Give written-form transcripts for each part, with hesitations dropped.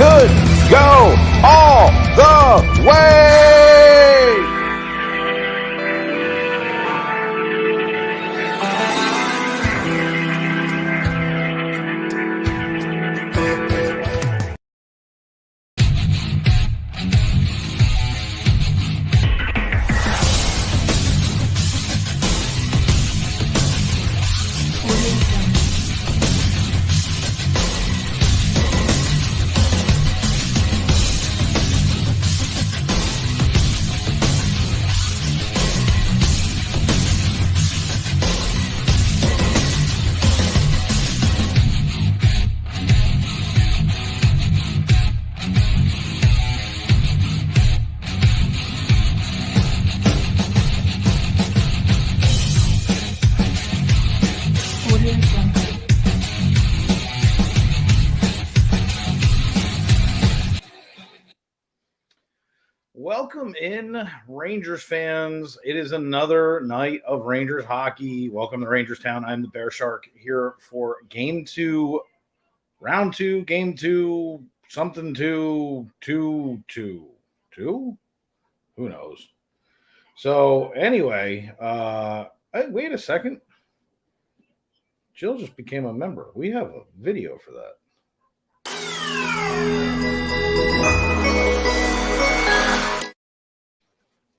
could go all the way. Welcome in, Rangers fans. It is another night of Rangers hockey. Welcome to Rangers Town. I'm the BearShark here for Game 2, Round 2, Game 2, something 2. Who knows? So anyway, hey, wait a second. Jill just became a member. We have a video for that.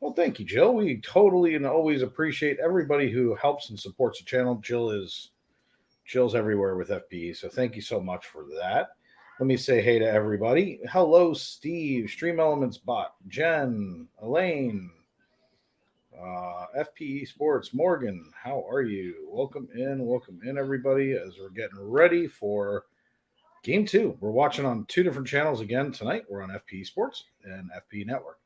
Well, thank you, Jill. We totally and always appreciate everybody who helps and supports the channel. Jill's everywhere with FPE, so thank you so much for that. Let me say hey to everybody. Hello, Steve, Stream Elements Bot, Jen, Elaine, FPE Sports, Morgan. How are you? Welcome in, everybody, as we're getting ready for Game 2. We're watching on two different channels again tonight. We're on FPE Sports and FPE Network.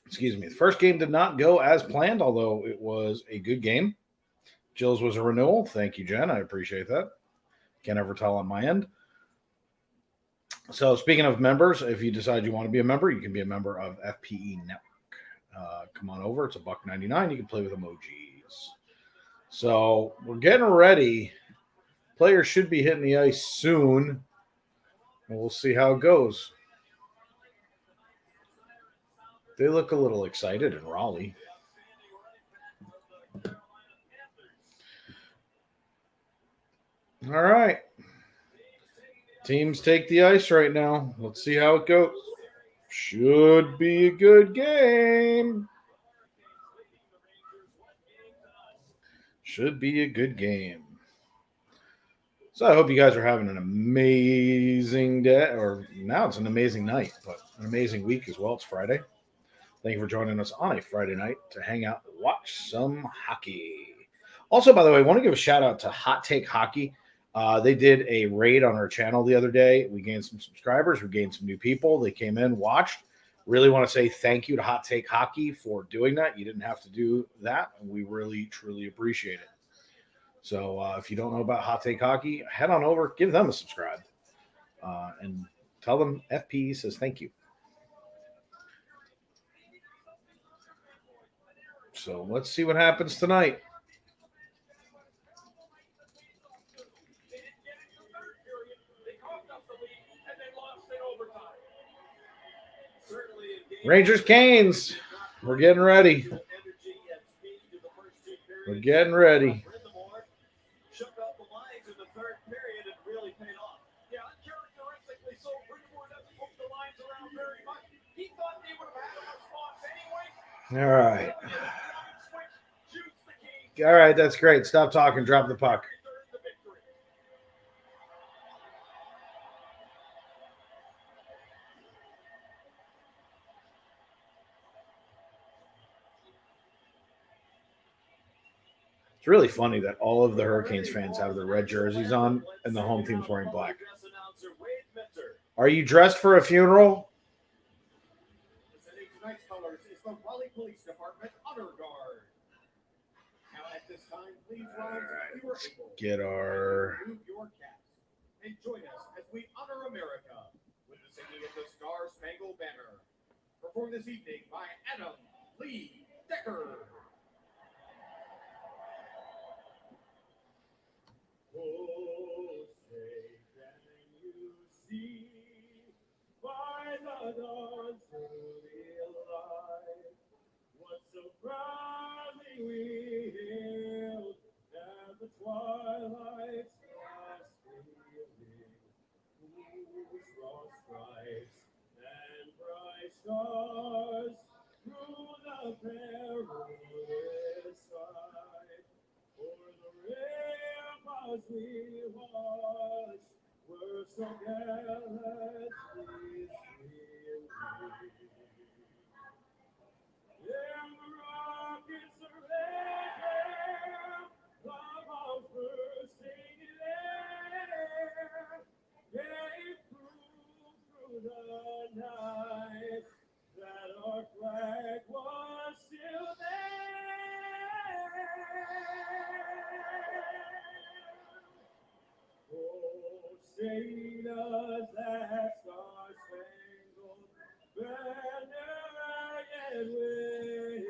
Excuse me. The first game did not go as planned, although it was a good game. Jill's was a renewal. Thank you, Jen. I appreciate that. Can't ever tell on my end. So speaking of members, if you decide you want to be a member, you can be a member of FPE Network. Come on over. It's $1.99. You can play with emojis. So we're getting ready. Players should be hitting the ice soon, and we'll see how it goes. They look a little excited in Raleigh. All right. Teams take the ice right now. Let's see how it goes. Should be a good game. Should be a good game. So I hope you guys are having an amazing day, or now it's an amazing night, but an amazing week as well. It's Friday. Thank you for joining us on a Friday night to hang out and watch some hockey. Also, by the way, I want to give a shout out to Hot Take Hockey. They did a raid on our channel the other day. We gained some subscribers. We gained some new people. They came in, watched. Really want to say thank you to Hot Take Hockey for doing that. You didn't have to do that. And we really, truly appreciate it. So if you don't know about Hot Take Hockey, head on over, give them a subscribe, and tell them FP says thank you. So let's see what happens tonight. Rangers Canes. We're getting ready. We're getting ready. All right. All right, that's great. Stop talking. Drop the puck. It's really funny that all of the Hurricanes fans have their red jerseys on and the home team's wearing black. Are you dressed for a funeral? Tonight's colors is the Raleigh Police Department Honor Guard. Now at this time, please rise if you are able. Get our... Remove your caps and join us as we honor America with the singing of the Star Spangled Banner. Performed this evening by Adam Lee Decker. Oh, say, can twilight's fast stealing, whose raw stripes and bright stars through the perilous fight. For the ramparts we watched were so gallantly streaming. And the rockets are raging, lava bursting in air, gave proof through the night that our flag was still there. Oh, sing us that star-spangled banner yet wave.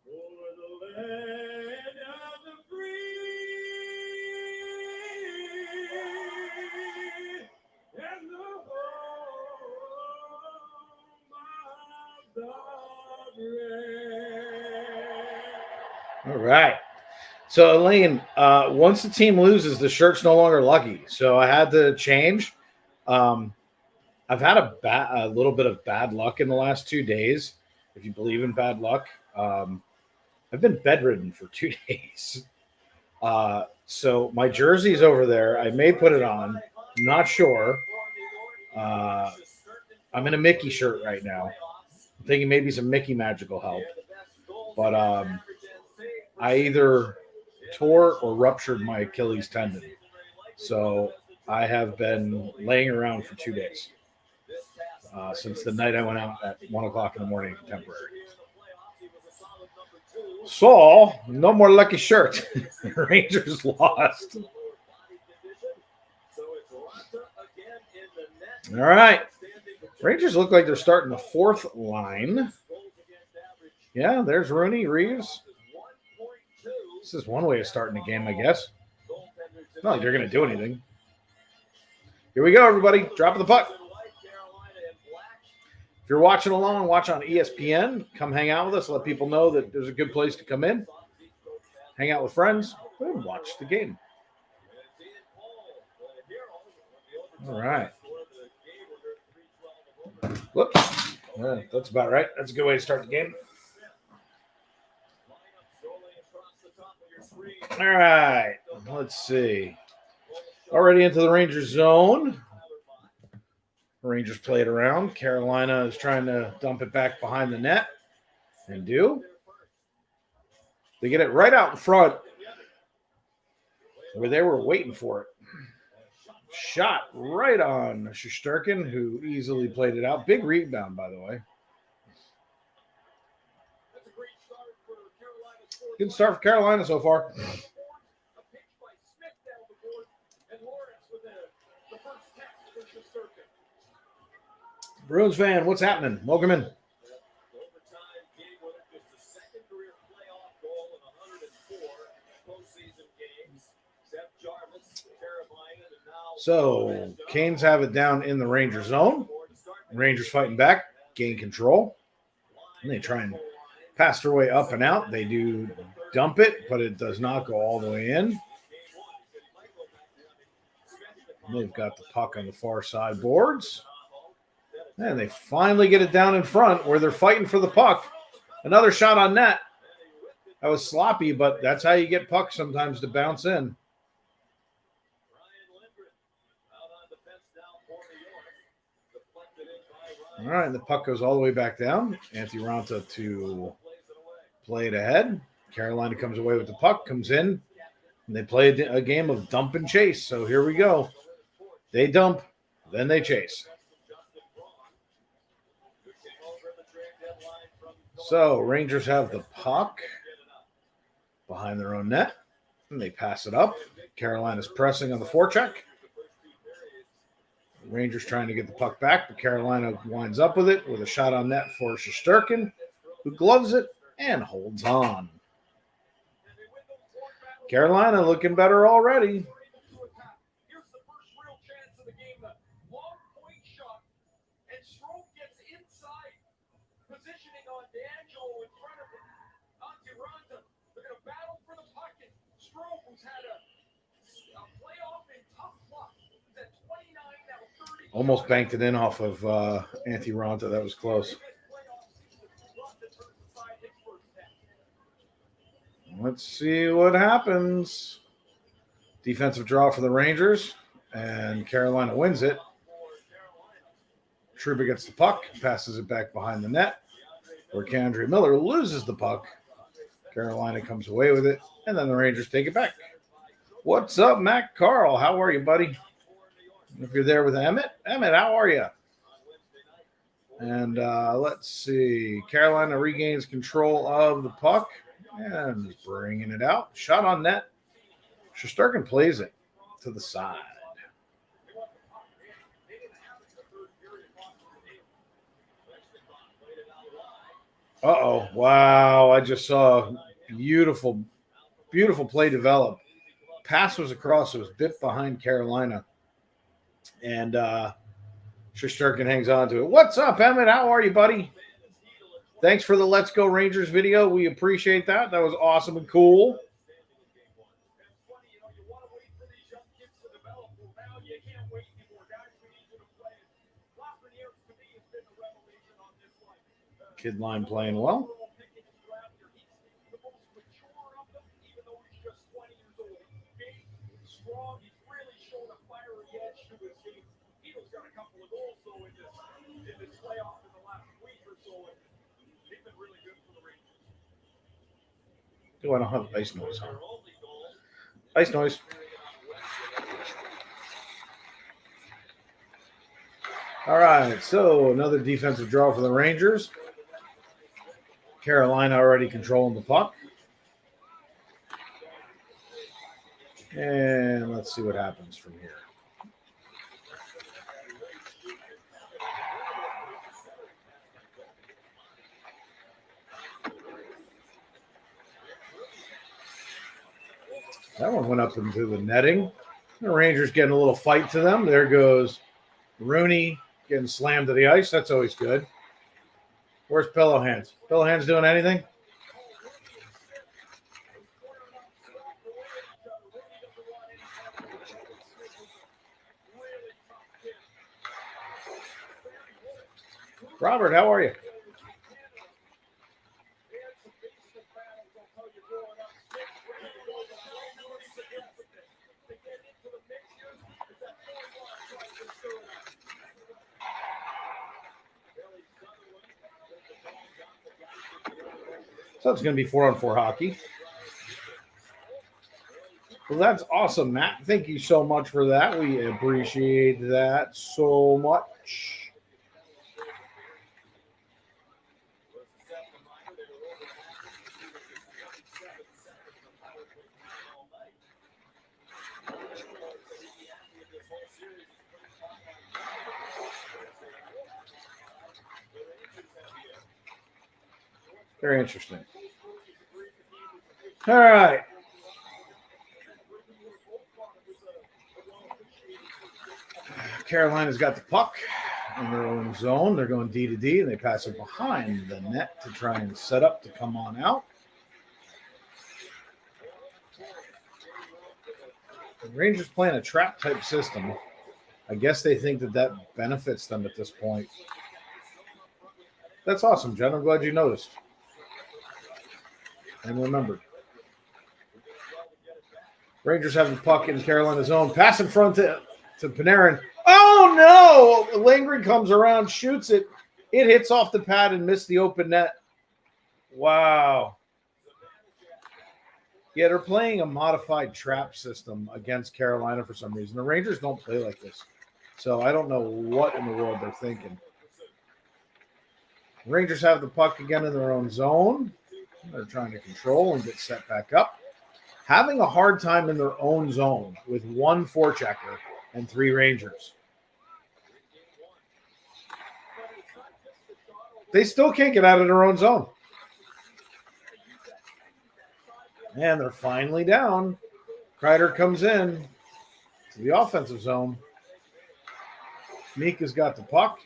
For the land of the free and the home of the brave. All right. So, Elaine, once the team loses, the shirt's no longer lucky. So I had to change. I've had a little bit of bad luck in the last 2 days, if you believe in bad luck. I've been bedridden for 2 days. So my jersey's over there. I may put it on. I'm not sure. I'm in a Mickey shirt right now. I'm thinking maybe some Mickey magic will help. But I either tore or ruptured my Achilles tendon. So I have been laying around for 2 days. Since the night I went out at 1 o'clock in the morning temporary. So, no more lucky shirt. Rangers lost. All right. Rangers look like they're starting the fourth line. Yeah, there's Rooney, Reeves. This is one way of starting a game, I guess. It's not like they're going to do anything. Here we go, everybody. Drop the puck. If you're watching along, watch on ESPN. Come hang out with us. Let people know that there's a good place to come in. Hang out with friends. And watch the game. All right. Whoops. That's about right. That's a good way to start the game. All right. Let's see. Already into the Rangers zone. Rangers play it around. Carolina is trying to dump it back behind the net. And do. They get it right out in front where they were waiting for it. Shot right on Shesterkin, who easily played it out. Big rebound, by the way. Good start for Carolina so far. Bruins fan, what's happening? Welcome in. So, Canes have it down in the Ranger zone. Rangers fighting back, gain control. And they try and pass their way up and out. They do dump it, but it does not go all the way in. And they've got the puck on the far side boards. And they finally get it down in front where they're fighting for the puck. Another shot on net. That was sloppy, but that's how you get pucks sometimes to bounce in. All right, and the puck goes all the way back down. Antti Ranta to play it ahead. Carolina comes away with the puck, comes in, and they play a game of dump and chase. So here we go. They dump, then they chase. So Rangers have the puck behind their own net, and they pass it up. Carolina's pressing on the forecheck. Rangers trying to get the puck back, but Carolina winds up with it with a shot on net for Shesterkin, who gloves it and holds on. Carolina looking better already. Almost banked it in off of Antti Ranta. That was close. Let's see what happens. Defensive draw for the Rangers, and Carolina wins it. Trouba gets the puck, passes it back behind the net, where K'Andre Miller loses the puck. Carolina comes away with it, and then the Rangers take it back. What's up, Matt Carl? How are you, buddy? If you're there with Emmett, how are you? And let's see. Carolina regains control of the puck and bringing it out. Shot on net. Shesterkin plays it to the side. Uh-oh. Wow. I just saw beautiful play develop. Pass was across. It was bit behind Carolina. And Shesterkin hangs on to it. What's up, Emmett? How are you, buddy? Thanks for the Let's Go Rangers video. We appreciate that. That was awesome and cool. Kid line playing well. Oh, I don't have ice noise on. Ice noise. All right, so another defensive draw for the Rangers. Carolina already controlling the puck. And let's see what happens from here. That one went up into the netting. The Rangers getting a little fight to them. There goes Rooney getting slammed to the ice. That's always good. Where's Pillow Hands? Pillow Hands doing anything? Robert, how are you? So it's going to be 4-on-4 hockey. Well, that's awesome, Matt. Thank you so much for that. We appreciate that so much. Very interesting. All right. Carolina's got the puck in their own zone. They're going D to D, and they pass it behind the net to try and set up to come on out. The Rangers playing a trap-type system. I guess they think that benefits them at this point. That's awesome, Jen. I'm glad you noticed and remembered. Rangers have the puck in Carolina's zone. Pass in front to Panarin. Oh, no! Langren comes around, shoots it. It hits off the pad and missed the open net. Wow. Yeah, they're playing a modified trap system against Carolina for some reason. The Rangers don't play like this. So I don't know what in the world they're thinking. Rangers have the puck again in their own zone. They're trying to control and get set back up. Having a hard time in their own zone with one forechecker and 3 Rangers. They still can't get out of their own zone. And they're finally down. Kreider comes in to the offensive zone. Mika's got the puck.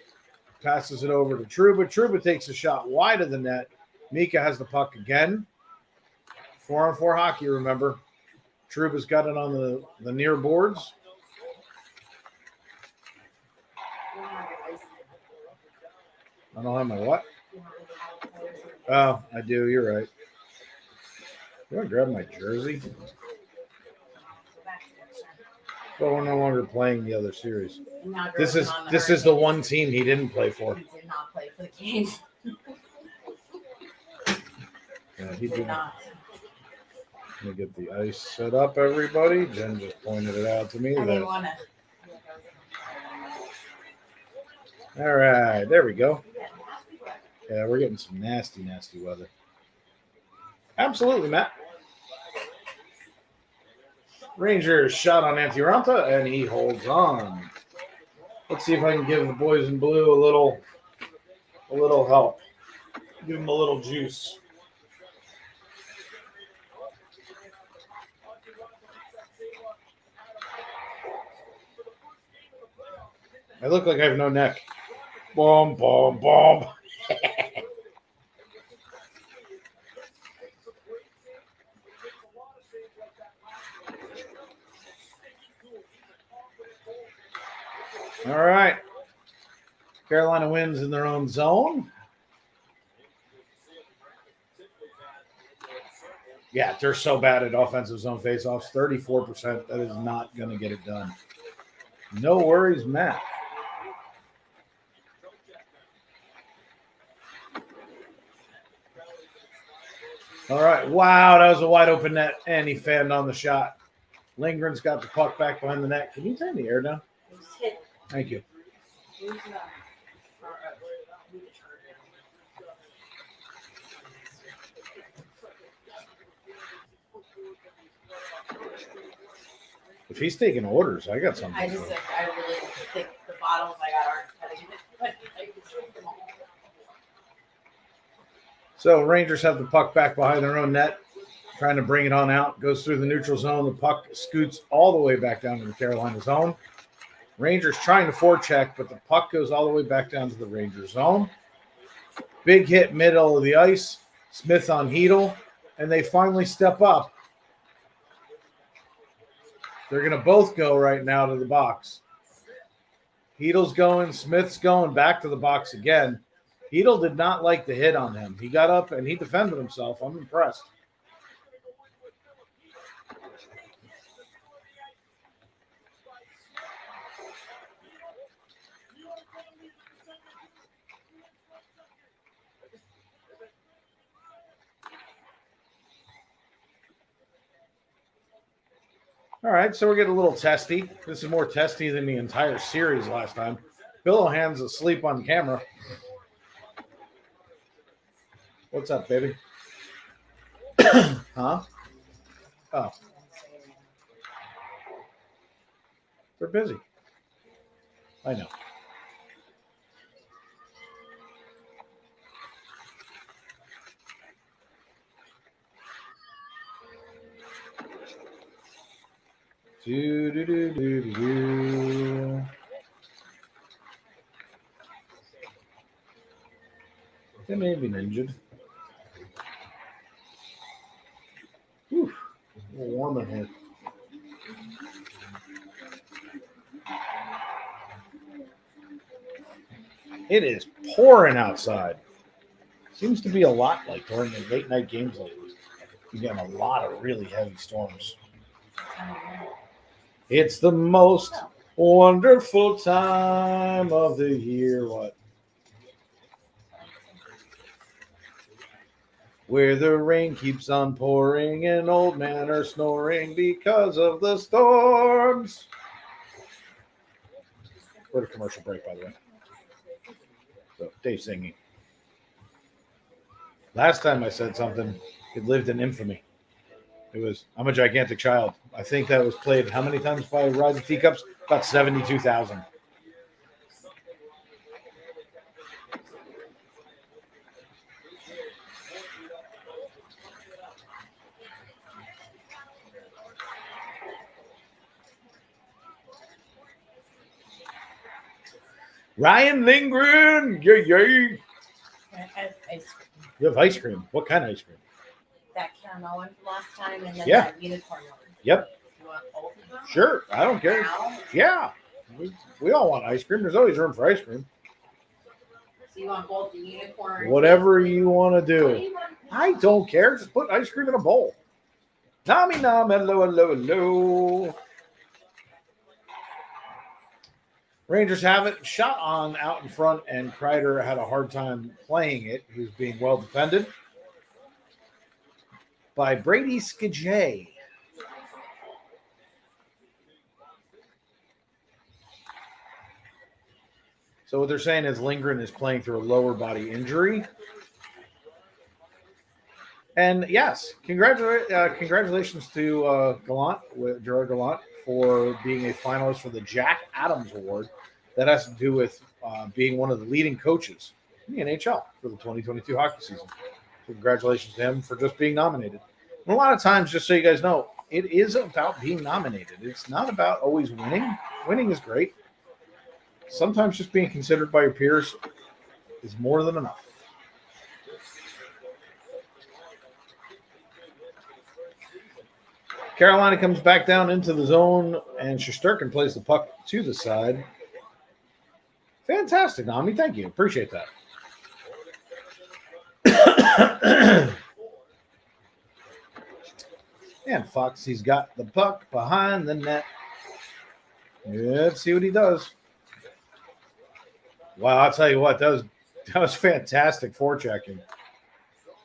Passes it over to Trouba. Trouba takes a shot wide of the net. Mika has the puck again. 4-on-4 hockey, remember. Trouba's got it on the near boards. I don't have my what? Oh, I do. You're right. You want to grab my jersey? But we're no longer playing the other series. This is the one team he didn't play for. He did not play for the Kings. Yeah, he did not. Let me get the ice set up, everybody. Jen just pointed it out to me. I didn't want to. All right, there we go. Yeah, we're getting some nasty, nasty weather. Absolutely, Matt. Rangers shot on Antiranta, and he holds on. Let's see if I can give the boys in blue a little help. Give them a little juice. I look like I have no neck. Boom, boom, boom. All right. Carolina wins in their own zone. Yeah, they're so bad at offensive zone faceoffs. 34%. That is not going to get it done. No worries, Matt. All right. Wow, that was a wide open net, and he fanned on the shot. Lindgren's got the puck back behind the net. Can you turn the air down? Thank you. If he's taking orders, I got something. I really think the bottles I got aren't cutting it. So Rangers have the puck back behind their own net, trying to bring it on out. Goes through the neutral zone. The puck scoots all the way back down to the Carolina zone. Rangers trying to forecheck, but the puck goes all the way back down to the Rangers zone. Big hit middle of the ice. Smith on Hedel, and they finally step up. They're going to both go right now to the box. Hedel's going. Smith's going back to the box again. Hedel did not like the hit on him. He got up and he defended himself. I'm impressed. All right, so we're getting a little testy. This is more testy than the entire series last time. Billowhand's asleep on camera. What's up, baby? Huh? Oh. They're busy. I know. Do. They may have been injured. Whew. A little warm in here. It is pouring outside. Seems to be a lot like during the late night games lately. You're getting a lot of really heavy storms. It's the most wonderful time of the year. What? Where the rain keeps on pouring and old men are snoring because of the storms. We're at a commercial break, by the way. So, Dave's singing. Last time I said something, it lived in infamy. It was, I'm a gigantic child. I think that was played how many times by Rise of Teacups? About 72,000. Ryan Lindgren, yay. You have ice cream. What kind of ice cream? That caramel one from last time, and then Yeah. that unicorn one. Yep. You want both of them? Sure. I don't care. Now? Yeah. We all want ice cream. There's always room for ice cream. So you want both the unicorn? and Whatever Disney? you want to What do do. you want? I don't care. Just put ice cream in a bowl. Tommy nom, hello, hello, hello. Rangers have it. Shot on out in front, and Kreider had a hard time playing it. He was being well defended by Brady Skijay. So what they're saying is Lindgren is playing through a lower body injury. And yes, congratulations to Gerard Gallant, for being a finalist for the Jack Adams Award. That has to do with being one of the leading coaches in the NHL for the 2022 hockey season. So congratulations to him for just being nominated. And a lot of times, just so you guys know, it is about being nominated. It's not about always winning. Winning is great. Sometimes just being considered by your peers is more than enough. Carolina comes back down into the zone, and Shesterkin plays the puck to the side. Fantastic, Nami. Thank you. Appreciate that. And Foxy's got the puck behind the net. Let's see what he does. Wow, I'll tell you what, that was fantastic forechecking.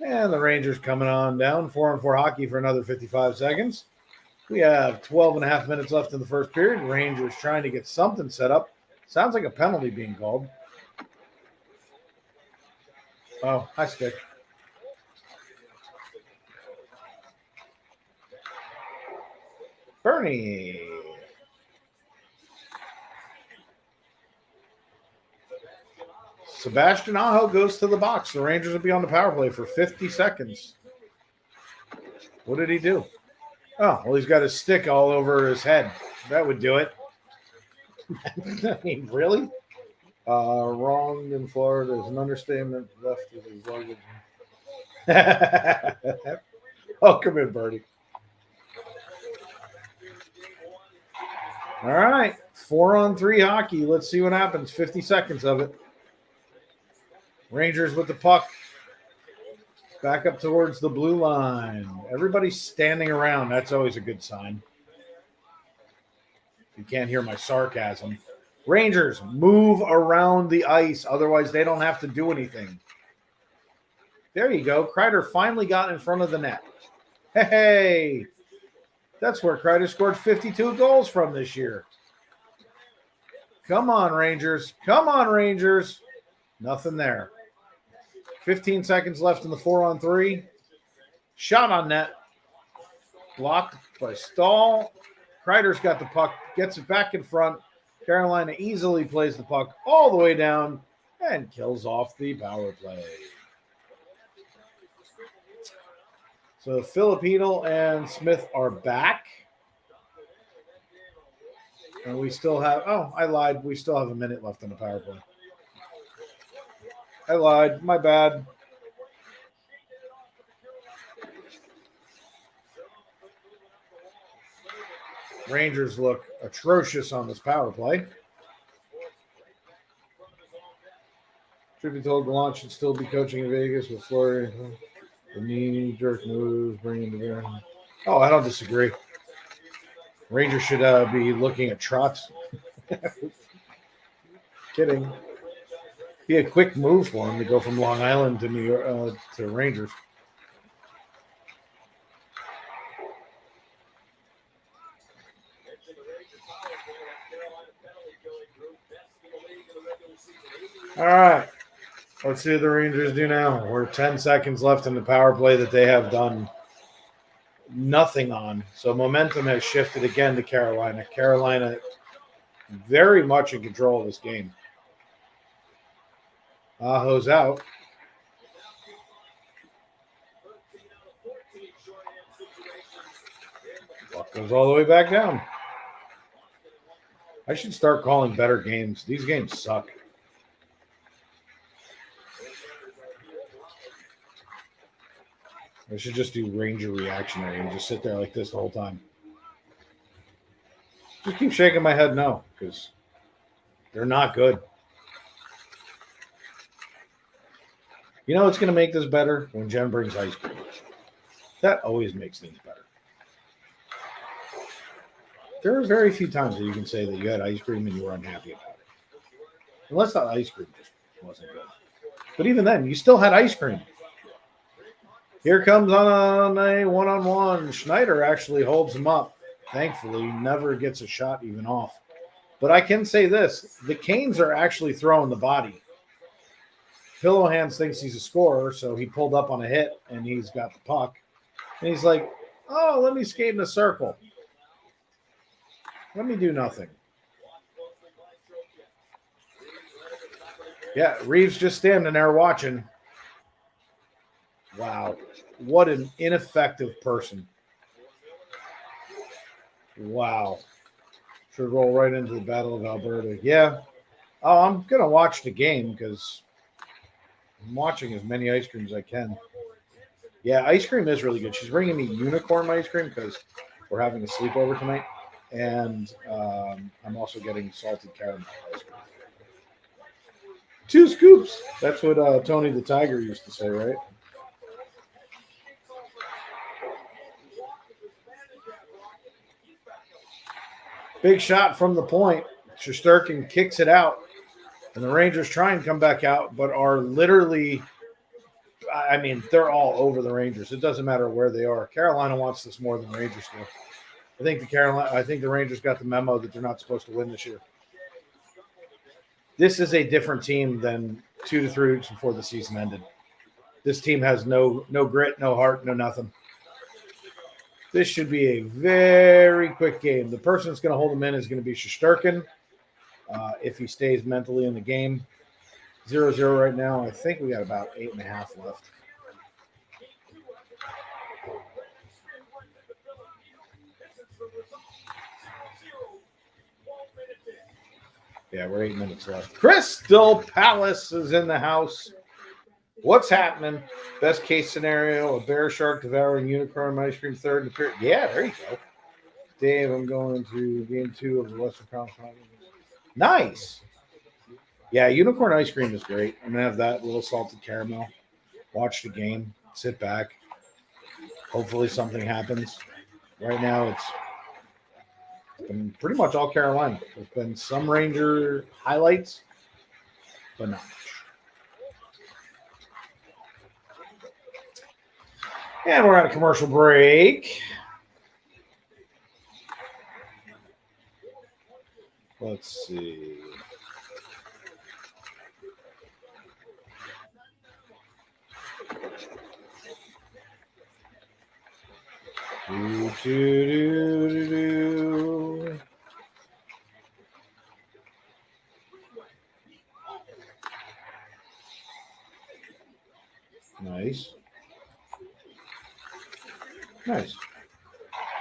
And the Rangers coming on down, 4-on-4 hockey for another 55 seconds. We have 12 and a half minutes left in the first period. Rangers trying to get something set up. Sounds like a penalty being called. Oh, hi, Stick. Bernie. Sebastian Aho goes to the box. The Rangers will be on the power play for 50 seconds. What did he do? Oh, well, he's got his stick all over his head. That would do it. I mean, really? Wrong in Florida is an understatement. Left is his luggage. Oh, come in, Birdie. All right. 4-on-3 hockey. Let's see what happens. 50 seconds of it. Rangers with the puck. Back up towards the blue line. Everybody's standing around. That's always a good sign. You can't hear my sarcasm. Rangers, move around the ice. Otherwise, they don't have to do anything. There you go. Kreider finally got in front of the net. Hey, that's where Kreider scored 52 goals from this year. Come on, Rangers. Come on, Rangers. Nothing there. 15 seconds left in the 4-on-3. Shot on net. Blocked by Stahl. Kreider's got the puck. Gets it back in front. Carolina easily plays the puck all the way down and kills off the power play. So Filipino and Smith are back. And we still have, I lied. We still have a minute left in the power play. I lied. My bad. Rangers look atrocious on this power play. Should be told Gallant should still be coaching in Vegas with Fleury. The knee-jerk moves, bringing the bear. Oh, I don't disagree. Rangers should be looking at Trotz. Kidding. Be a quick move for him to go from Long Island to New York to Rangers. All right. Let's see what the Rangers do now. We're 10 seconds left in the power play that they have done nothing on. So momentum has shifted again to Carolina. Carolina very much in control of this game. Aho's out. Puck goes all the way back down. I should start calling better games. These games suck. I should just do Ranger reactionary and just sit there like this the whole time. Just keep shaking my head no, because they're not good. You know what's going to make this better? When Jen brings ice cream. That always makes things better. There are very few times that you can say that you had ice cream and you were unhappy about it. Unless the ice cream just wasn't good. But even then, you still had ice cream. Here comes on a one-on-one. Schneider actually holds him up. Thankfully, never gets a shot even off. But I can say this. The Canes are actually throwing the body. Pillow Hands thinks he's a scorer, so he pulled up on a hit, and he's got the puck. And he's like, oh, let me skate in a circle. Let me do nothing. Yeah, Reeves just standing there watching. Wow. What an ineffective person. Wow. Should roll right into the Battle of Alberta. Yeah. Oh, I'm going to watch the game because I'm watching as many ice creams as I can. Yeah, ice cream is really good. She's bringing me unicorn ice cream because we're having a sleepover tonight. And I'm also getting salted caramel ice cream. 2 scoops. That's what Tony the Tiger used to say, right? Big shot from the point. Shesterkin kicks it out. And the Rangers try and come back out, but are literally, I mean, they're all over the Rangers. It doesn't matter where they are. Carolina wants this more than the Rangers do. I think the Rangers got the memo that they're not supposed to win this year. This is a different team than 2 to 3 weeks before the season ended. This team has no grit, no heart, no nothing. This should be a very quick game. The person that's going to hold them in is going to be Shesterkin if he stays mentally in the game. 0-0 right now. I think we got about 8.5 left. Yeah, we're 8 minutes left. Crystal Palace is in the house. What's happening? Best case scenario, a BearShark devouring unicorn ice cream third in the period. Yeah, there you go. Dave, I'm going to game 2 of the Western Conference. Nice. Yeah, unicorn ice cream is great. I'm going to have that little salted caramel. Watch the game. Sit back. Hopefully something happens. Right now it's been pretty much all Carolina. There's been some Ranger highlights, but not much. And we're at a commercial break. Let's see. Do. Nice. Nice.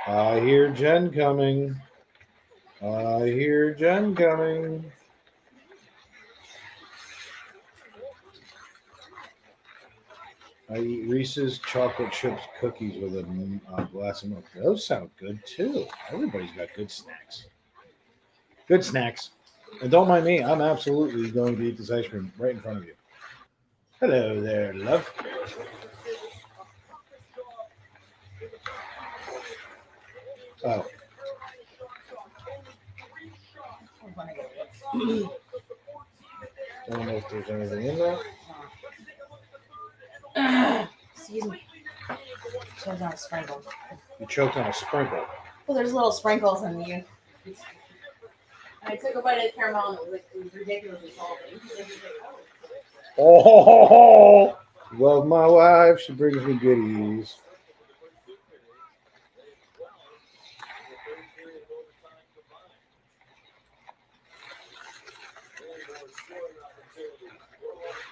I hear Jen coming. I hear Jen coming. I eat Reese's chocolate chips cookies with a glass of milk. Those sound good too. Everybody's got good snacks. Good snacks. And don't mind me. I'm absolutely going to eat this ice cream right in front of you. Hello there, love. Oh. I don't know if there's anything in there. Excuse me. Choked on a sprinkle. You choked on a sprinkle. Well, there's little sprinkles in you. I took a bite of the caramel and it was ridiculously salty. Oh, love my wife. She brings me goodies.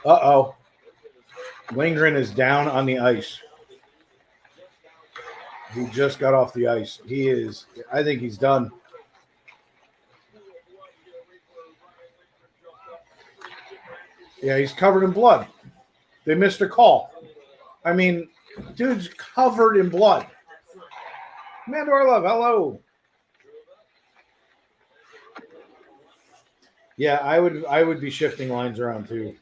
Uh-oh. Lindgren is down on the ice. He just got off the ice. I think he's done. Yeah, he's covered in blood. They missed a call. I mean, dude's covered in blood. Amanda Orlov, hello. Yeah, I would be shifting lines around too,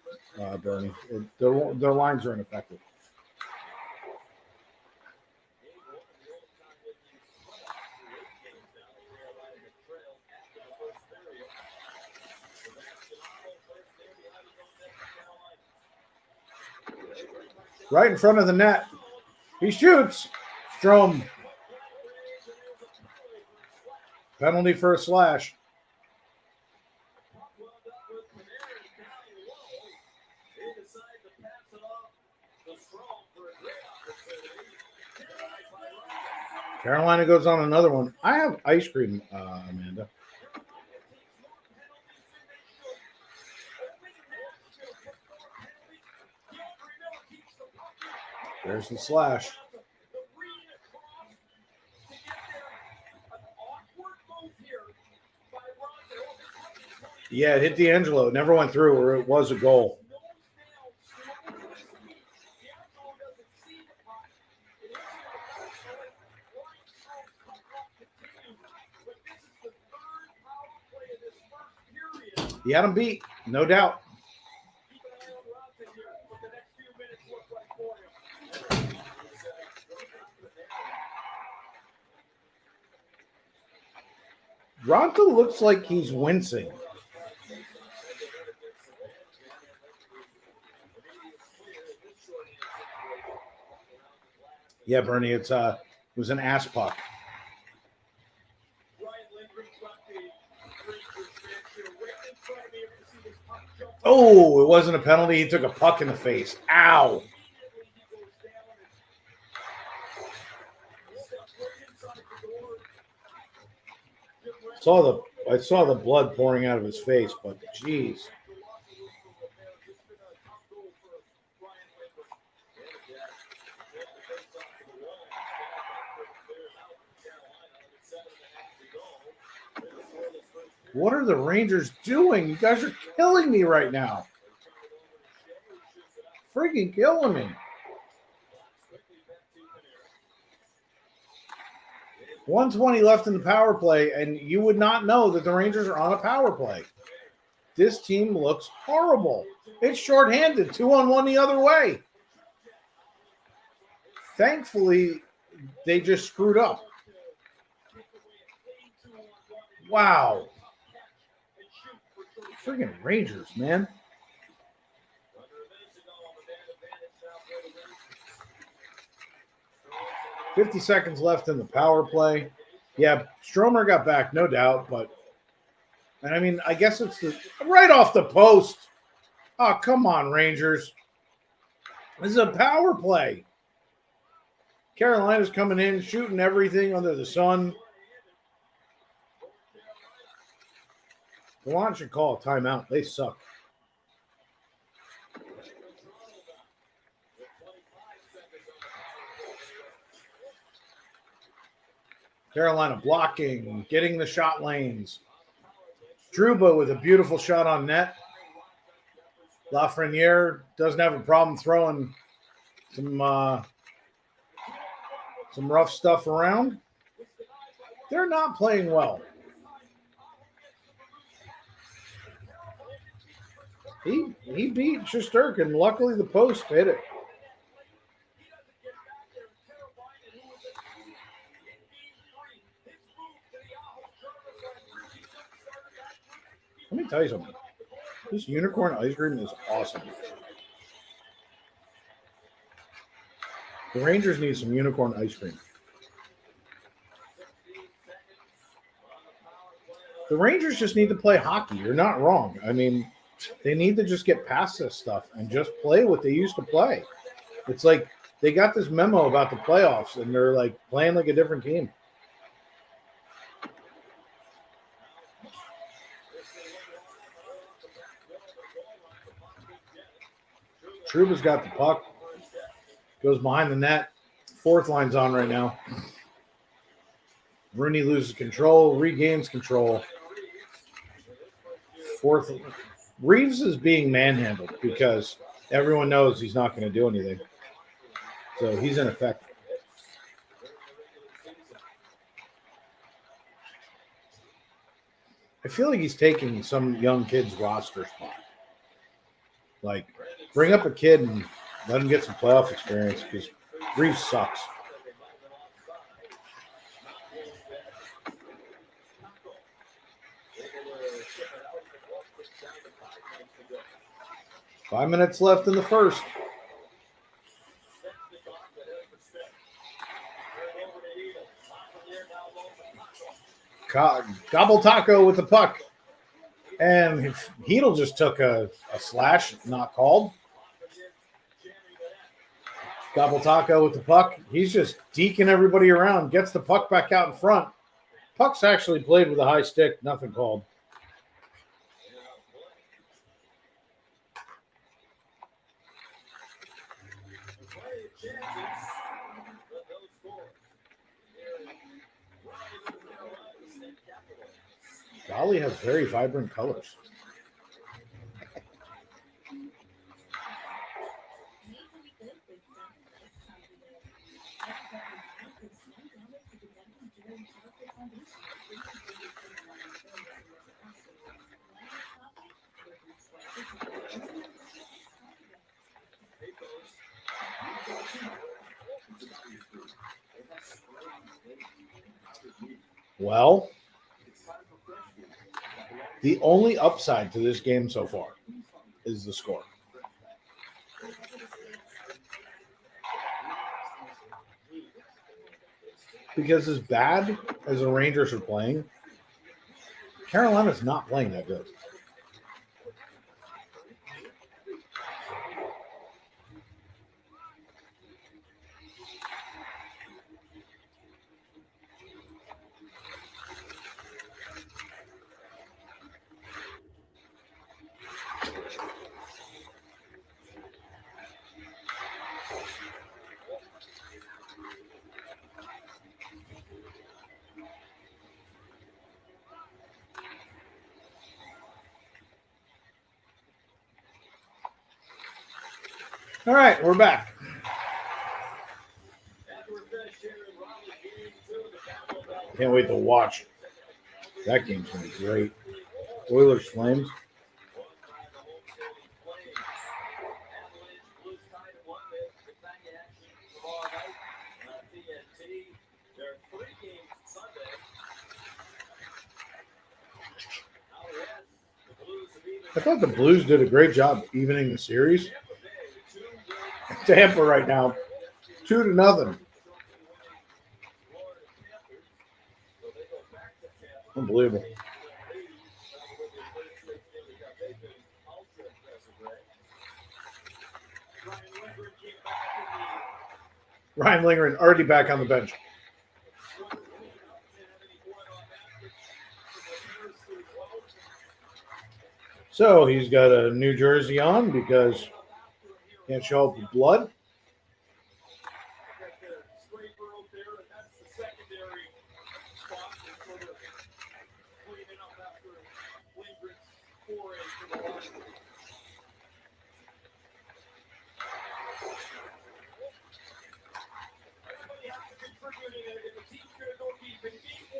Bernie. Their lines are ineffective. Right in front of the net. He shoots. Strome. Penalty for a slash. Carolina goes on another one. I have ice cream, Amanda. There's the slash. Yeah, it hit D'Angelo. It never went through, or it was a goal. He had him beat, no doubt. Ronta looks like he's wincing. Yeah, Bernie, it was an ass puck. Oh, it wasn't a penalty. He took a puck in the face. Ow. I saw the blood pouring out of his face, but geez. What are the Rangers doing? You guys are killing me right now. Freaking killing me. 1:20 left in the power play, and you would not know that the Rangers are on a power play. This team looks horrible. It's shorthanded, 2-on-1 the other way. Thankfully, they just screwed up. Wow. Friggin' Rangers, man. $50 seconds left in the power play. Yeah, Stromer got back, no doubt, but and I mean, I guess it's right off the post. Oh, come on, Rangers. This is a power play. Carolina's coming in, shooting everything under the sun. The Lions should call a timeout. They suck. Carolina blocking, getting the shot lanes. Trouba with a beautiful shot on net. Lafreniere doesn't have a problem throwing some rough stuff around. They're not playing well. He beat Shesterkin. Luckily, the post hit it. Let me tell you something. This unicorn ice cream is awesome. The Rangers need some unicorn ice cream. The Rangers just need to play hockey. You're not wrong. I mean, they need to just get past this stuff and just play what they used to play. It's like they got this memo about the playoffs, and they're like playing like a different team. Trouba's got the puck. Goes behind the net. Fourth line's on right now. Rooney loses control, regains control. Fourth. Reeves is being manhandled because everyone knows he's not going to do anything. So he's ineffective. I feel like he's taking some young kid's roster spot. Like, bring up a kid and let him get some playoff experience because Reeves sucks. Five minutes left in the first. Gobble Taco with the puck. And Heedle just took a slash, not called. Gobble Taco with the puck. He's just deking everybody around, gets the puck back out in front. Puck's actually played with a high stick, nothing called. Dolly has very vibrant colors. Well, the only upside to this game so far is the score. Because as bad as the Rangers are playing, Carolina's not playing that good. All right, we're back. Can't wait to watch. That game's going to be great. Oilers Flames. I thought the Blues did a great job evening the series. Tampa right now, 2-0. Unbelievable. Ryan Lindgren already back on the bench. So he's got a New Jersey on because can't show up with blood.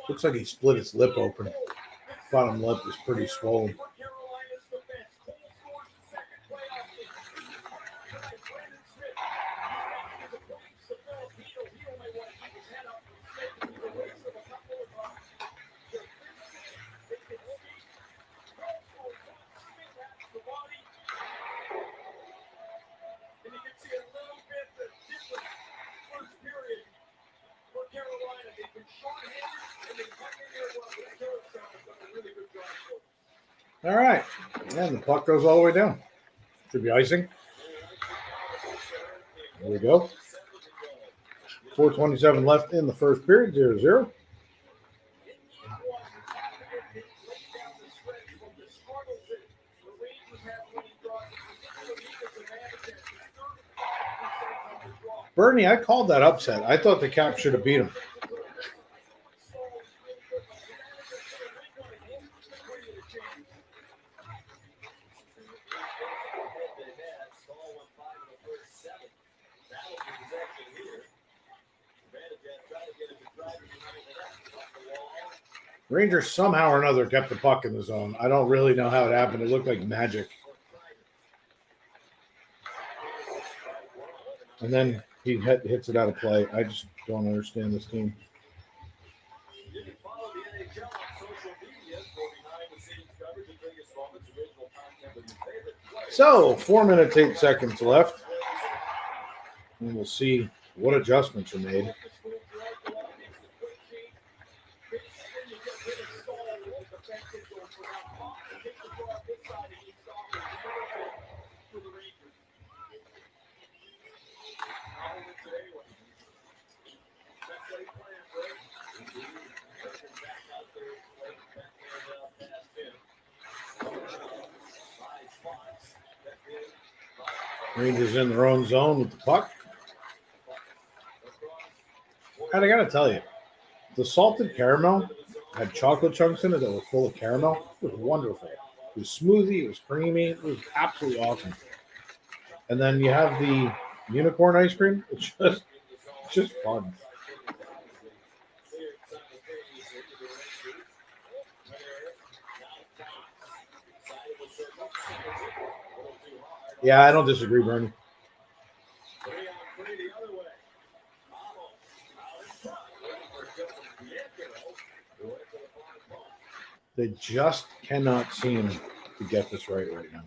Looks like he split his lip open. Bottom lip is pretty swollen. All right. And the puck goes all the way down. Should be icing. There we go. 4:27 left in the first period, 0-0. Bernie, I called that upset. I thought the Caps should have beat him. Rangers somehow or another kept the puck in the zone. I don't really know how it happened. It looked like magic. And then he hits it out of play. I just don't understand this team. You can follow the NHL on social media for behind-the-scenes coverage and biggest moments, original content with your favorite players. So, 4 minutes, 8 seconds left. And we'll see what adjustments are made. Rangers in their own zone with the puck. And I gotta tell you, the salted caramel had chocolate chunks in it that were full of caramel. It was wonderful. It was smoothie. It was creamy. It was absolutely awesome. And then you have the unicorn ice cream. It's just fun. Yeah, I don't disagree, Bernie. They just cannot seem to get this right now.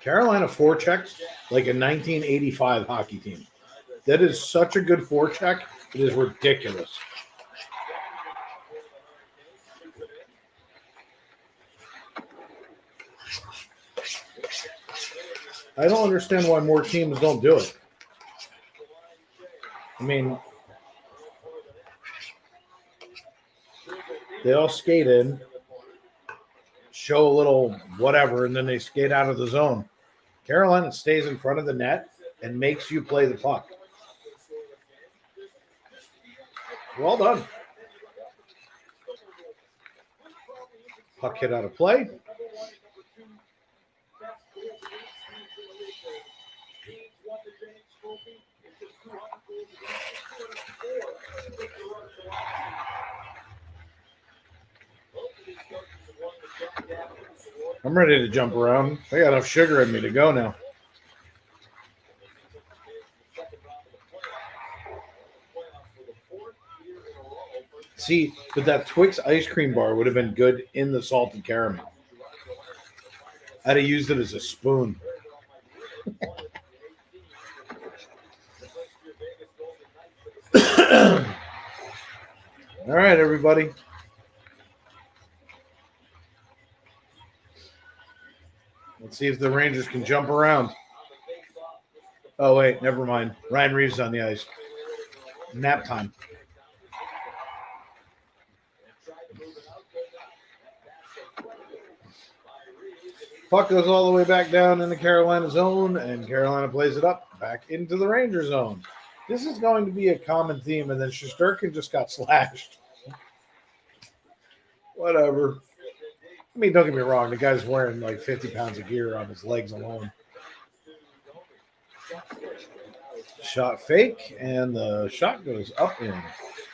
Carolina forechecks like a 1985 hockey team. That is such a good forecheck. It is ridiculous. I don't understand why more teams don't do it. I mean, they all skate in, show a little whatever, and then they skate out of the zone. Carolina stays in front of the net and makes you play the puck. Well done. Puck hit out of play. I'm ready to jump around. I got enough sugar in me to go now. See, but that Twix ice cream bar would have been good in the salted caramel. I'd have used it as a spoon. All right, everybody. Let's see if the Rangers can jump around. Oh, wait, never mind. Ryan Reeves on the ice. Nap time. Puck goes all the way back down in the Carolina zone, and Carolina plays it up back into the Ranger zone. This is going to be a common theme, and then Shesterkin just got slashed. Whatever. I mean, don't get me wrong. The guy's wearing like 50 pounds of gear on his legs alone. Shot fake, and the shot goes up in.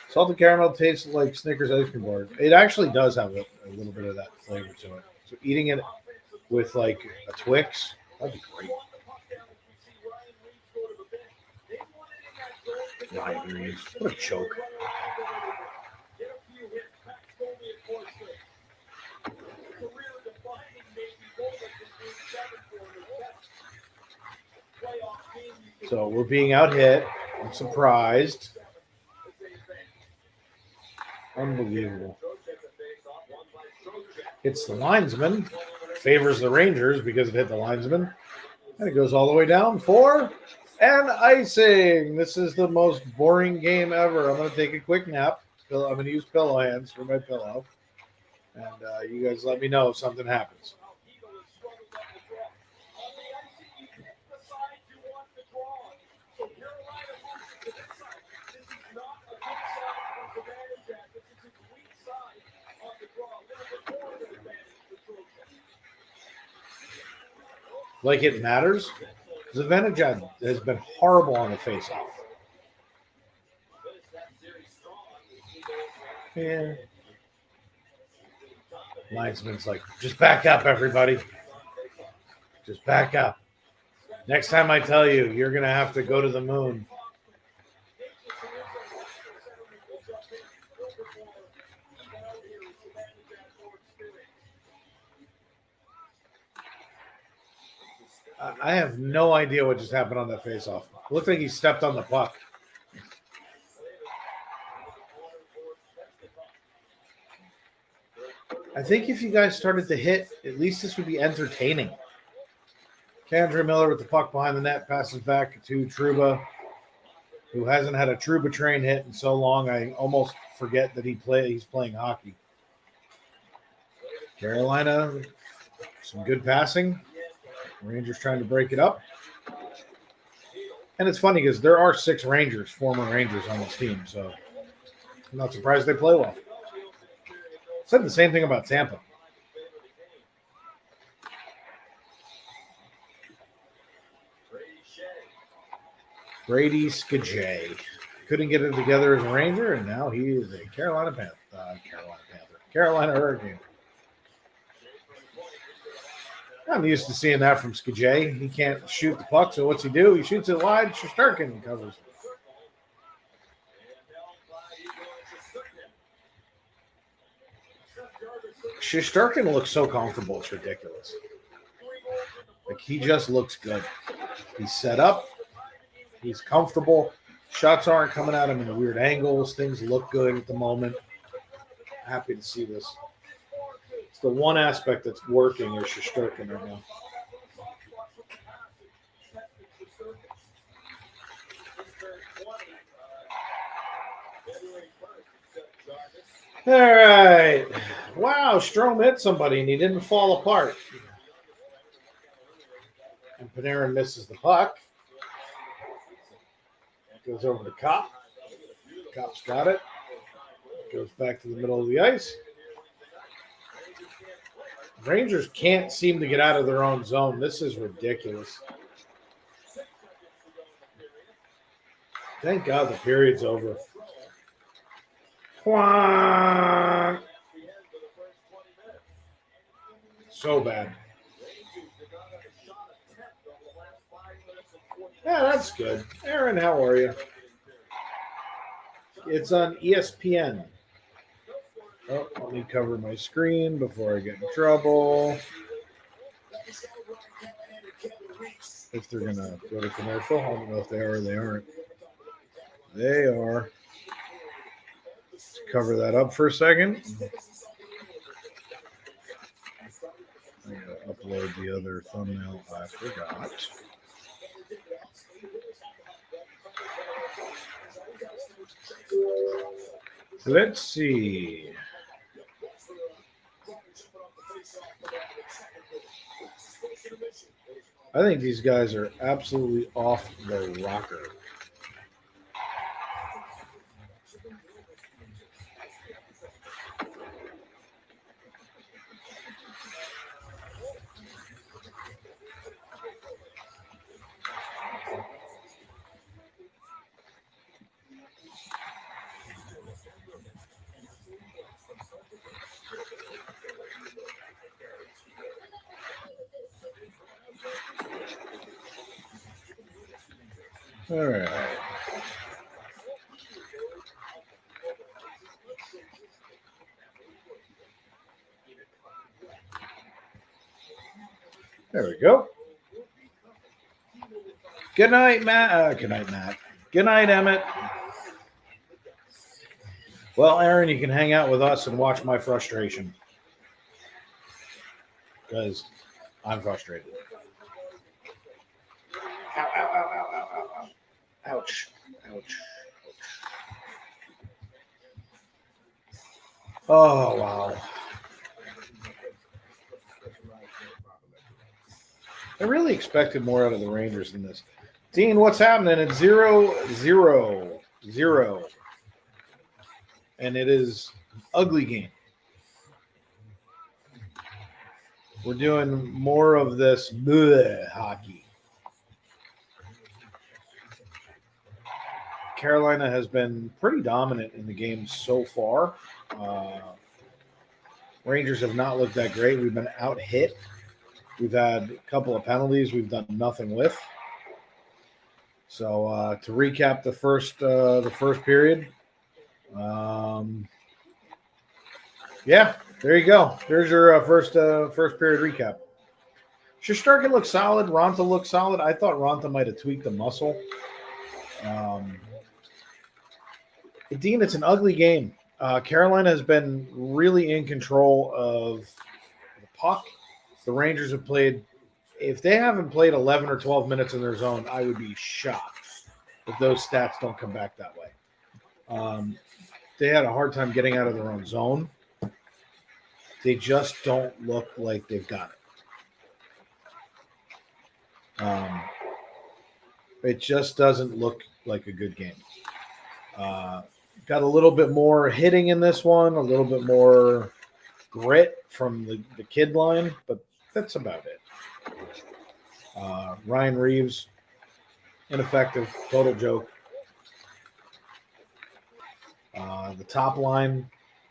Salted caramel tastes like Snickers ice cream bar. It actually does have a little bit of that flavor to it. So eating it with like a Twix, that'd be great. Ryan Reeves, what a choke. So we're being out hit. I'm surprised. Unbelievable. Hits the linesman. Favors the Rangers because it hit the linesman. And it goes all the way down for an icing. This is the most boring game ever. I'm going to take a quick nap. I'm going to use pillow hands for my pillow. And you guys let me know if something happens. like it matters. Zivanejad has been horrible on the faceoff. Yeah. Linesman's like, just back up, everybody. Just back up. Next time I tell you, you're going to have to go to the moon. I have no idea what just happened on that faceoff. It looked like he stepped on the puck. I think if you guys started to hit, at least this would be entertaining. Kendra Miller with the puck behind the net passes back to Trouba, who hasn't had a Trouba train hit in so long. I almost forget that he's playing hockey. Carolina, some good passing. Rangers trying to break it up. And it's funny because there are 6 Rangers, former Rangers on this team, so I'm not surprised they play well. Said the same thing about Tampa. Brady Skajay couldn't get it together as a Ranger, and now he is a Carolina Hurricane. I'm used to seeing that from Skajay. He can't shoot the puck, so what's he do? He shoots it wide. Shesterkin covers it. Shesterkin looks so comfortable, it's ridiculous. Like, he just looks good. He's set up. He's comfortable. Shots aren't coming at him in weird angles. Things look good at the moment. Happy to see this. It's the one aspect that's working is Shesterkin right now. All right. Wow, Strome hit somebody and he didn't fall apart. And Panarin misses the puck. Goes over to Kopp. Kopp's got it. Goes back to the middle of the ice. Rangers can't seem to get out of their own zone. This is ridiculous. Thank God the period's over. So bad. Yeah, that's good. Aaron, how are you? It's on ESPN. Oh, let me cover my screen before I get in trouble. If they're going to go to commercial, I don't know if they are or they aren't. They are. Let's cover that up for a second. I got to upload the other thumbnail. I forgot. Let's see. I think these guys are absolutely off the rocker. All right. There we go. Good night, Matt. Good night, Matt. Good night, Emmett. Well, Aaron, you can hang out with us and watch my frustration. Because I'm frustrated. Ow, ow, ow, ow, ow, ow, ow. Ouch. Ouch. Oh, wow. I really expected more out of the Rangers than this. Dean, what's happening? It's 0-0-0. And it is an ugly game. We're doing more of this bleh hockey. Carolina has been pretty dominant in the game so far. Rangers have not looked that great. We've been out hit. We've had a couple of penalties we've done nothing with. So to recap the first period, yeah, there you go. There's your first period recap. Shesterkin looks solid. Ronta looks solid. I thought Ronta might have tweaked the muscle. Dean, it's an ugly game. Carolina has been really in control of the puck. The Rangers have played. If they haven't played 11 or 12 minutes in their zone, I would be shocked if those stats don't come back that way. They had a hard time getting out of their own zone. They just don't look like they've got it. It just doesn't look like a good game. Got a little bit more hitting in this one, a little bit more grit from the kid line, but that's about it. Ryan Reeves, ineffective, total joke. The top line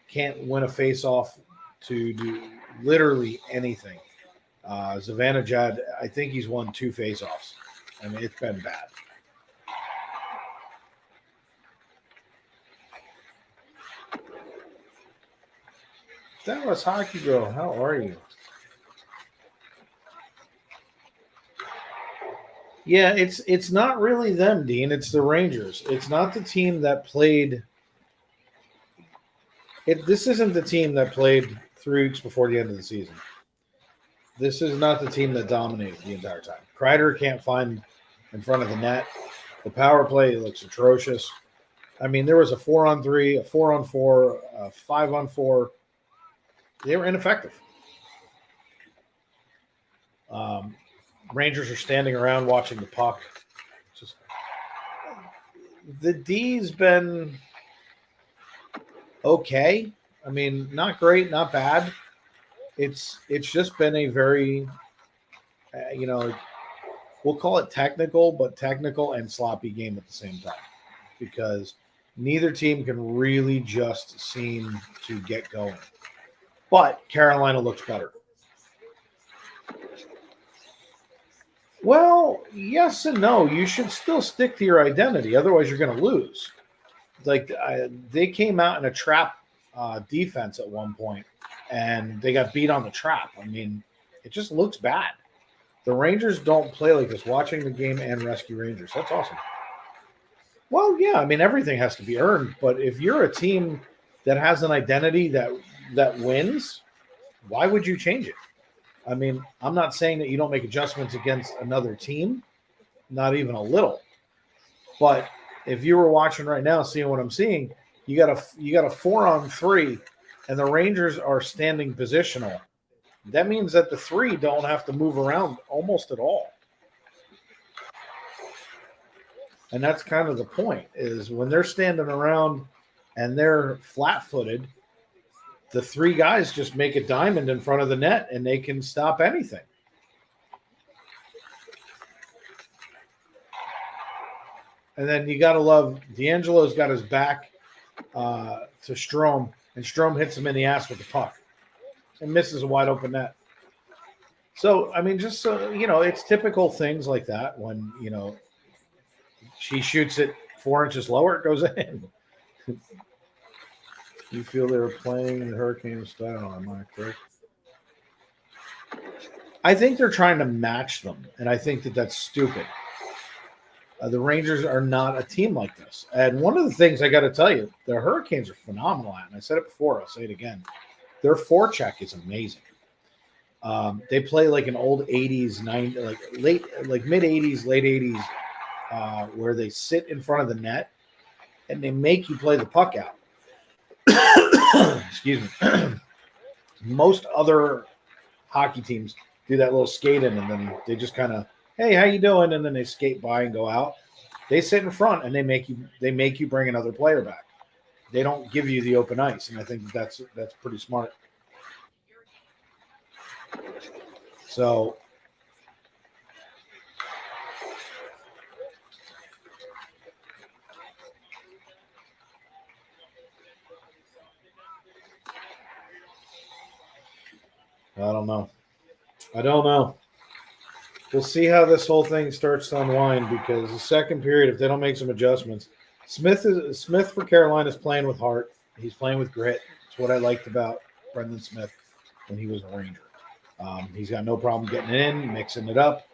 can't win a face-off to do literally anything. Zivanejad, I think he's won 2 face-offs. I mean, it's been bad. Dallas Hockey Girl, how are you? Yeah, it's not really them, Dean. It's the Rangers. It's not the team that played. This isn't the team that played 3 weeks before the end of the season. This is not the team that dominated the entire time. Kreider can't find in front of the net. The power play looks atrocious. I mean, there was a 4-on-3, a 4-on-4, a 5-on-4. They were ineffective. Rangers are standing around watching the puck. The D's been okay. I mean, not great, not bad. It's just been a very, we'll call it technical, but technical and sloppy game at the same time, because neither team can really just seem to get going. But Carolina looks better. Well, yes and no. You should still stick to your identity. Otherwise, you're going to lose. They came out in a trap defense at one point, and they got beat on the trap. I mean, it just looks bad. The Rangers don't play like this. Watching the game and Rescue Rangers. That's awesome. Well, yeah. I mean, everything has to be earned. But if you're a team that has an identity that wins, why would you change it? I mean, I'm not saying that you don't make adjustments against another team, not even a little. But if you were watching right now, seeing what I'm seeing, you got a 4-on-3, and the Rangers are standing positional. That means that the 3 don't have to move around almost at all. And that's kind of the point, is when they're standing around and they're flat-footed, the 3 guys just make a diamond in front of the net, and they can stop anything. And then you got to love D'Angelo's got his back to Strome, and Strome hits him in the ass with the puck and misses a wide open net. So, I mean, just it's typical things like that when, she shoots it 4 inches lower, it goes in. You feel they were playing the Hurricane style, am I correct? I think they're trying to match them, and I think that that's stupid. The Rangers are not a team like this. And one of the things I got to tell you, the Hurricanes are phenomenal at, and I said it before, I'll say it again. Their forecheck is amazing. They play like an old 80s, 90s, like mid-80s, late 80s, where they sit in front of the net, and they make you play the puck out. Excuse me. Most other hockey teams do that little skate in, and then they just kind of, hey, how you doing? And then they skate by and go out. They sit in front, and they make you bring another player back. They don't give you the open ice, and I think that's pretty smart. So I don't know. We'll see how this whole thing starts to unwind because the second period, if they don't make some adjustments, Smith for Carolina is playing with heart. He's playing with grit. It's what I liked about Brendan Smith when he was a Ranger. He's got no problem getting it in, mixing it up.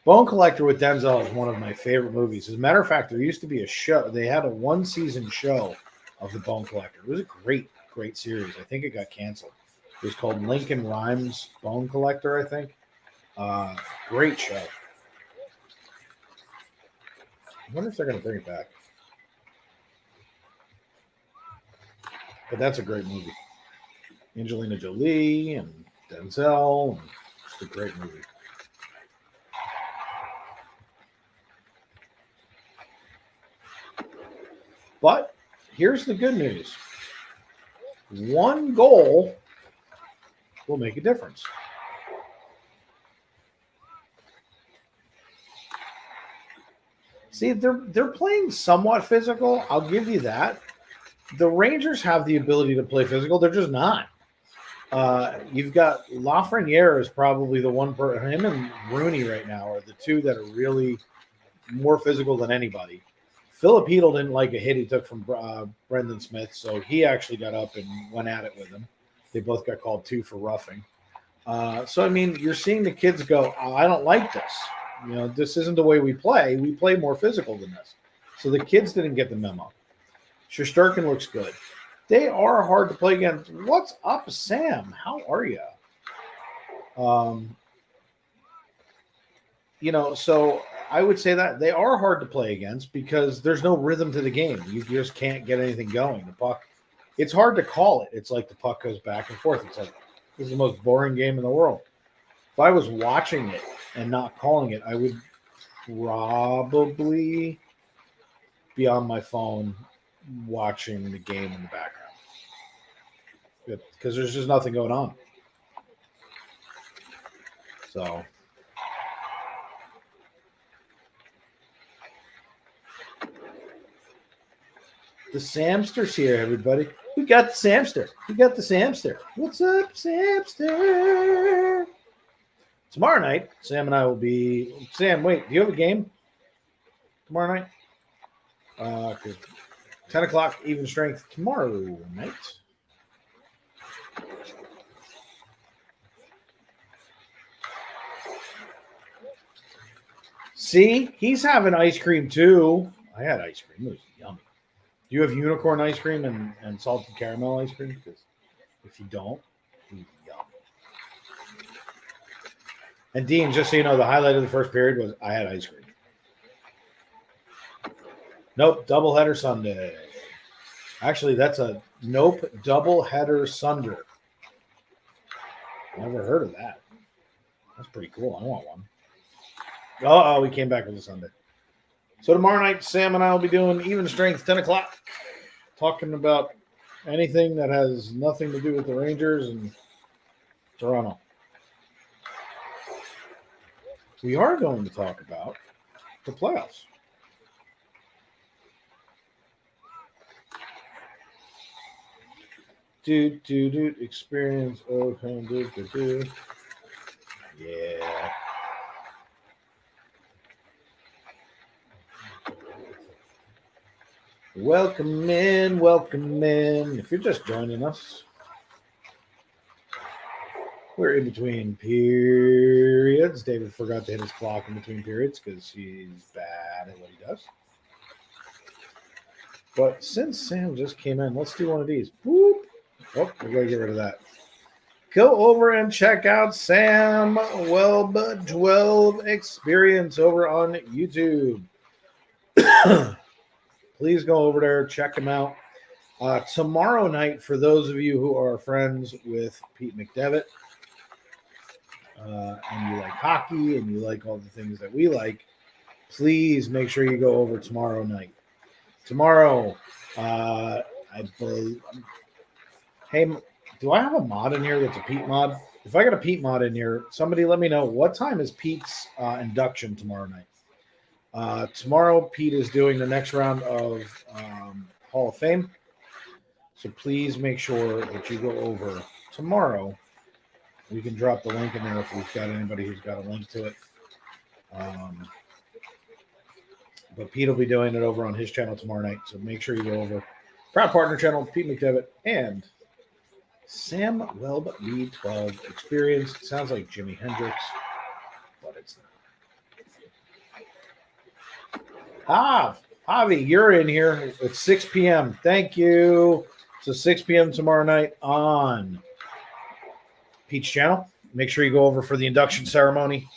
Bone Collector with Denzel is one of my favorite movies. As a matter of fact, there used to be a show. They had a one-season show of the Bone Collector. It was a great, great series. I think it got canceled. It was called Lincoln Rhymes Bone Collector, I think. Great show. I wonder if they're going to bring it back. But that's a great movie. Angelina Jolie and Denzel. It's a great movie. But here's the good news. One goal will make a difference. See, they're playing somewhat physical. I'll give you that. The Rangers have the ability to play physical. They're just not. You've got Lafreniere is probably the one per him and Rooney right now are the two that are really more physical than anybody. Philip Hedl didn't like a hit he took from Brendan Smith, so he actually got up and went at it with him. They both got called 2 for roughing. So, I mean, you're seeing the kids go, I don't like this. You know, this isn't the way we play. We play more physical than this. So the kids didn't get the memo. Shesterkin looks good. They are hard to play against. What's up, Sam? How are you? You know, so I would say that they are hard to play against because there's no rhythm to the game. You just can't get anything going. The puck, it's hard to call it. It's like the puck goes back and forth. It's like, this is the most boring game in the world. If I was watching it and not calling it, I would probably be on my phone watching the game in the background because there's just nothing going on. So the Samster's here, everybody. We got the Samster. What's up, Samster? Tomorrow night, Sam and I will be. Sam, wait, do you have a game tomorrow night? Because 10 o'clock even strength tomorrow night. See, he's having ice cream too. I had ice cream. It was yummy. Do you have unicorn ice cream and salted caramel ice cream? Because if you don't, it's yummy. And Dean, just so you know, the highlight of the first period was I had ice cream. Nope, doubleheader Sunday. Actually, that's a doubleheader Sunday. Never heard of that. That's pretty cool. I want one. Oh, we came back with a Sunday. So tomorrow night, Sam and I will be doing even strength 10 o'clock, talking about anything that has nothing to do with the Rangers and Toronto. We are going to talk about the playoffs. Experience. Yeah. Welcome in. If you're just joining us, we're in between periods. David forgot to hit his clock in between periods because he's bad at what he does. But since Sam just came in, let's do one of these. Boop. Oh, we got to get rid of that. Go over and check out Sam Welb 12 Experience over on YouTube. Please go over there, check him out. Tomorrow night, for those of you who are friends with Pete McDevitt, and you like hockey and you like all the things that we like, please make sure you go over tomorrow night. Tomorrow, I believe. Hey, do I have a mod in here that's a Pete mod? if I got a Pete mod in here, somebody let me know what time is Pete's induction tomorrow night. Tomorrow, Pete is doing the next round of Hall of Fame. So please make sure that you go over tomorrow. We can drop the link in there if we've got anybody who's got a link to it. But Pete will be doing it over on his channel tomorrow night. So make sure you go over. Proud Partner Channel, Pete McDevitt, and Sam Welb B12 Experience. It sounds like Jimi Hendrix, but it's not. Javi, you're in here at 6 p.m. Thank you. So 6 p.m. tomorrow night on Pete's channel. Make sure you go over for the induction ceremony.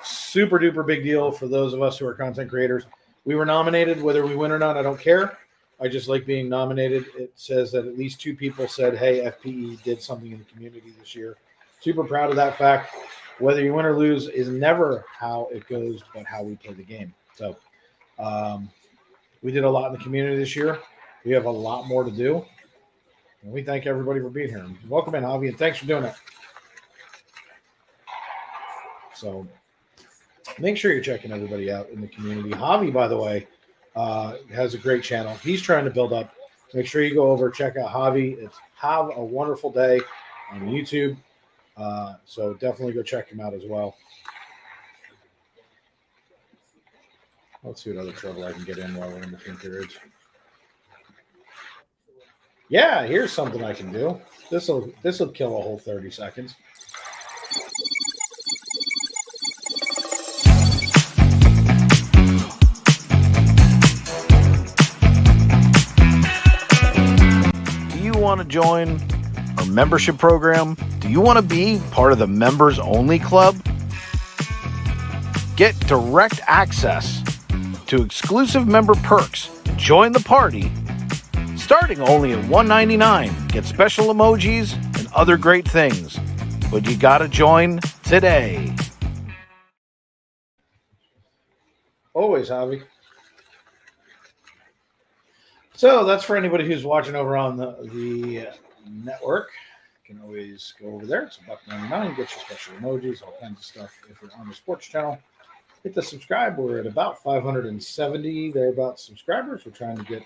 Super duper big deal for those of us who are content creators. We were nominated, whether we win or not, I don't care. I just like being nominated. It says that at least 2 people said, hey, FPE did something in the community this year. Super proud of that fact. Whether you win or lose is never how it goes, but how we play the game. So we did a lot in the community this year. We have a lot more to do. And we thank everybody for being here. Welcome in, Javi, and thanks for doing it. So make sure you're checking everybody out in the community. Javi, by the way, has a great channel. He's trying to build up. Make sure you go over, check out Javi. It's Have a Wonderful Day on YouTube. So definitely go check him out as well. Let's see what other trouble I can get in while we're in between periods. Yeah, here's something I can do. This'll kill a whole 30 seconds. Do you want to join our membership program? Do you want to be part of the members only club? Get direct access to exclusive member perks. Join the party. Starting only at $1.99. Get special emojis and other great things. But you gotta join today. Always, Javi. So that's for anybody who's watching over on the network. You can always go over there. It's $1.99. Get your special emojis, all kinds of stuff. If you're on the sports channel, hit the subscribe. We're at about 570 thereabouts subscribers. We're trying to get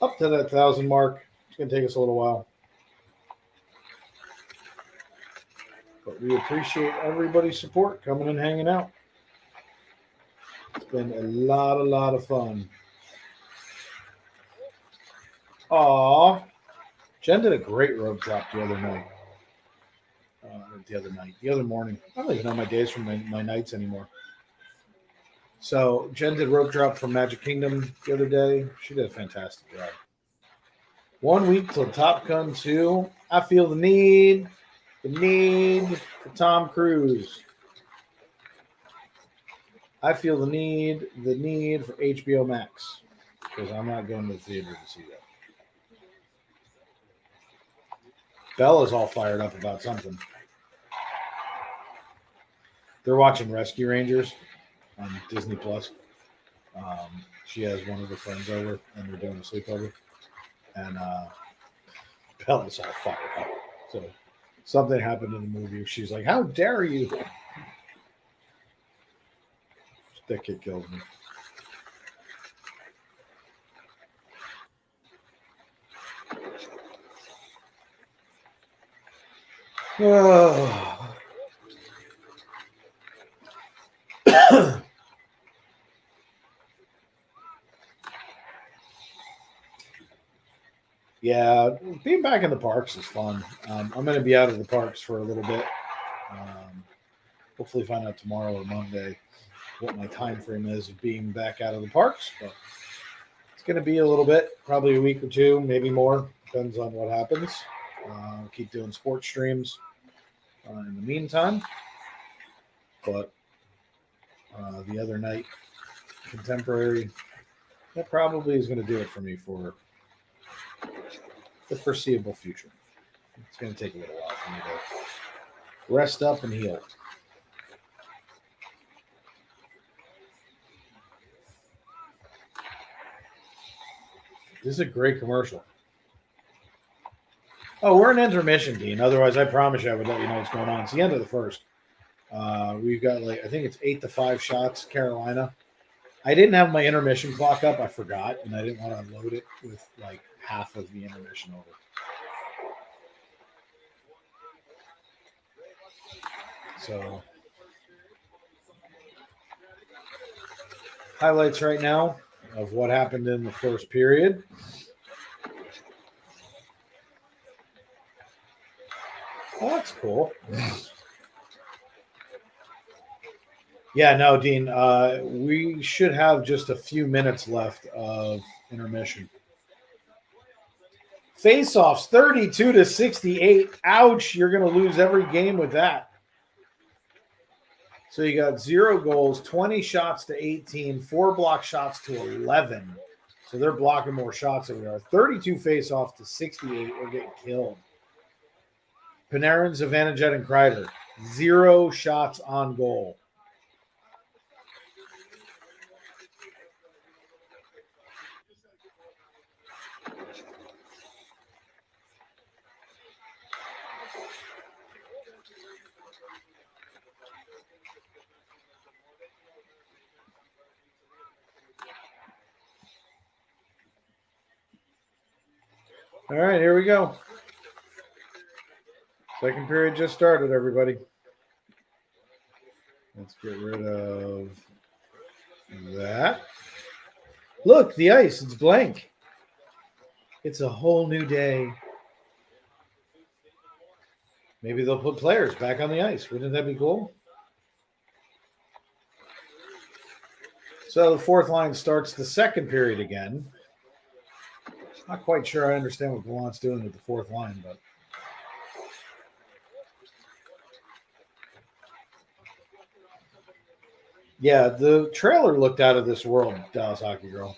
up to that 1,000 mark. It's going to take us a little while. But we appreciate everybody's support coming and hanging out. It's been a lot of fun. Aw. Jen did a great rope drop the other night. The other morning. I don't even know my days from my nights anymore. So Jen did rope drop from Magic Kingdom the other day. She did a fantastic job. 1 week till Top Gun 2. I feel the need for Tom Cruise. I feel the need for HBO Max because I'm not going to the theater to see that. Bella's all fired up about something. They're watching Rescue Rangers on Disney Plus. She has one of her friends over, and they're doing a sleepover. And Bella's all fired up. So something happened in the movie. She's like, "How dare you?" That kid kills me. Oh. Yeah, being back in the parks is fun. I'm going to be out of the parks for a little bit. Hopefully find out tomorrow or Monday what my time frame is of being back out of the parks. But it's going to be a little bit, probably a week or two, maybe more. Depends on what happens. I'll keep doing sports streams in the meantime. But the other night, Contemporary, that probably is going to do it for me for the foreseeable future. It's going to take a little while for me to rest up and heal. This is a great commercial. Oh, we're in intermission, Dean. Otherwise, I promise you I would let you know what's going on. It's the end of the first. We've got I think it's 8-5 shots, Carolina. I didn't have my intermission clock up. I forgot, and I didn't want to unload it with half of the intermission over. So, highlights right now of what happened in the first period. Oh, that's cool. Yeah, no, Dean, we should have just a few minutes left of intermission. Face-offs, 32-68. Ouch, you're going to lose every game with that. So you got 0 goals, 20 shots to 18, 4 block shots to 11. So they're blocking more shots than we are. 32 face-offs to 68. We're getting killed. Panarin, Zivanejad, and Kreider, 0 shots on goal. All right, here we go. Second period just started, everybody. Let's get rid of that. Look, the ice, it's blank. It's a whole new day. Maybe they'll put players back on the ice. Wouldn't that be cool? So the fourth line starts the second period again. Not quite sure I understand what Gallant's doing with the fourth line, but yeah, the trailer looked out of this world, Dallas Hockey Girl.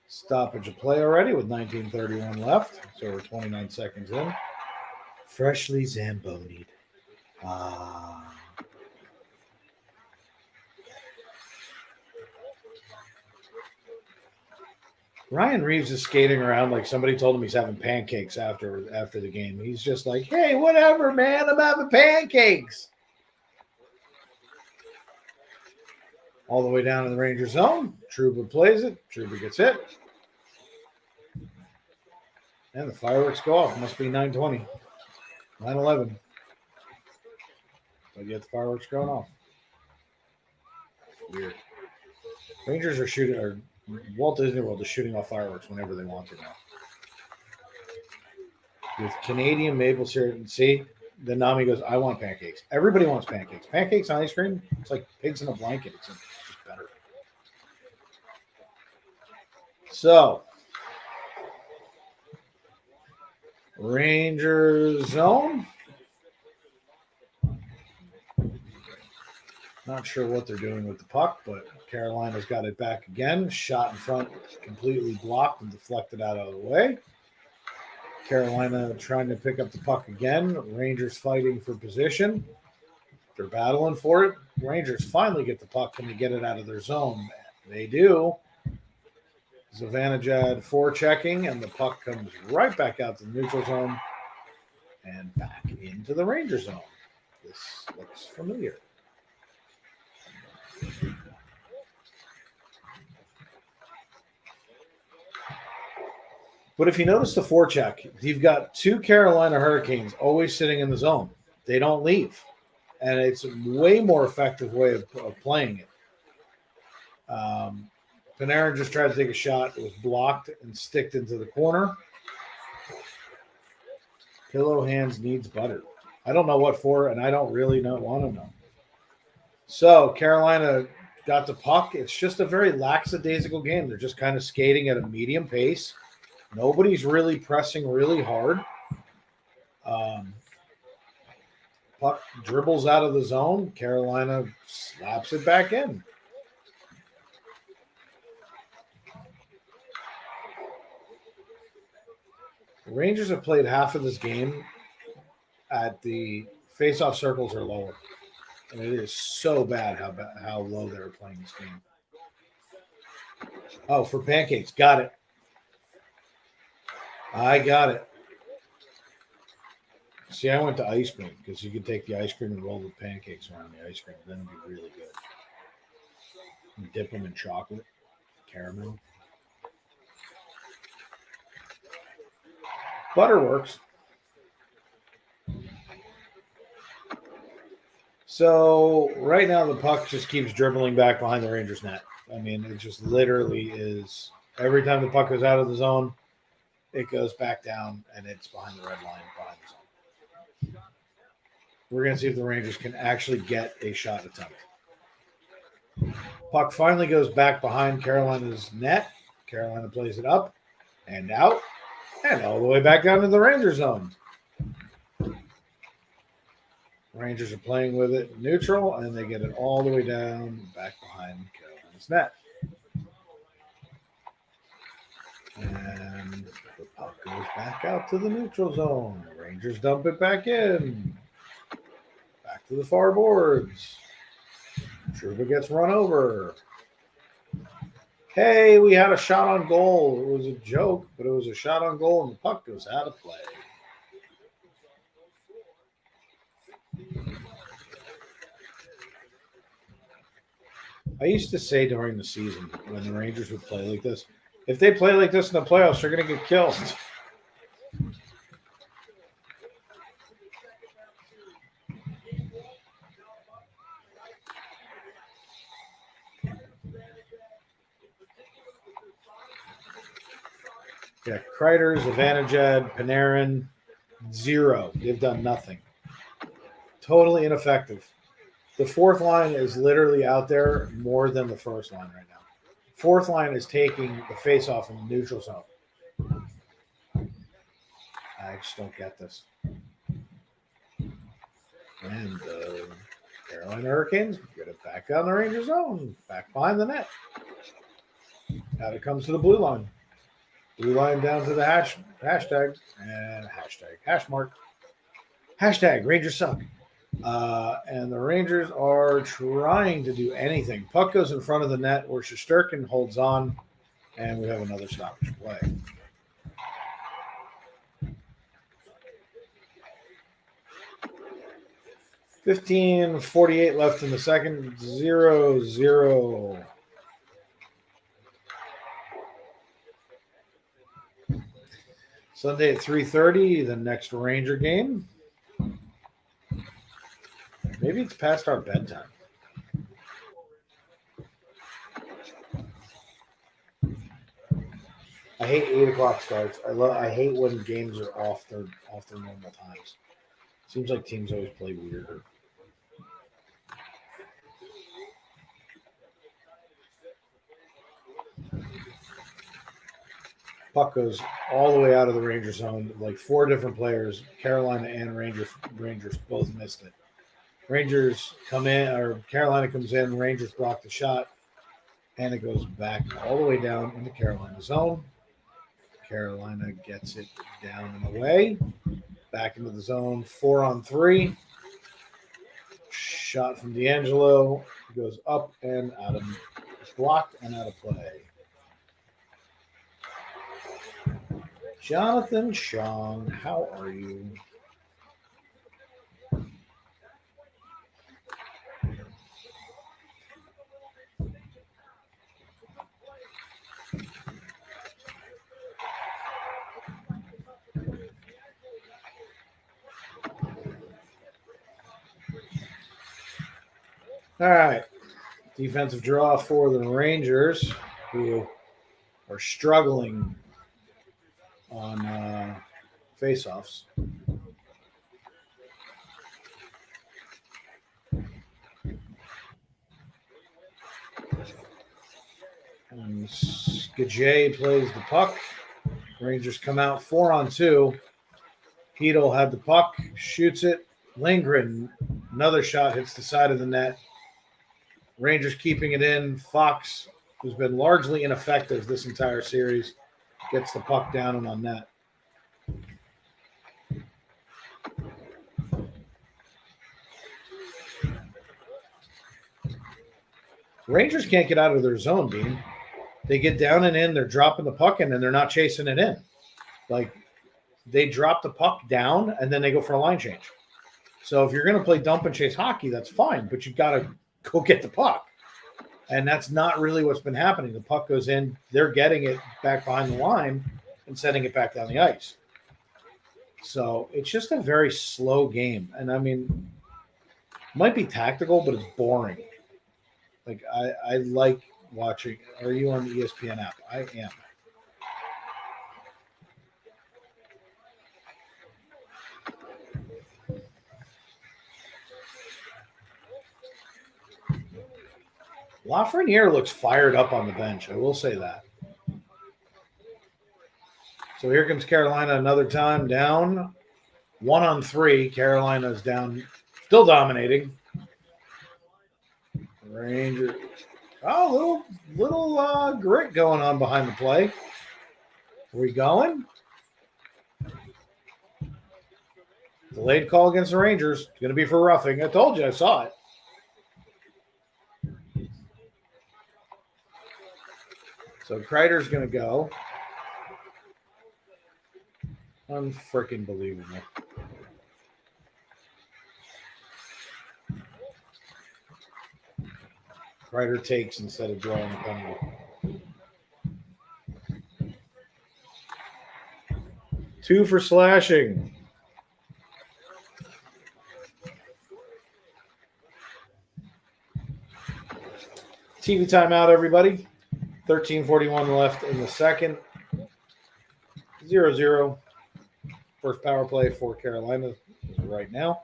Stoppage of play already with 19:31 left, so we're 29 seconds in. Freshly Zambonied. Ryan Reeves is skating around like somebody told him he's having pancakes after the game. He's just like, hey, whatever, man, I'm having pancakes. All the way down in the Ranger zone. Trouba plays it. Trouba gets hit. And the fireworks go off. Must be 9:20. 9:11. But yet the fireworks going off. Weird. Rangers are shooting, or Walt Disney World is shooting off fireworks whenever they want to now. With Canadian maple syrup, see, then Nami goes, I want pancakes. Everybody wants pancakes. Pancakes and ice cream, it's like pigs in a blanket. It's just better. So, Rangers zone. Not sure what they're doing with the puck, but Carolina's got it back again. Shot in front, completely blocked and deflected out of the way. Carolina trying to pick up the puck again. Rangers fighting for position. They're battling for it. Rangers finally get the puck and they get it out of their zone. They do. Zivanejad forechecking, and the puck comes right back out to the neutral zone and back into the Ranger zone. This looks familiar. But if you notice the forecheck, you've got 2 Carolina Hurricanes always sitting in the zone. They don't leave. And it's a way more effective way of playing it. Panarin just tried to take a shot. It was blocked and sticked into the corner. Pillow Hands needs butter. I don't know what for, and I don't really want to know. So Carolina got the puck. It's just a very lackadaisical game. They're just kind of skating at a medium pace. Nobody's really pressing really hard. Puck dribbles out of the zone. Carolina slaps it back in. The Rangers have played half of this game at the face-off circles are lower. And it is so bad how low they're playing this game. Oh, for pancakes. Got it. I got it. See, I went to ice cream because you could take the ice cream and roll the pancakes around the ice cream. Then it'd be really good. And dip them in chocolate, caramel. Butter works. So right now the puck just keeps dribbling back behind the Rangers net. I mean, it just literally is every time the puck goes out of the zone, it goes back down and it's behind the red line behind the zone. We're going to see if the Rangers can actually get a shot attempt. Puck finally goes back behind Carolina's net. Carolina plays it up and out and all the way back down to the Rangers zone. Rangers are playing with it neutral, and they get it all the way down back behind Carolina's net. And the puck goes back out to the neutral zone. The Rangers dump it back in. Back to the far boards. Trouba gets run over. Hey, we had a shot on goal. It was a joke, but it was a shot on goal, and the puck goes out of play. I used to say during the season when the Rangers would play like this, if they play like this in the playoffs, they're going to get killed. Yeah, Kreider, Zibanejad, Panarin, 0. They've done nothing. Totally ineffective. The fourth line is literally out there more than the first line right now. Fourth line is taking the face-off in the neutral zone. I just don't get this. And Carolina Hurricanes get it back down the Rangers zone, back behind the net. Now it comes to the blue line. Blue line down to the hashtag and hash mark. Hashtag Rangers suck. And the Rangers are trying to do anything. Puck goes in front of the net where Shesterkin holds on, and we have another stoppage play. .48 left in the second. 0-0. Sunday at 3:30, the next Ranger game. Maybe it's past our bedtime. I hate 8 o'clock starts. I hate when games are off their normal times. Seems like teams always play weirder. Puck goes all the way out of the Ranger zone. Like 4 different players, Carolina and Rangers both missed it. Rangers come in, or Carolina comes in, Rangers block the shot, and it goes back all the way down into Carolina zone. Carolina gets it down and away, back into the zone, 4-on-3. Shot from D'Angelo, goes up and out of, blocked and out of play. Jonathan Chong, how are you? All right. Defensive draw for the Rangers, who are struggling on faceoffs. And Skajay plays the puck. Rangers come out 4-on-2. Hedel had the puck, shoots it. Lindgren, another shot hits the side of the net. Rangers keeping it in. Fox, who's been largely ineffective this entire series, gets the puck down and on net. Rangers can't get out of their zone, Dean. They get down and in, they're dropping the puck in, and they're not chasing it in. Like, they drop the puck down and then they go for a line change. So if you're going to play dump and chase hockey, that's fine, but you've got to go get the puck. And that's not really what's been happening. The puck goes in, they're getting it back behind the line and sending it back down the ice. So it's just a very slow game. And I mean, it might be tactical, but it's boring. Like, I like watching. Are you on the ESPN app? I am. Lafreniere looks fired up on the bench. I will say that. So here comes Carolina another time down 1-on-3. Carolina's down, still dominating. Rangers. Oh, little grit going on behind the play. Are we going? Delayed call against the Rangers. It's going to be for roughing. I told you. I saw it. So Kreider's going to go. Unfreaking believable. Kreider takes instead of drawing a penalty. 2 for slashing. TV timeout, everybody. 13:41 left in the second. 0-0. First power play for Carolina right now.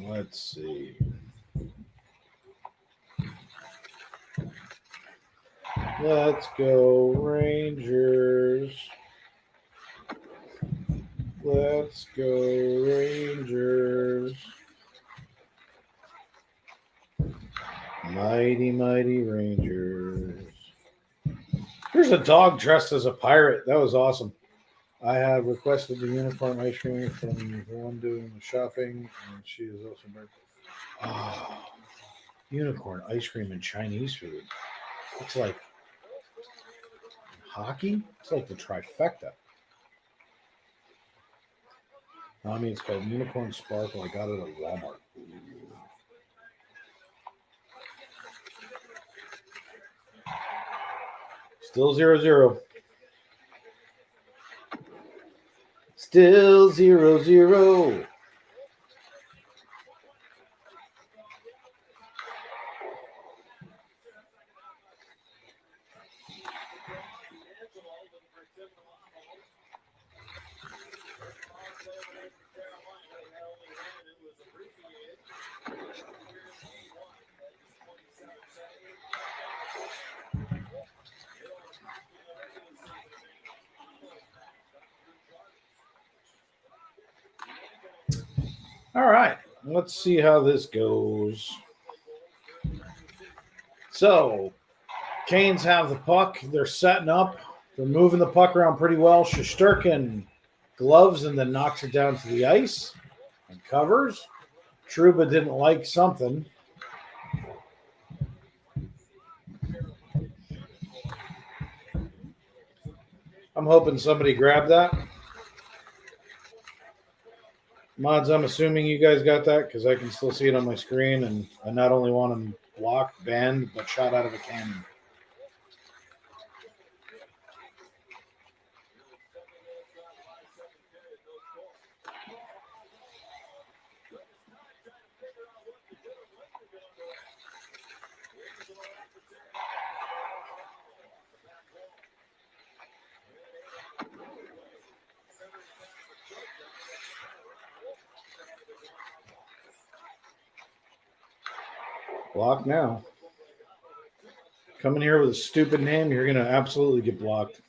Let's see. Let's go Rangers. Let's go Rangers. Mighty, mighty Rangers. Here's a dog dressed as a pirate. That was awesome. I have requested the unicorn ice cream from the one doing the shopping, and she is also very. Oh, unicorn ice cream and Chinese food. It's like hockey. It's like the trifecta. I mean, it's called Unicorn Sparkle. I got it at Walmart. Still 0-0. Still 0-0. All right, let's see how this goes. So, Canes have the puck. They're setting up. They're moving the puck around pretty well. Shesterkin gloves and then knocks it down to the ice and covers. Trouba didn't like something. I'm hoping somebody grabbed that. Mods, I'm assuming you guys got that because I can still see it on my screen, and I not only want them blocked, banned, but shot out of a cannon. Block now. Come in here with a stupid name, you're going to absolutely get blocked.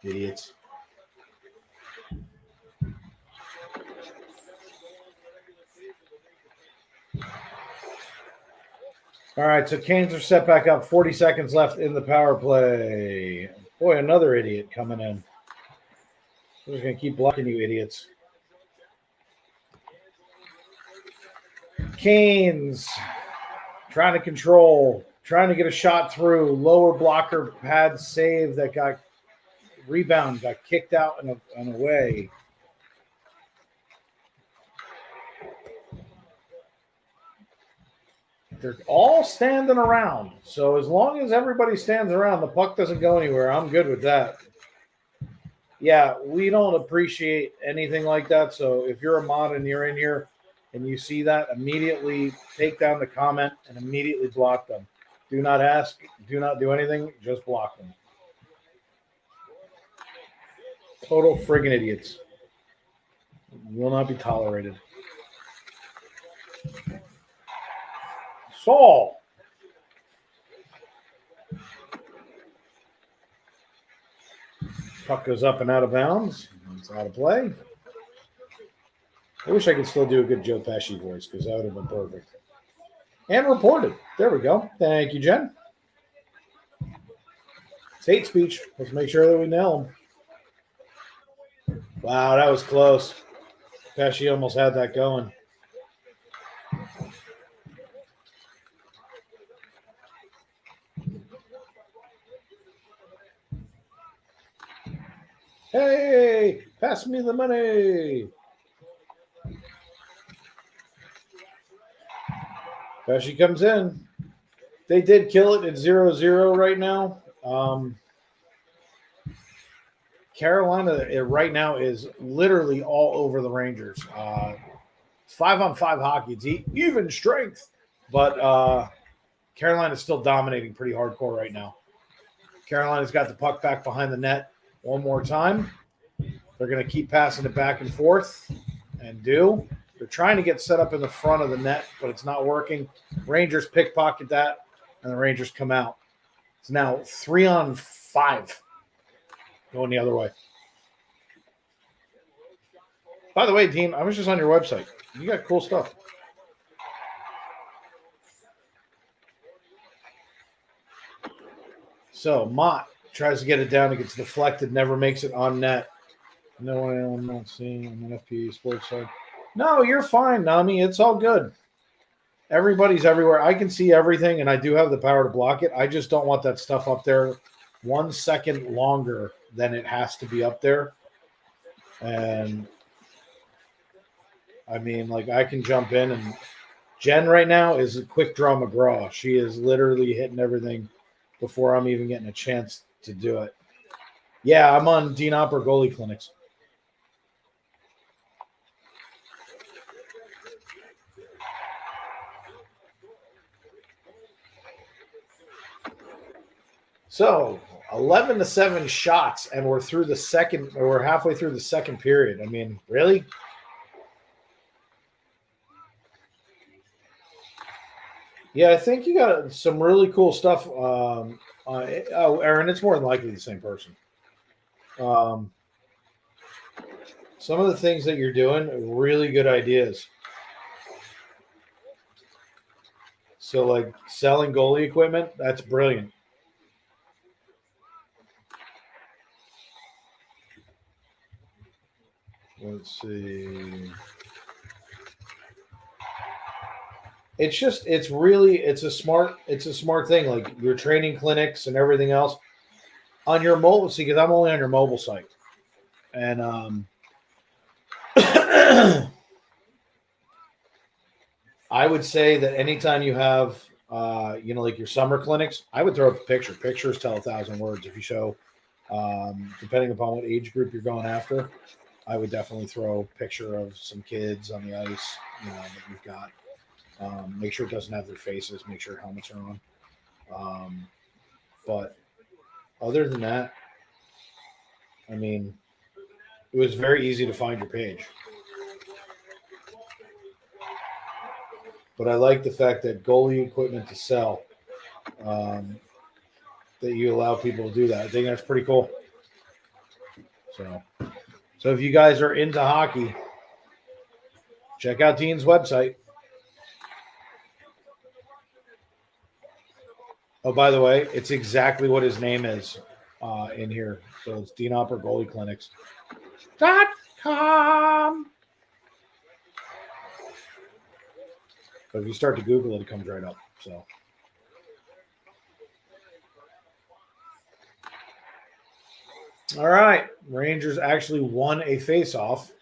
Idiots. All right, so Canes are set back up. 40 seconds left in the power play. Boy, another idiot coming in. We're just going to keep blocking you idiots. Canes trying to control, trying to get a shot through. Lower blocker pad save that got rebound, got kicked out and away. They're all standing around. So as long as everybody stands around, the puck doesn't go anywhere. I'm good with that. Yeah, we don't appreciate anything like that. So if you're a mod and you're in here and you see that, immediately take down the comment and immediately block them. Do not ask. Do not do anything. Just block them. Total friggin' idiots. Will not be tolerated. Saul. Puck goes up and out of bounds. It's out of play. I wish I could still do a good Joe Pesci voice because that would have been perfect. And reported. There we go. Thank you, Jen. It's hate speech. Let's make sure that we nail him. Wow, that was close. Pesci almost had that going. Hey, pass me the money. Pesci comes in. They did kill it at 0-0 right now. Carolina right now is literally all over the Rangers. It's 5-on-5 hockey. It's even strength. But Carolina's still dominating pretty hardcore right now. Carolina's got the puck back behind the net one more time. They're going to keep passing it back and forth and do. They're trying to get set up in the front of the net, but it's not working. Rangers pickpocket that, and the Rangers come out. It's now 3-on-5 going the other way. By the way, Dean, I was just on your website. You got cool stuff. So, Mott tries to get it down. It gets deflected, never makes it on net. No, I'm not seeing on the FPE sports side. No, you're fine, Nami. It's all good. Everybody's everywhere. I can see everything, and I do have the power to block it. I just don't want that stuff up there 1 second longer than it has to be up there. And, I mean, like, I can jump in, and Jen right now is a quick draw McGraw. She is literally hitting everything before I'm even getting a chance to do it. Yeah, I'm on Dean Opera goalie clinics. So 11-7 shots, and we're through the second. Or we're halfway through the second period. I mean, really? Yeah, I think you got some really cool stuff. Aaron, it's more than likely the same person. Some of the things that you're doing are really good ideas. So, like selling goalie equipment, that's brilliant. Let's see. It's a smart thing. Like your training clinics and everything else on your mobile. See, because I'm only on your mobile site, and I would say that anytime you have, like your summer clinics, I would throw up a picture. Pictures tell 1,000 words. If you show, depending upon what age group you're going after, I would definitely throw a picture of some kids on the ice, that you've got. Make sure it doesn't have their faces. Make sure helmets are on. But other than that, I mean, it was very easy to find your page. but I like the fact that goalie equipment to sell, that you allow people to do that. I think that's pretty cool. So if you guys are into hockey, check out Dean's website. Oh, by the way, it's exactly what his name is in here. So it's Dean Opper Goalie Clinics.com. But if you start to Google it, it comes right up. So. All right. Rangers actually won a face-off.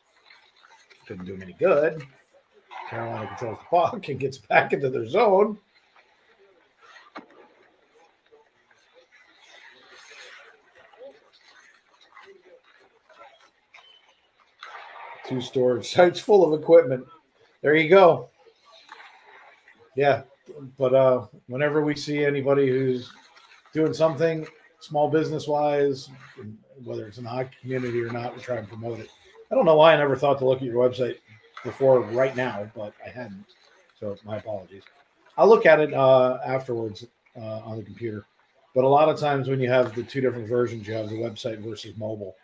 Didn't do him any good. Carolina controls the puck and gets back into their zone. Two storage sites full of equipment. There you go. Yeah, but whenever we see anybody who's doing something small business-wise, whether it's in the hockey community or not, we try and promote it. I don't know why I never thought to look at your website before right now, but I hadn't. So my apologies. I'll look at it afterwards on the computer. But a lot of times when you have the two different versions, you have the website versus mobile.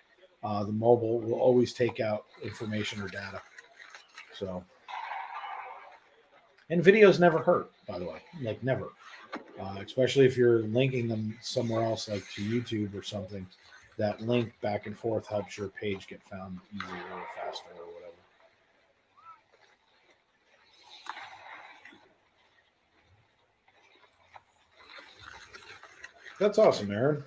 The mobile will always take out information or data. So, and videos never hurt, by the way, like never. Especially if you're linking them somewhere else, like to YouTube or something. That link back and forth helps your page get found easier or faster or whatever. That's awesome, Aaron.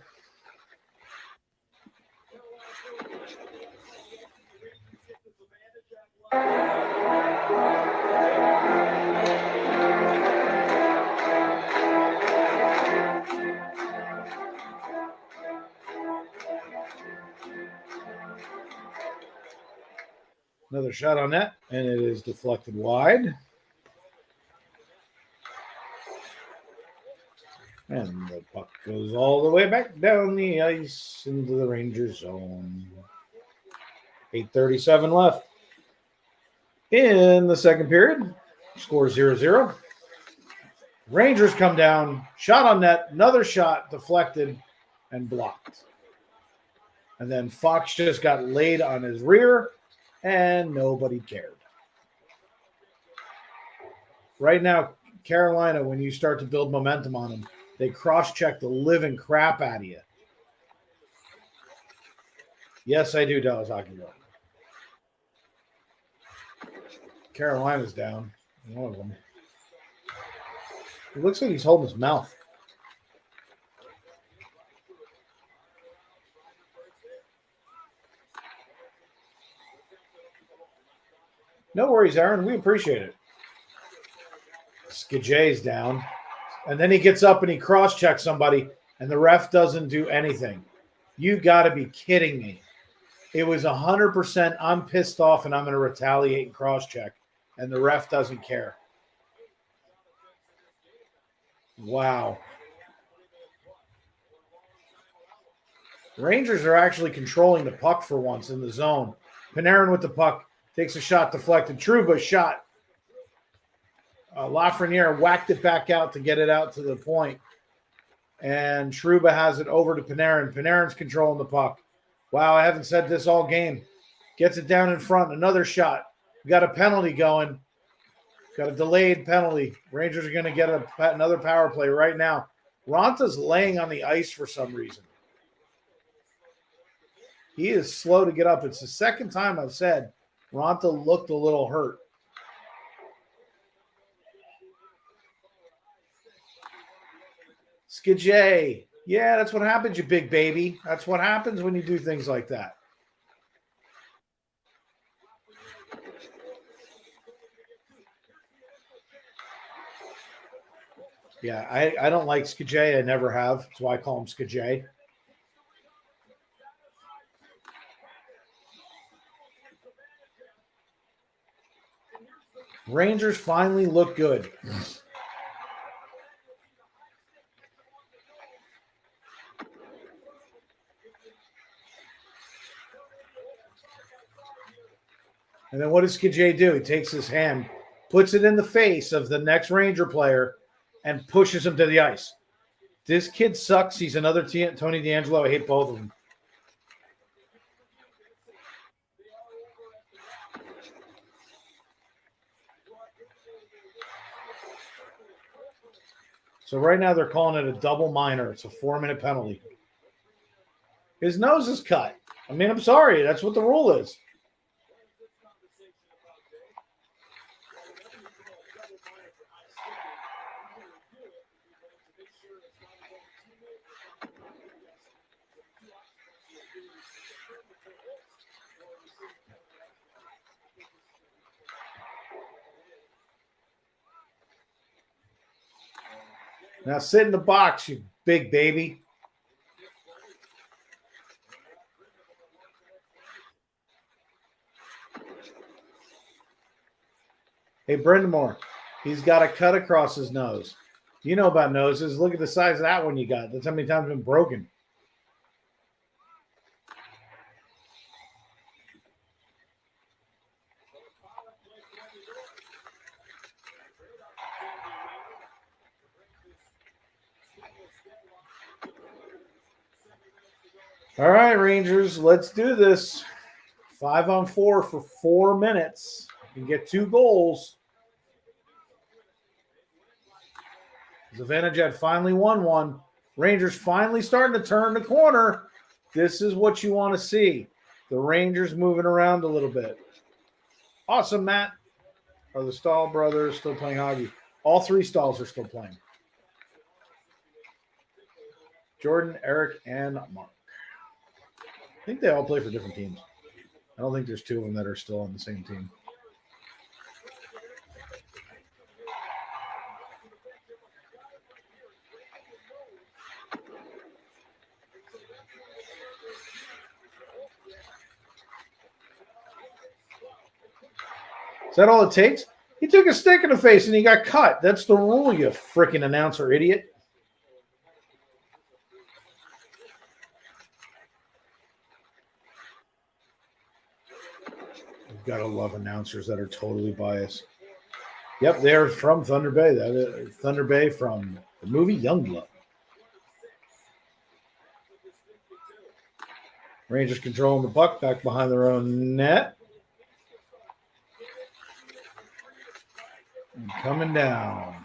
Another shot on net, and it is deflected wide. And the puck goes all the way back down the ice into the Rangers zone. 8:37 left in the second period. Score 0-0. Rangers come down, shot on net, another shot deflected and blocked. And then Fox just got laid on his rear, and nobody cared. Right now, Carolina, when you start to build momentum on them, they cross-check the living crap out of you. Yes, I do, Dallas Hockey Ball. Carolina's down. One of them. It looks like he's holding his mouth. No worries, Aaron. We appreciate it. Skajay's down. And then he gets up and he cross-checks somebody, and the ref doesn't do anything. You got to be kidding me. It was 100% I'm pissed off and I'm going to retaliate and cross-check, and the ref doesn't care. Wow. Rangers are actually controlling the puck for once in the zone. Panarin with the puck takes a shot deflected. Trouba shot. Lafreniere whacked it back out to get it out to the point. And Trouba has it over to Panarin. Panarin's controlling the puck. Wow, I haven't said this all game. Gets it down in front. Another shot. We got a penalty going. Got a delayed penalty. Rangers are going to get another power play right now. Ronta's laying on the ice for some reason. He is slow to get up. It's the second time I've said Ronta looked a little hurt. Skajay. Yeah, that's what happens, you big baby. That's what happens when you do things like that. Yeah, I don't like Skajay. I never have. That's why I call him Skajay. Rangers finally look good. And then what does Skajay do? He takes his hand, puts it in the face of the next Ranger player, and pushes him to the ice. This kid sucks. He's another Tony D'Angelo. I hate both of them. So right now they're calling it a double minor. It's a 4-minute penalty. His nose is cut. I mean, I'm sorry. That's what the rule is. Now sit in the box, you big baby. Hey, Brendamore, he's got a cut across his nose. You know about noses. Look at the size of that one you got. That's how many times it's been broken. All right, Rangers, let's do this. 5-on-4 for 4 minutes. You can get 2 goals. Zivanejad finally won one. Rangers finally starting to turn the corner. This is what you want to see. The Rangers moving around a little bit. Awesome, Matt. Are the Stahl brothers still playing hockey? All 3 Stahls are still playing. Jordan, Eric, and Mark. I think they all play for different teams. I don't think there's 2 of them that are still on the same team. Is that all it takes? He took a stick in the face and he got cut. That's the rule, you freaking announcer idiot. You've got to love announcers that are totally biased. Yep, they're from Thunder Bay. That is Thunder Bay from the movie Youngblood. Rangers controlling the puck back behind their own net. And coming down.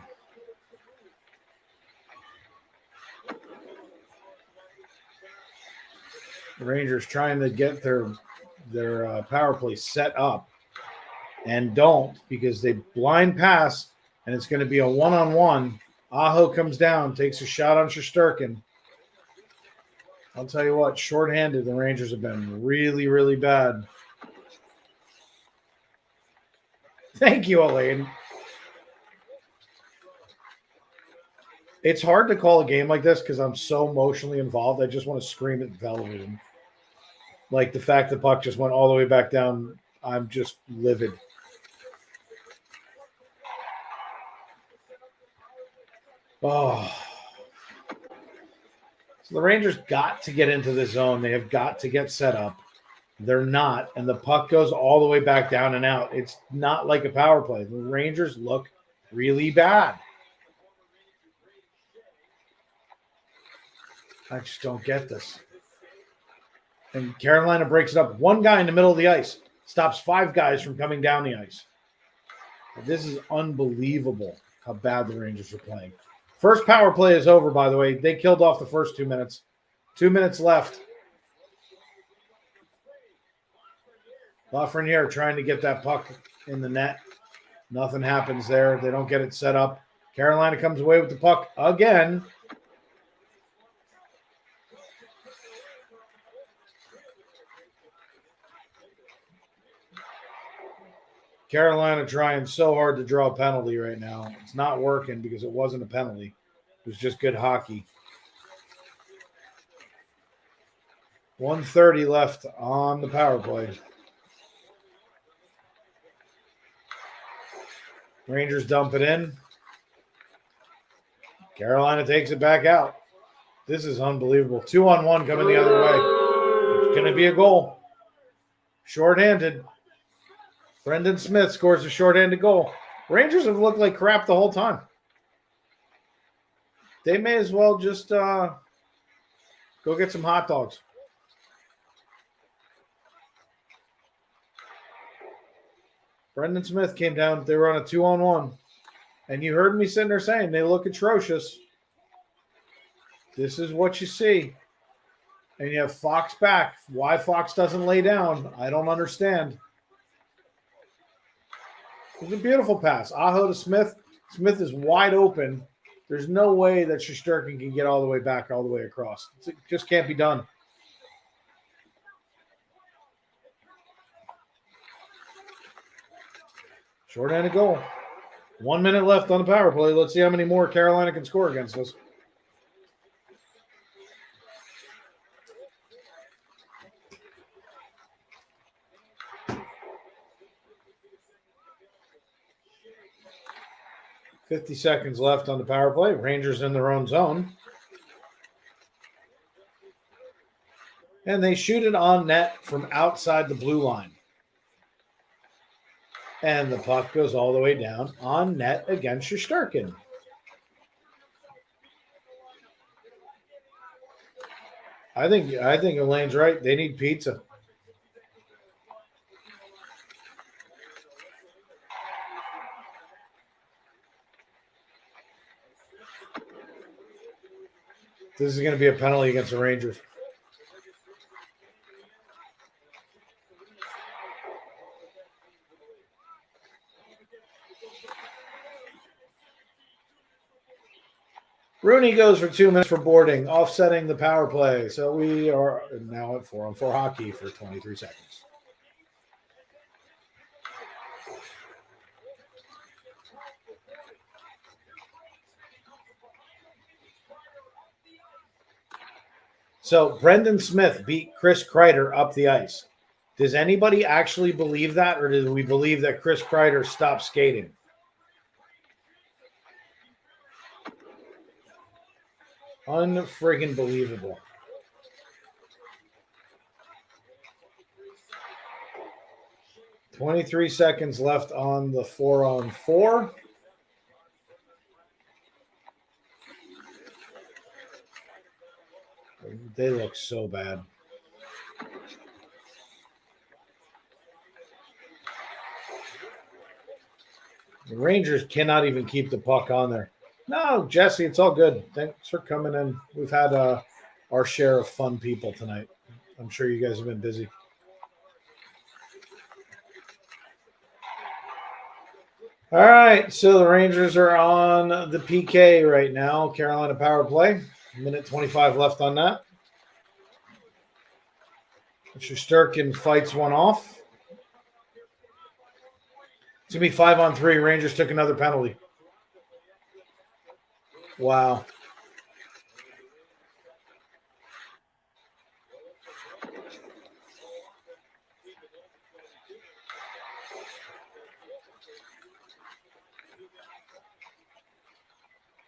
The Rangers trying to get their power play set up and don't, because they blind pass and it's going to be a 1-on-1. Aho comes down, takes a shot on Shesterkin. I'll tell you what, shorthanded, the Rangers have been really, really bad. Thank you, Elaine. It's hard to call a game like this because I'm so emotionally involved. I just want to scream at the television. Like the fact the puck just went all the way back down, I'm just livid. Oh. So the Rangers got to get into the zone. They have got to get set up. They're not, and the puck goes all the way back down and out. It's not like a power play. The Rangers look really bad. I just don't get this. And Carolina breaks it up. 1 guy in the middle of the ice stops 5 guys from coming down the ice. This is unbelievable how bad the Rangers are playing. First power play is over, by the way. They killed off the first 2 minutes. 2 minutes left. Lafreniere trying to get that puck in the net. Nothing happens there. They don't get it set up. Carolina comes away with the puck again. Carolina trying so hard to draw a penalty right now. It's not working because it wasn't a penalty. It was just good hockey. 1:30 left on the power play. Rangers dump it in. Carolina takes it back out. This is unbelievable. 2-on-1 coming the other way. It's going to be a goal. Shorthanded. Brendan Smith scores a shorthanded goal. Rangers have looked like crap the whole time. They may as well just go get some hot dogs. Brendan Smith came down. They were on a 2-on-1. And you heard me sitting there saying they look atrocious. This is what you see. And you have Fox back. Why Fox doesn't lay down, I don't understand. It's a beautiful pass. Aho to Smith. Smith is wide open. There's no way that Shesterkin can get all the way back, all the way across. It just can't be done. Short-handed goal. 1 minute left on the power play. Let's see how many more Carolina can score against us. $50 seconds left on the power play. Rangers in their own zone. And they shoot it on net from outside the blue line. And the puck goes all the way down on net against Shesterkin. I think Elaine's right. They need pizza. This is going to be a penalty against the Rangers. Rooney goes for 2 minutes for boarding, offsetting the power play. So we are now at 4-on-4 hockey for 23 seconds. So Brendan Smith beat Chris Kreider up the ice. Does anybody actually believe that, or do we believe that Chris Kreider stopped skating? Unfriggin' believable. $23 seconds left on the 4-on-4. They look so bad. The Rangers cannot even keep the puck on there. No, Jesse, it's all good. Thanks for coming in. We've had our share of fun people tonight. I'm sure you guys have been busy. All right, so the Rangers are on the PK right now. Carolina power play. 1:25 left on that. Shesterkin fights one off. It's going to be 5-on-3. Rangers took another penalty. Wow.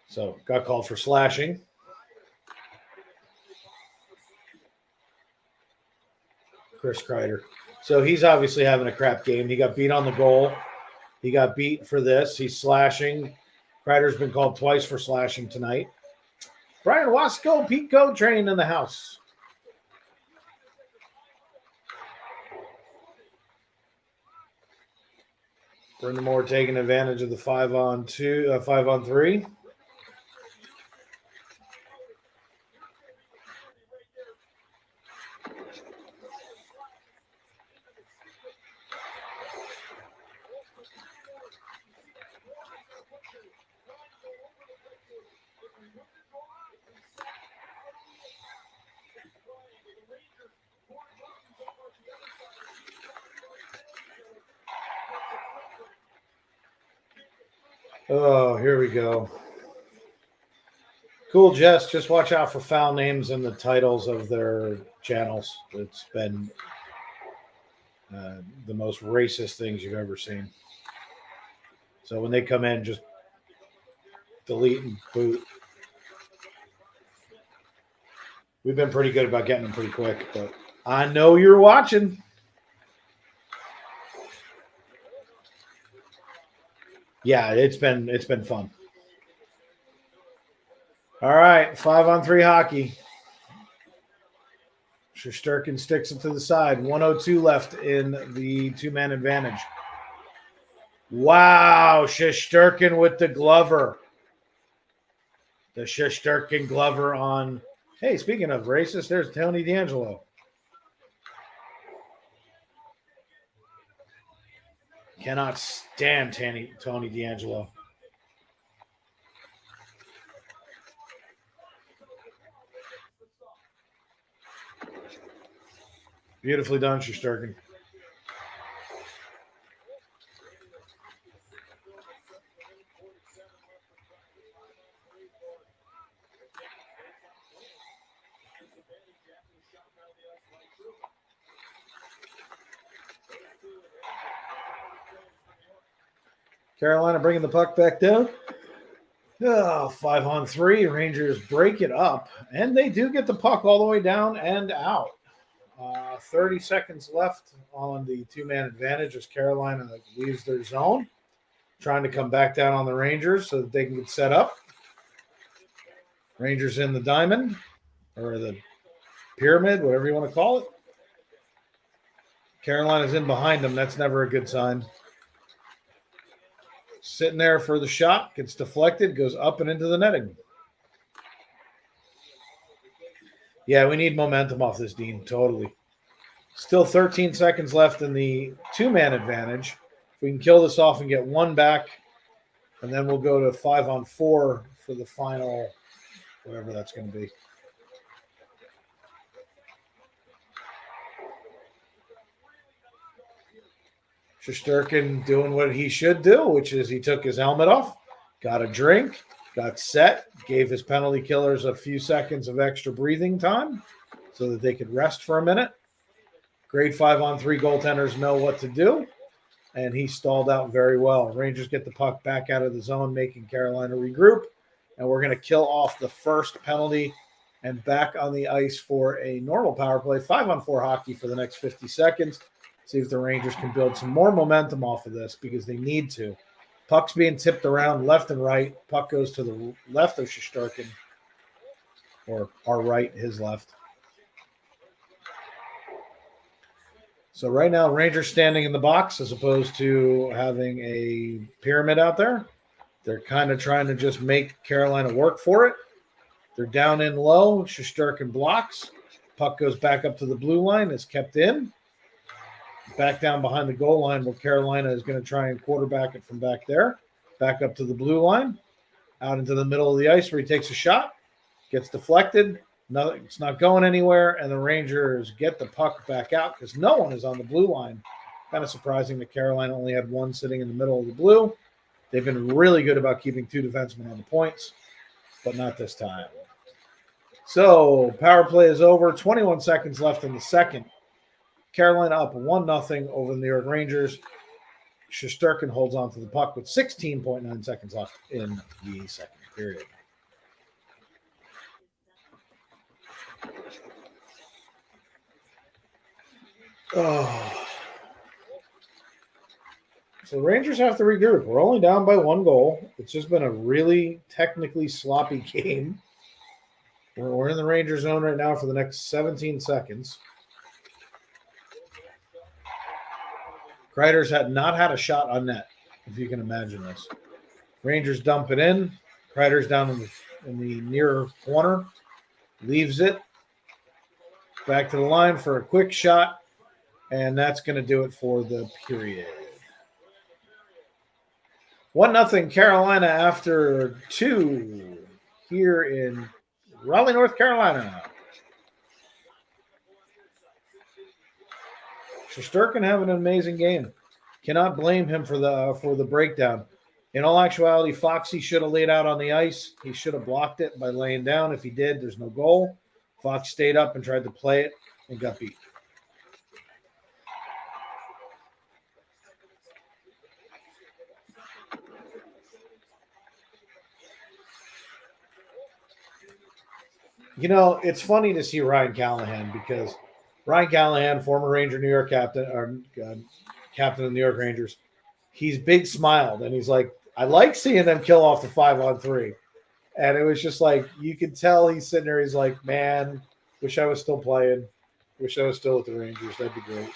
So, got called for slashing. Chris Kreider. So, he's obviously having a crap game. He got beat on the goal. He got beat for this. He's slashing. Kreider's been called twice for slashing tonight. Brian Wasco, Pete Code training in the house. Brendan Moore taking advantage of the 5-on-3. Oh, here we go. Cool, Jess. Just watch out for foul names in the titles of their channels. It's been the most racist things you've ever seen. So when they come in, just delete and boot. We've been pretty good about getting them pretty quick, but I know you're watching. Yeah, it's been fun. All right, 5-on-3 hockey. Shesterkin sticks it to the side. 1:02 left in the two-man advantage. Wow, Shesterkin with the Glover. The Shesterkin Glover on. Hey, speaking of racist, there's Tony D'Angelo. Cannot stand Tony D'Angelo. Beautifully done, Shesterkin. Carolina bringing the puck back down. 5-on-3. Rangers break it up, and they do get the puck all the way down and out. 30 seconds left on the two-man advantage as Carolina leaves their zone, trying to come back down on the Rangers so that they can get set up. Rangers in the diamond, or the pyramid, whatever you want to call it. Carolina's in behind them. That's never a good sign. Sitting there for the shot, gets deflected, goes up and into the netting. Yeah, we need momentum off this, Dean. Totally. Still 13 seconds left in the two-man advantage. If we can kill this off and get one back, and then we'll go to 5-on-4 for the final, whatever that's going to be. Shesterkin doing what he should do, which is he took his helmet off, got a drink, got set, gave his penalty killers a few seconds of extra breathing time so that they could rest for a minute. Great 5-on-3 goaltenders know what to do, and he stalled out very well. Rangers get the puck back out of the zone, making Carolina regroup, and we're going to kill off the first penalty and back on the ice for a normal power play, 5-on-4 hockey for the next 50 seconds. See if the Rangers can build some more momentum off of this because they need to. Puck's being tipped around left and right. Puck goes to the left of Shesterkin, or our right, his left. So right now, Rangers standing in the box as opposed to having a pyramid out there. They're kind of trying to just make Carolina work for it. They're down in low. Shesterkin blocks. Puck goes back up to the blue line. Is kept in. Back down behind the goal line where Carolina is going to try and quarterback it from back there. Back up to the blue line. Out into the middle of the ice where he takes a shot. Gets deflected. No, it's not going anywhere. And the Rangers get the puck back out because no one is on the blue line. Kind of surprising that Carolina only had one sitting in the middle of the blue. They've been really good about keeping two defensemen on the points, but not this time. So power play is over. 21 seconds left in the second. Carolina up 1-0 over the New York Rangers. Shesterkin holds on to the puck with 16.9 seconds left in the second period. Oh. So the Rangers have to regroup. We're only down by one goal. It's just been a really technically sloppy game. We're in the Ranger zone right now for the next 17 seconds. Kreider's had not had a shot on net, if you can imagine this. Rangers dump it in. Kreider's down in the near corner. Leaves it. Back to the line for a quick shot. And that's going to do it for the period. 1-0 Carolina after 2 here in Raleigh, North Carolina. Shesterkin having an amazing game. Cannot blame him for the breakdown. In all actuality, Foxy should have laid out on the ice. He should have blocked it by laying down. If he did, there's no goal. Fox stayed up and tried to play it and got beat. You know, it's funny to see Ryan Callahan because Ryan Callahan, former Ranger New York captain, or captain of the New York Rangers, he's big smiled and he's like, I like seeing them kill off the 5-on-3. And it was just like, you could tell he's sitting there. He's like, man, wish I was still playing. Wish I was still with the Rangers. That'd be great.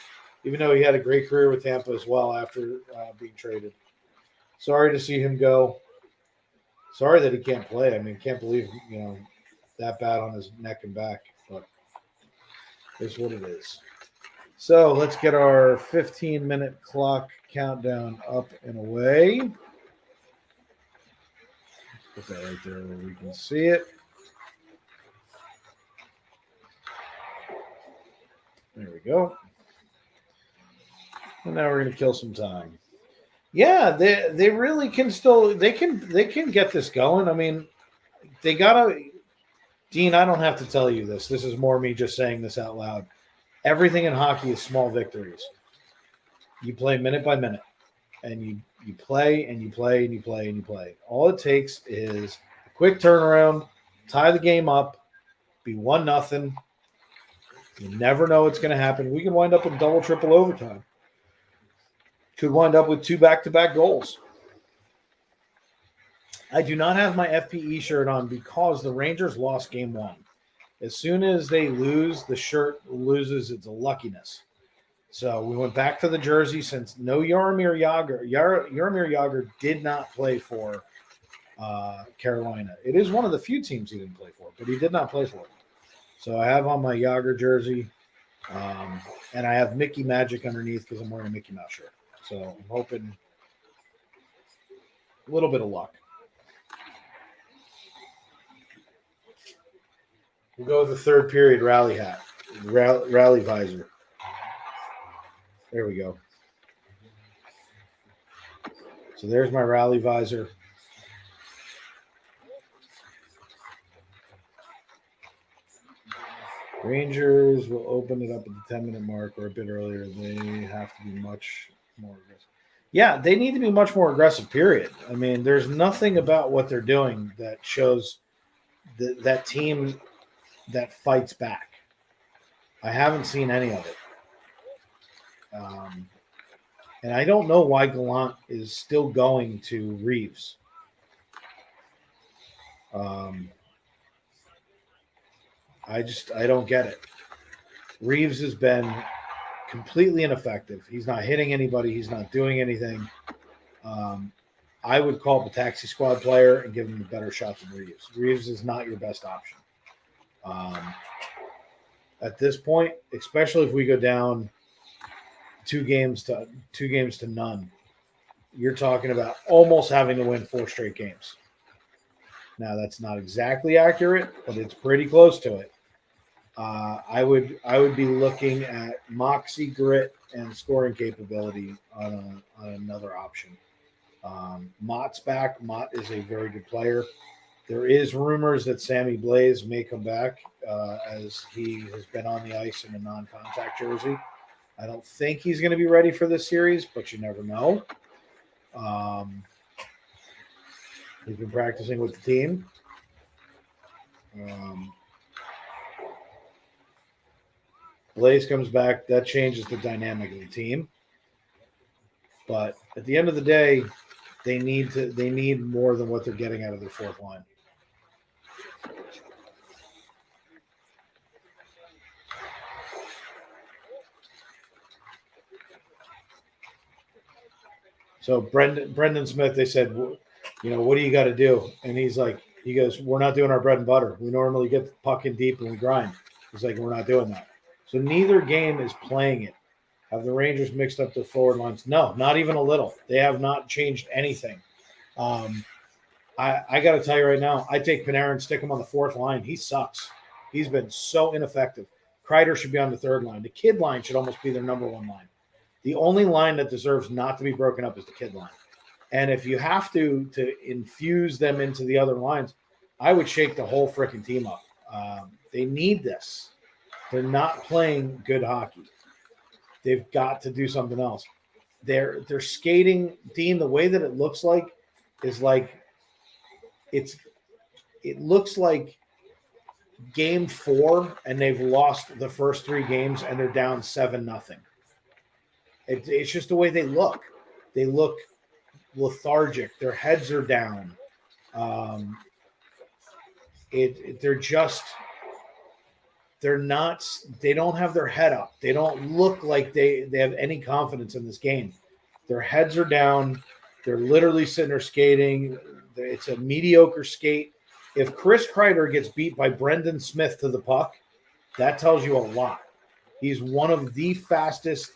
Even though he had a great career with Tampa as well after being traded. Sorry to see him go. Sorry that he can't play. I mean, can't believe, that bad on his neck and back. But it's what it is. So let's get our 15-minute clock countdown up and away. Put that right there where we can see it. There we go. And now we're going to kill some time. Yeah, they really can still they can get this going. I mean, they gotta. Dean, I don't have to tell you this. This is more me just saying this out loud. Everything in hockey is small victories. You play minute by minute, and you play and you play and you play and you play. All it takes is a quick turnaround, tie the game up, be 1-0. You never know what's going to happen. We can wind up in double, triple overtime. Could wind up with 2 back-to-back goals. I do not have my FPE shirt on because the Rangers lost game 1. As soon as they lose, the shirt loses its luckiness. So we went back to the jersey since no Jaromir Jagr. Jaromir Jagr did not play for Carolina. It is one of the few teams he didn't play for, but he did not play for it. So I have on my Jagr jersey, and I have Mickey Magic underneath because I'm wearing a Mickey Mouse shirt. So I'm hoping a little bit of luck. We'll go with the third period rally hat, rally visor. There we go. So there's my rally visor. Rangers will open it up at the 10-minute mark or a bit earlier. They have to be much more aggressive. Yeah, they need to be much more aggressive, period. I mean, there's nothing about what they're doing that shows that team that fights back. I haven't seen any of it. And I don't know why Gallant is still going to Reeves. I don't get it. Reeves has been completely ineffective. He's not hitting anybody. He's not doing anything. I would call up a taxi squad player and give him a better shot than Reeves. Reeves is not your best option. At this point, especially if we go down 2 games to none, you're talking about almost having to win 4 straight games. Now, that's not exactly accurate, but it's pretty close to it. I would be looking at moxie, grit, and scoring capability on another option. Mott's back. Mott is a very good player. There is rumors that Sammy Blais may come back as he has been on the ice in a non-contact jersey. I don't think he's going to be ready for this series, but you never know. He's been practicing with the team. Blais comes back. That changes the dynamic of the team. But at the end of the day, they need more than what they're getting out of their fourth line. So Brendan Smith, they said, what do you got to do? And he goes, we're not doing our bread and butter. We normally get the puck in deep and we grind. He's like, we're not doing that. So neither game is playing it. Have the Rangers mixed up their forward lines? No, not even a little. They have not changed anything. I got to tell you right now, I take Panarin and stick him on the fourth line. He sucks. He's been so ineffective. Kreider should be on the third line. The kid line should almost be their number 1 line. The only line that deserves not to be broken up is the kid line. And if you have to infuse them into the other lines, I would shake the whole freaking team up. They need this. They're not playing good hockey. They've got to do something else. They're skating, Dean, the way that it looks like is like it looks like game 4 and they've lost the first 3 games and they're down 7-0. It's just the way they look. They look lethargic. Their heads are down. They don't have their head up. They don't look like they have any confidence in this game. Their heads are down. They're literally sitting there skating. It's a mediocre skate. If Chris Kreider gets beat by Brendan Smith to the puck, that tells you a lot. He's one of the fastest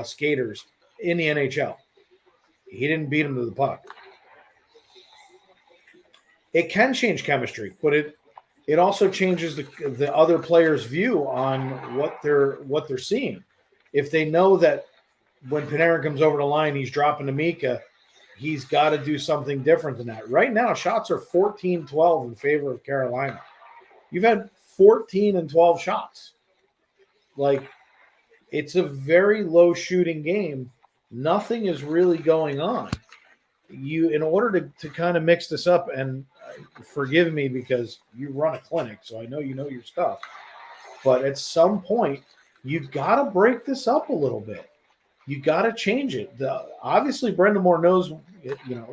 skaters in the NHL. He didn't beat him to the puck. It can change chemistry, but it also changes the other player's view on what they're seeing. If they know that when Panarin comes over the line, he's dropping to Mika, he's got to do something different than that. Right now, shots are 14-12 in favor of Carolina. You've had 14 and 12 shots. Like, it's a very low shooting game. Nothing is really going on. In order to kind of mix this up, and forgive me because you run a clinic, so I know you know your stuff. But at some point, you've got to break this up a little bit. You got to change it. Obviously, Brendan Moore knows.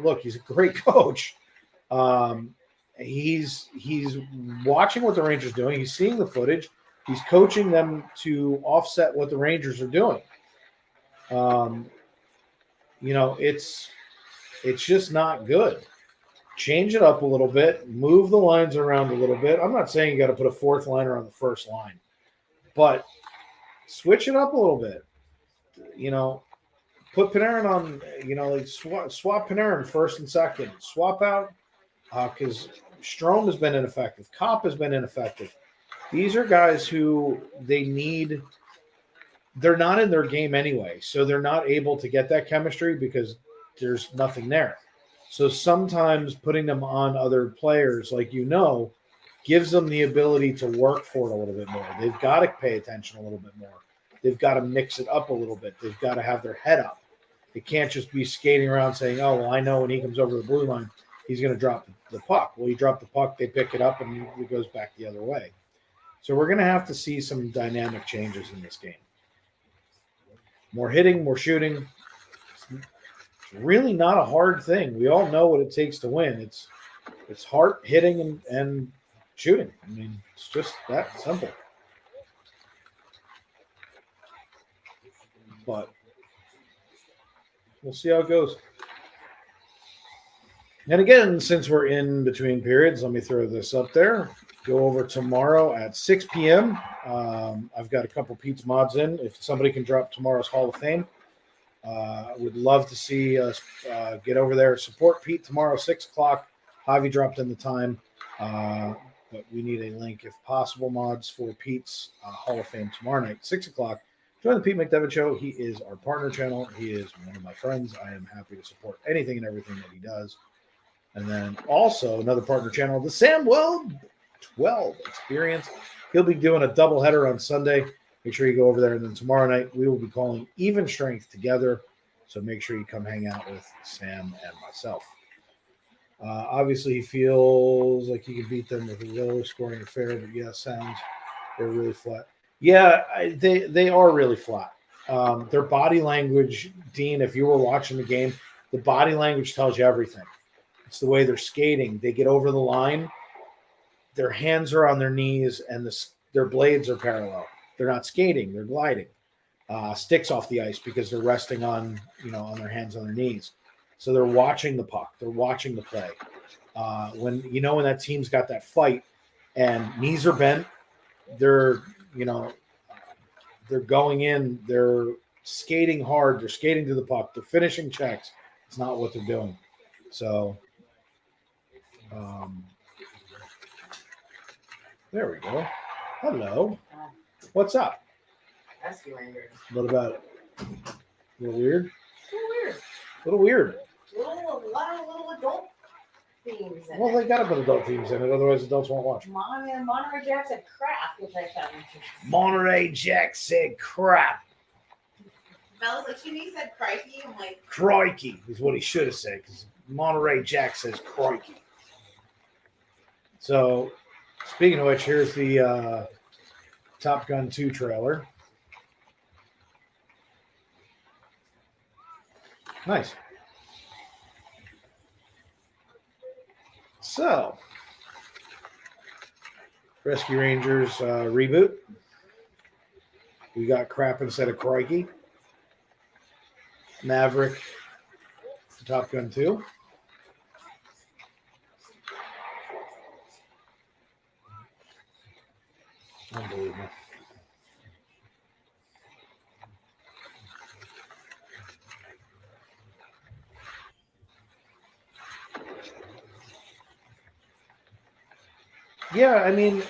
Look, he's a great coach. He's watching what the Rangers are doing. He's seeing the footage. He's coaching them to offset what the Rangers are doing. It's just not good. Change it up a little bit. Move the lines around a little bit. I'm not saying you got to put a fourth liner on the first line, but switch it up a little bit. Put Panarin on, swap Panarin first and second. Swap out because Strome has been ineffective. Kopp has been ineffective. These are guys who they're not in their game anyway, so they're not able to get that chemistry because there's nothing there. So sometimes putting them on other players, gives them the ability to work for it a little bit more. They've got to pay attention a little bit more. They've got to mix it up a little bit. They've got to have their head up. It can't just be skating around saying, oh, well, I know when he comes over the blue line, he's going to drop the puck. Well, he dropped the puck, they pick it up, and it goes back the other way. So we're going to have to see some dynamic changes in this game. More hitting, more shooting. It's really not a hard thing. We all know what it takes to win. It's heart, hitting, and shooting. I mean, it's just that simple. But we'll see how it goes. And again, since we're in between periods, let me throw this up there. Go over tomorrow at 6 p.m. I've got a couple Pete's mods in. If somebody can drop tomorrow's Hall of Fame, I would love to see us get over there. Support Pete tomorrow, 6 o'clock. Javi dropped in the time, but we need a link, if possible, mods for Pete's Hall of Fame tomorrow night, 6 o'clock. Join the Pete McDevitt Show. He is our partner channel. He is one of my friends. I am happy to support anything and everything that he does. And then also another partner channel, the Samwell 12 Experience. He'll be doing a doubleheader on Sunday. Make sure you go over there. And then tomorrow night, we will be calling Even Strength together. So make sure you come hang out with Sam and myself. Obviously, he feels like he can beat them with a low-scoring affair. But, yeah, they're really flat. Yeah, they are really flat. Their body language, Dean, if you were watching the game, the body language tells you everything. It's the way they're skating. They get over the line. Their hands are on their knees, and their blades are parallel. They're not skating. They're gliding. Sticks off the ice because they're resting on their hands on their knees. So they're watching the puck. They're watching the play. When that team's got that fight and knees are bent, they're going in. They're skating hard. They're skating to the puck. They're finishing checks. It's not what they're doing. So there we go. Hello. What's up? Rescue Rangers. What about it? A little weird? A little weird. A little weird. A lot of little adult themes in Well, it. they got to put adult themes in it, otherwise adults won't watch. Monterey Jack said crap, which I found interesting. Monterey Jack said crap. Bella's like, she said crikey. I'm like, Crikey is what he should have said, because Monterey Jack says crikey. So, speaking of which, here's the Top Gun 2 trailer. Nice. So, Rescue Rangers reboot. We got crap instead of crikey. Maverick, Top Gun 2. Unbelievable. Yeah, I mean,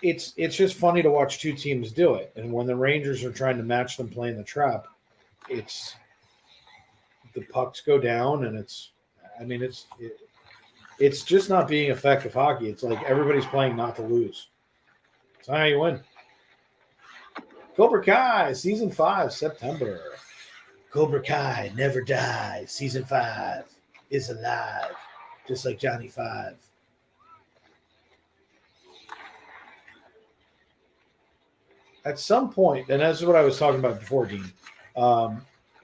it's just funny to watch two teams do it. And when the Rangers are trying to match them playing the trap, it's the pucks go down, and it's just not being effective hockey. It's like everybody's playing not to lose. That's how you win. Cobra Kai, Season 5, September. Cobra Kai never dies. Season 5 is alive, just like Johnny 5. At some point, and that's what I was talking about before, Dean.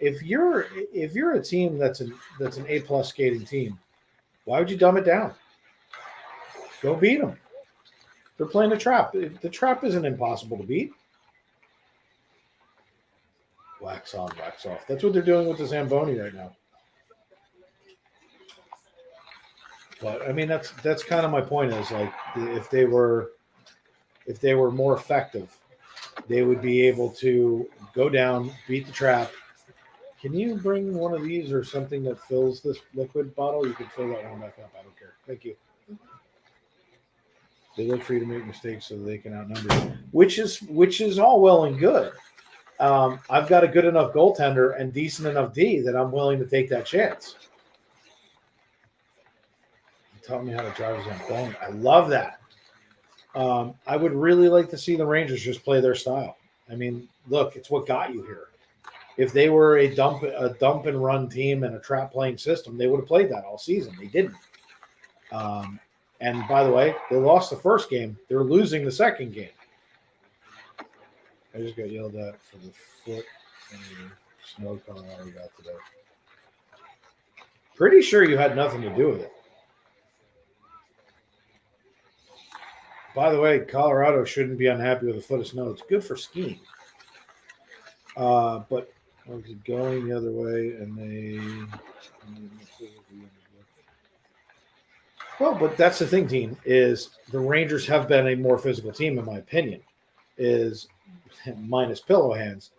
If you're a team that's an A+ skating team, why would you dumb it down? Go beat them. They're playing the trap. The trap isn't impossible to beat. Wax on, wax off. That's what they're doing with the Zamboni right now. But I mean, that's kind of my point. Is like if they were more effective, they would be able to go down, beat the trap. Can you bring one of these or something that fills this liquid bottle? You can fill that one back up. I don't care. Thank you. They look for you to make mistakes so they can outnumber you, which is all well and good. I've got a good enough goaltender and decent enough D that I'm willing to take that chance. He taught me how to drive a Zamboni. I love that. I would really like to see the Rangers just play their style. I mean, look, it's what got you here. If they were a dump and run team and a trap playing system, they would have played that all season. They didn't. And by the way, they lost the first game. They're losing the second game. I just got yelled at for the foot and snow Colorado got today. Pretty sure you had nothing to do with it. By the way, Colorado shouldn't be unhappy with a foot of snow. It's good for skiing. But I was going the other way, and well, but that's the thing, team, is the Rangers have been a more physical team, in my opinion, is minus pillow hands.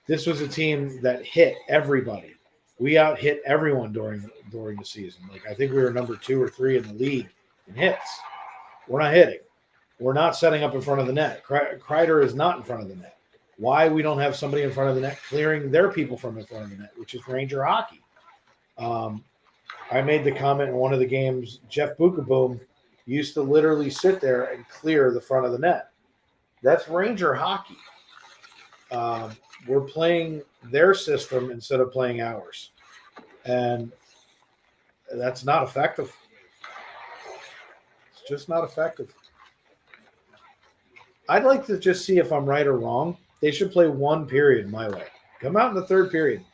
This was a team that hit everybody. We out-hit everyone during the season. Like, I think we were number 2 or 3 in the league in hits. We're not hitting. We're not setting up in front of the net. Kreider is not in front of the net. Why we don't have somebody in front of the net clearing their people from in front of the net, which is Ranger hockey. I made the comment in one of the games, Jeff Bukaboom used to literally sit there and clear the front of the net. That's Ranger hockey. We're playing their system instead of playing ours. And that's not effective. It's just not effective. I'd like to just see if I'm right or wrong. They should play one period my way. Come out in the third period,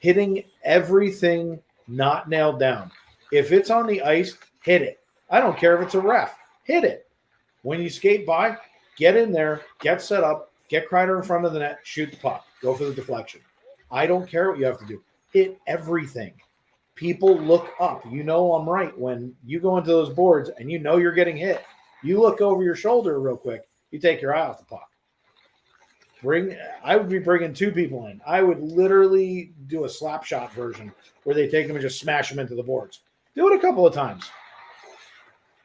hitting everything not nailed down. If it's on the ice, hit it. I don't care if it's a ref. Hit it. When you skate by, get in there, get set up, get Kreider in front of the net, shoot the puck. Go for the deflection. I don't care what you have to do. Hit everything. People look up. You know I'm right. When you go into those boards and you know you're getting hit, you look over your shoulder real quick. You take your eye off the puck. I would be bringing 2 people in. I would literally do a slap shot version where they take them and just smash them into the boards. Do it a couple of times.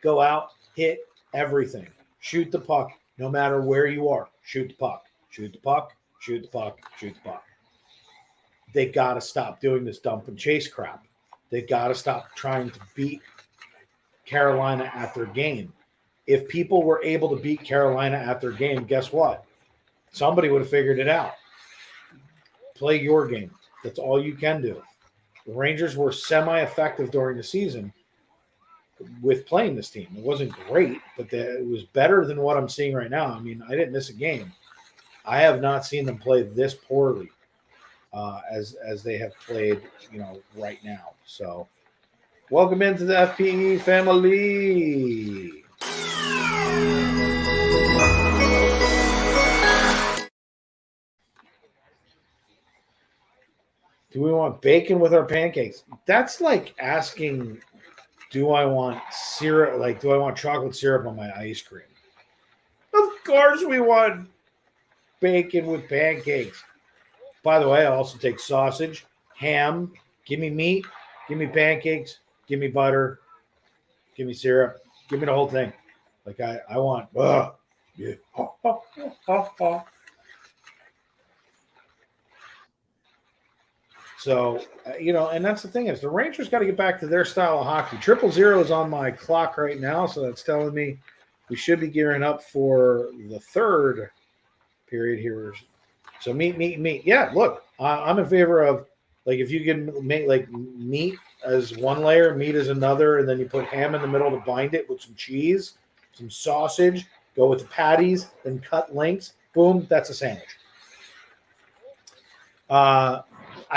Go out, hit everything. Shoot the puck no matter where you are. Shoot the puck. Shoot the puck. Shoot the puck. Shoot the puck. They got to stop doing this dump and chase crap. They got to stop trying to beat Carolina at their game. If people were able to beat Carolina at their game, guess what? Somebody would have figured it out. Play your game. That's all you can do. The Rangers were semi-effective during the season with playing this team. It wasn't great, but it was better than what I'm seeing right now. I mean, I didn't miss a game. I have not seen them play this poorly as they have played, right now. So Welcome into the FPE family. Do we want bacon with our pancakes? That's like asking, do I want syrup? Like, do I want chocolate syrup on my ice cream? Of course we want bacon with pancakes. By the way, I also take sausage, ham, give me meat, give me pancakes, give me butter, give me syrup, give me the whole thing. Like I want, yeah. So, and that's the thing is the Rangers got to get back to their style of hockey. 000 is on my clock right now, so that's telling me we should be gearing up for the third period here. So meat. Yeah, look, I'm in favor of, like, if you can make like meat as one layer, meat as another, and then you put ham in the middle to bind it with some cheese, some sausage, go with the patties, then cut lengths. Boom, that's a sandwich. I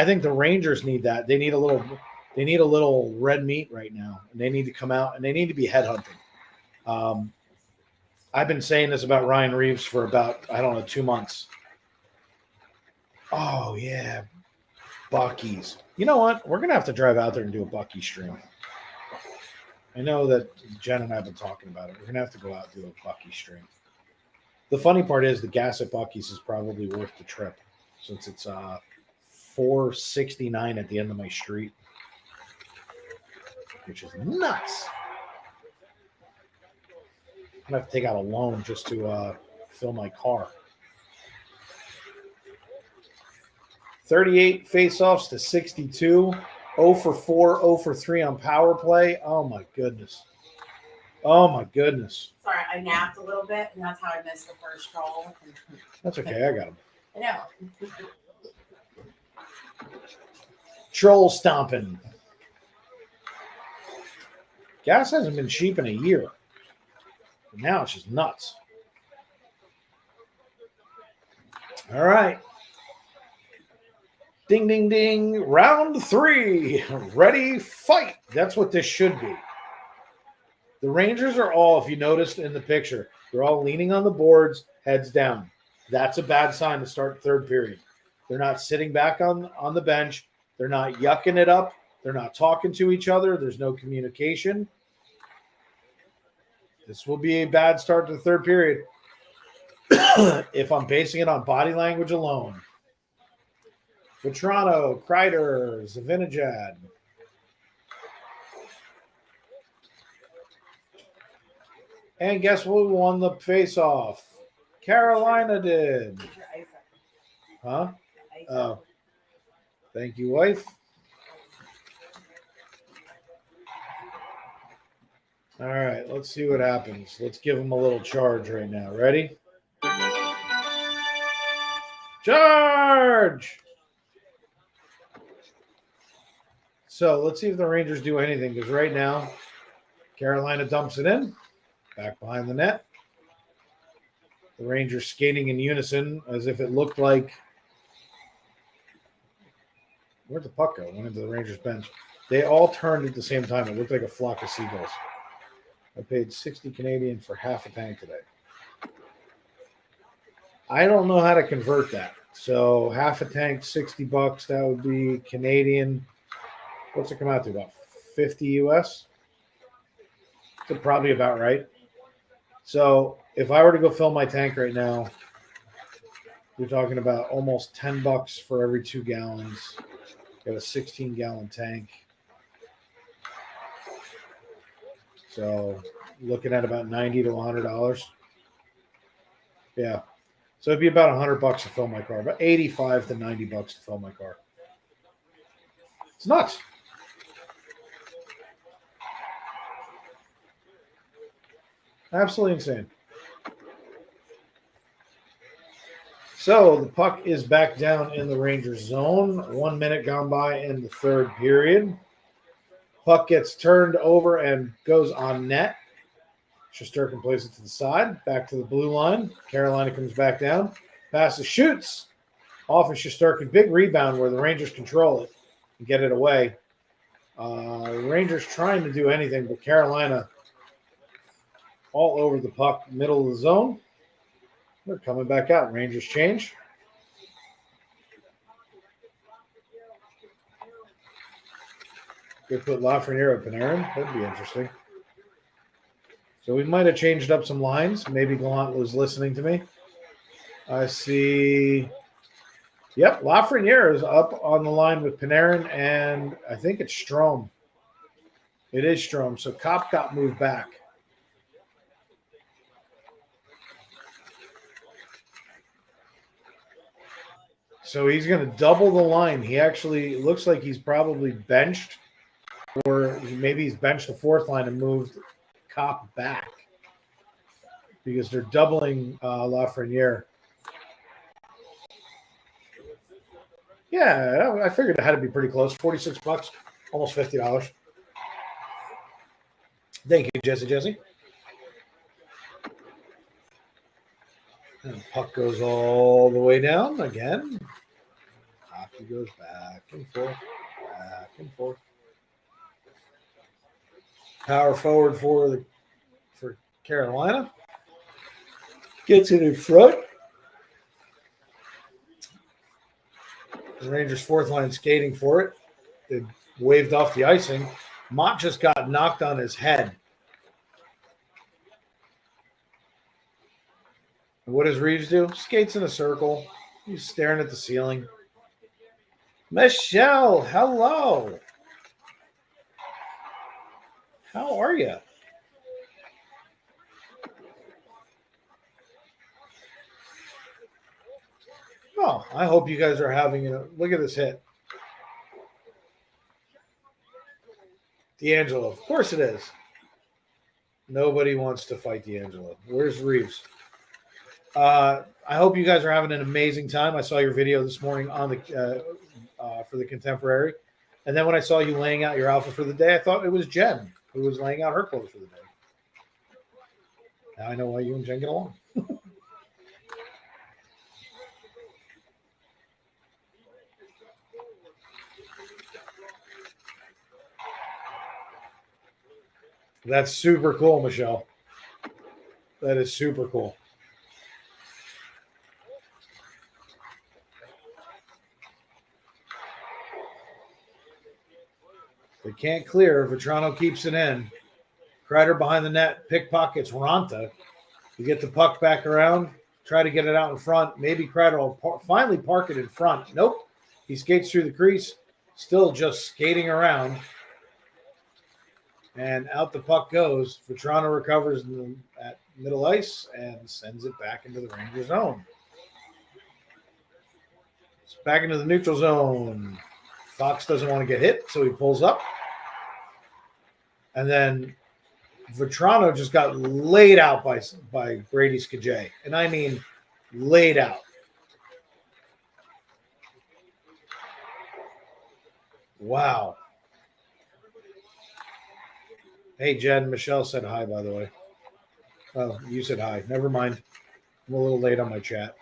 think the Rangers need that. They need a little red meat right now, and they need to come out and they need to be headhunting. I've been saying this about Ryan Reeves for about, 2 months. Oh yeah, Buc-ee's. You know what? We're gonna have to drive out there and do a Buc-ee stream. I know that Jen and I have been talking about it. We're gonna have to go out and do a Buc-ee stream. The funny part is the gas at Buc-ee's is probably worth the trip, since it's $4.69 at the end of my street, which is nuts. I'm gonna have to take out a loan just to fill my car. 38 faceoffs to 62. 0 for 4, 0 for 3 on power play. Oh my goodness. Sorry, I napped a little bit, and that's how I missed the first goal. That's okay. I got him. I know. Troll stomping. Gas hasn't been cheap in a year. But now it's just nuts. All right. Ding, ding, ding. Round 3. Ready, fight. That's what this should be. The Rangers are all, if you noticed in the picture, they're all leaning on the boards, heads down. That's a bad sign to start the third period. They're not sitting back on the bench. They're not yucking it up. They're not talking to each other. There's no communication. This will be a bad start to the third period if I'm basing it on body language alone. Vetrano, Kreider, Zivinejad. And guess who won the face-off? Carolina did. Huh? Oh. Thank you, wife. All right, let's see what happens. Let's give them a little charge right now. Ready? Charge! So let's see if the Rangers do anything, because right now, Carolina dumps it in, back behind the net. The Rangers skating in unison as if it looked like, where'd the puck go? Went into the Rangers bench. They all turned at the same time. It looked like a flock of seagulls. I paid 60 Canadian for half a tank today. I don't know how to convert that. So half a tank, $60. That would be Canadian. What's it come out to? About 50 US? So probably about right. So if I were to go fill my tank right now, you're talking about almost $10 for every 2 gallons. Got a 16-gallon tank. So looking at about $90 to $100. Yeah. So it'd be about $100 to fill my car. About $85 to $90 to fill my car. It's nuts. Absolutely insane. So the puck is back down in the Rangers zone. 1 minute gone by in the third period. Puck gets turned over and goes on net. Shesterkin plays it to the side, back to the blue line. Carolina comes back down. Passes, shoots. Off of Shesterkin. Big rebound where the Rangers control it and get it away. Rangers trying to do anything, but Carolina all over the puck, middle of the zone. They're coming back out. Rangers change. They put Lafreniere at Panarin. That'd be interesting. So we might have changed up some lines. Maybe Gallant was listening to me. I see. Yep, Lafreniere is up on the line with Panarin, and I think it's Strome. It is Strome. So Kopp got moved back. So he's going to double the line. He actually looks like he's probably benched, or maybe he's benched the fourth line and moved Kopp back because they're doubling Lafreniere. Yeah, I figured it had to be pretty close. $46, almost $50. Thank you, Jesse. And the puck goes all the way down again. Hockey goes back and forth, back and forth. Power forward for Carolina. Gets it in front. The Rangers' fourth line skating for it. They waved off the icing. Mott just got knocked on his head. And what does Reeves do? Skates in a circle. He's staring at the ceiling. Michelle, hello. How are you? Oh, I hope you guys are having a look at this hit. D'Angelo, of course it is. Nobody wants to fight D'Angelo. Where's Reeves? I hope you guys are having an amazing time. I saw your video this morning on the for the Contemporary, and then when I saw you laying out your outfit for the day, I thought it was Jen who was laying out her clothes for the day. Now I know why you and Jen get along. That's super cool, Michelle. That is super cool. They can't clear. Vetrano keeps it in. Kreider behind the net. Pickpockets Ranta. You get the puck back around. Try to get it out in front. Maybe Kreider will finally park it in front. Nope. He skates through the crease. Still just skating around. And out the puck goes. Vetrano recovers at middle ice and sends it back into the Ranger zone. It's back into the neutral zone. Fox doesn't want to get hit, so he pulls up. And then Vetrano just got laid out by Brady Skajay. And I mean laid out. Wow. Hey, Jen, Michelle said hi, by the way. Oh, you said hi. Never mind. I'm a little late on my chat.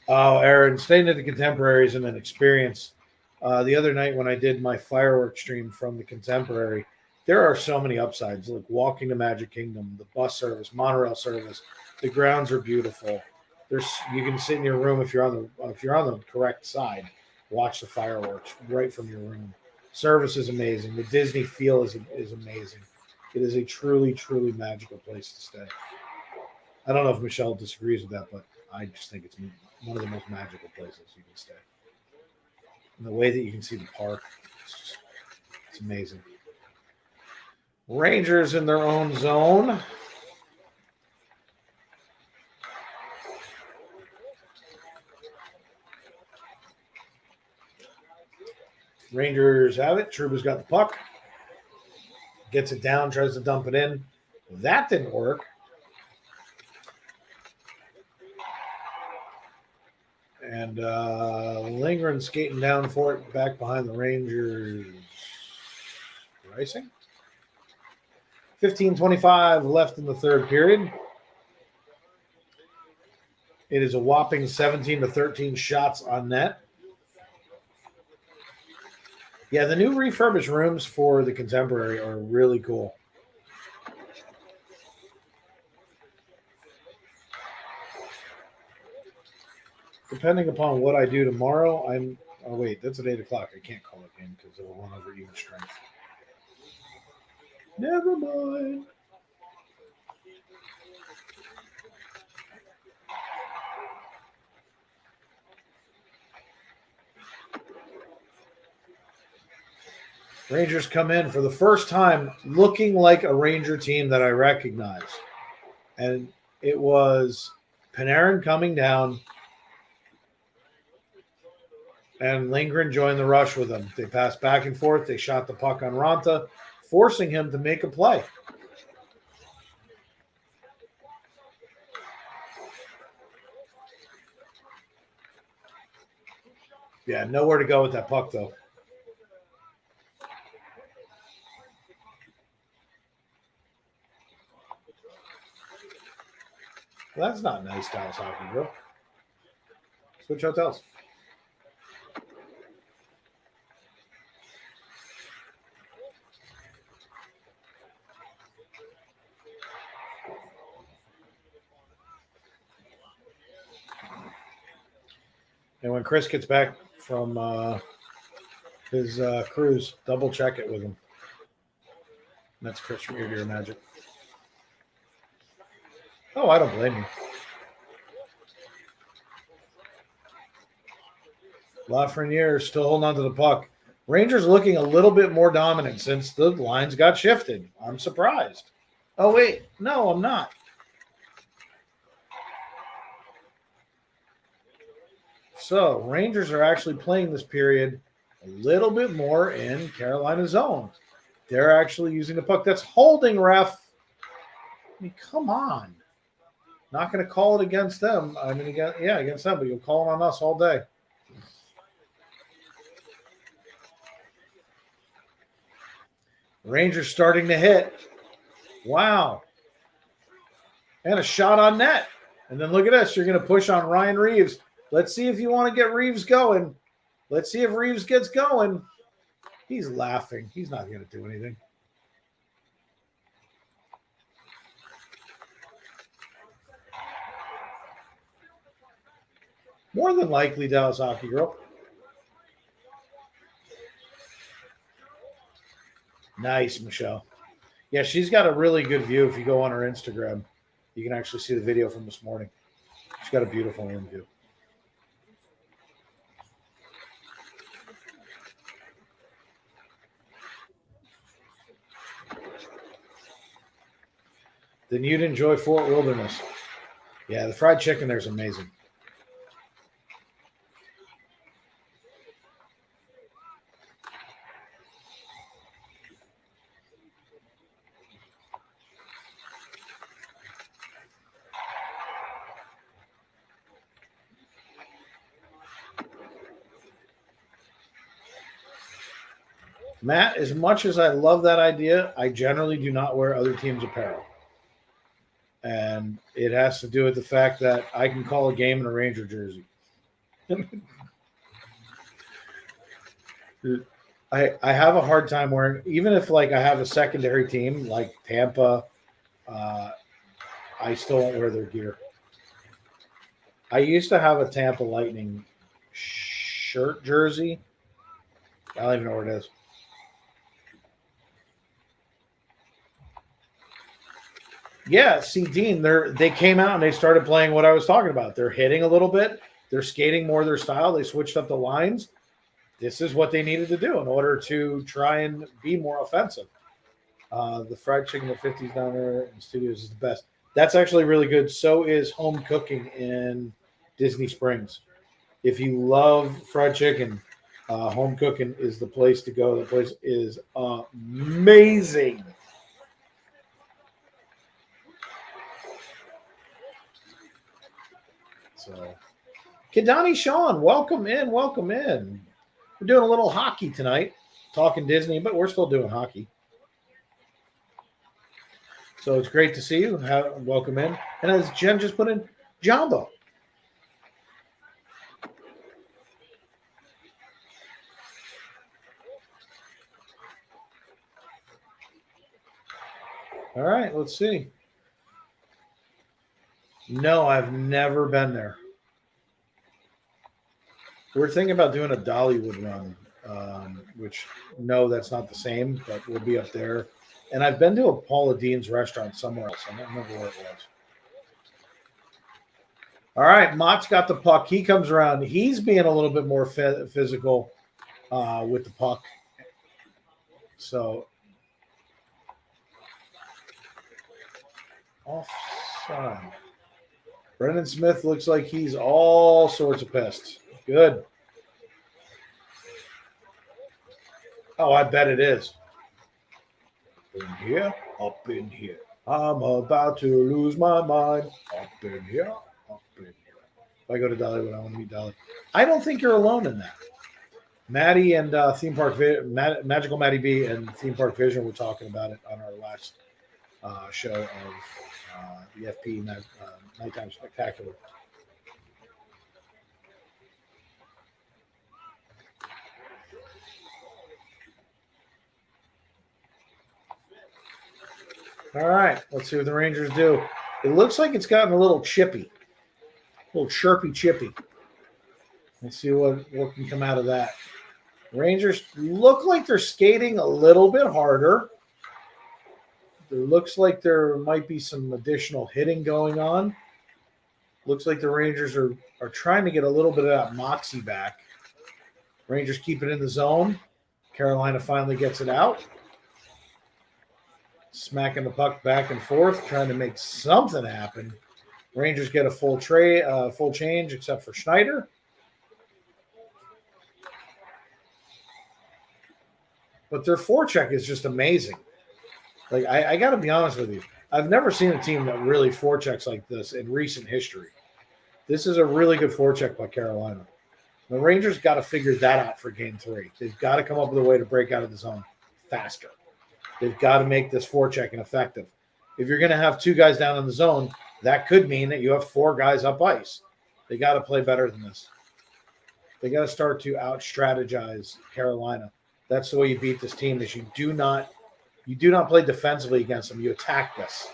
Oh, Aaron, staying at the Contemporary is an experience. The other night when I did my fireworks stream from the Contemporary, there are so many upsides, like walking to Magic Kingdom, the bus service, monorail service. The grounds are beautiful. You can sit in your room if you're on the correct side, watch the fireworks right from your room. Service is amazing. The Disney feel is amazing. It is a truly, truly magical place to stay. I don't know if Michelle disagrees with that, but I just think it's one of the most magical places you can stay. And the way that you can see the park, it's amazing. Rangers in their own zone. Rangers have it. Trouba's got the puck. Gets it down, tries to dump it in. That didn't work. And Lindgren skating down for it, back behind the Rangers. Racing. 15:25 left in the third period. It is a whopping 17-13 shots on net. Yeah, the new refurbished rooms for the Contemporary are really cool. Depending upon what I do tomorrow, oh wait, that's at 8 o'clock. I can't call it in because it'll run over even strength. Never mind. Rangers come in for the first time looking like a Ranger team that I recognize. And it was Panarin coming down and Lindgren joined the rush with him. They passed back and forth. They shot the puck on Ranta, forcing him to make a play. Yeah, nowhere to go with that puck, though. Well, that's not nice, Dallas Hockey Girl. Switch hotels. And when Chris gets back from his cruise, double check it with him. And that's Chris from Ear to Ear Magic. Oh, I don't blame you. Lafreniere still holding on to the puck. Rangers looking a little bit more dominant since the lines got shifted. I'm surprised. Oh, wait. No, I'm not. So, Rangers are actually playing this period a little bit more in Carolina zone. They're actually using the puck. That's holding, ref. I mean, come on. Not going to call it against them. I mean, against them, but you'll call it on us all day. Rangers starting to hit. Wow. And a shot on net. And then look at this. You're going to push on Ryan Reeves. Let's see if you want to get Reeves going. Let's see if Reeves gets going. He's laughing. He's not going to do anything. More than likely, Dallas Hockey Girl. Nice, Michelle. Yeah, she's got a really good view. If you go on her Instagram, you can actually see the video from this morning. She's got a beautiful in view. Then you'd enjoy Fort Wilderness. Yeah, the fried chicken there is amazing. Matt, as much as I love that idea, I generally do not wear other teams' apparel. And it has to do with the fact that I can call a game in a Ranger jersey. I have a hard time wearing, even if like I have a secondary team like Tampa, I still won't wear their gear. I used to have a Tampa Lightning shirt jersey. I don't even know where it is. Yeah, see, Dean, they came out and they started playing what I was talking about. They're hitting a little bit. They're skating more their style. They switched up the lines. This is what they needed to do in order to try and be more offensive. The fried chicken at 50s down there in studios is the best. That's actually really good. So is home cooking in Disney Springs. If you love fried chicken, home cooking is the place to go. The place is amazing. So, Kidani Sean, welcome in, welcome in. We're doing a little hockey tonight, talking Disney, but we're still doing hockey. So it's great to see you. Welcome in. And as Jen just put in, Jumbo. All right, let's see. No, I've never been there. We're thinking about doing a Dollywood run, which, no, that's not the same, but we'll be up there. And I've been to a Paula Dean's restaurant somewhere else. I don't remember where it was. All right, Mott's got the puck. He comes around. He's being a little bit more physical with the puck. So, offside. Brendan Smith looks like he's all sorts of pissed. Good. Oh, I bet it is. In here, up in here. I'm about to lose my mind. Up in here, up in here. If I go to Dollywood, I want to meet Dolly. I don't think you're alone in that. Maddie and Theme Park Magical Maddie B and Theme Park Vision were talking about it on our last show of the FP Nighttime Spectacular. All right, let's see what the Rangers do. It looks like it's gotten a little chippy, a little chirpy chippy. Let's see what can come out of that. Rangers look like they're skating a little bit harder. It looks like there might be some additional hitting going on. Looks like the Rangers are trying to get a little bit of that moxie back. Rangers keep it in the zone. Carolina finally gets it out. Smacking the puck back and forth, trying to make something happen. Rangers get a full change, except for Schneider. But their forecheck is just amazing. Like, I got to be honest with you. I've never seen a team that really forechecks like this in recent history. This is a really good forecheck by Carolina. The Rangers got to figure that out for Game 3. They've got to come up with a way to break out of the zone faster. They've got to make this forechecking effective. If you're going to have 2 guys down in the zone, that could mean that you have 4 guys up ice. They got to play better than this. They got to start to out-strategize Carolina. That's the way you beat this team. Is you do not play defensively against them. You attack this.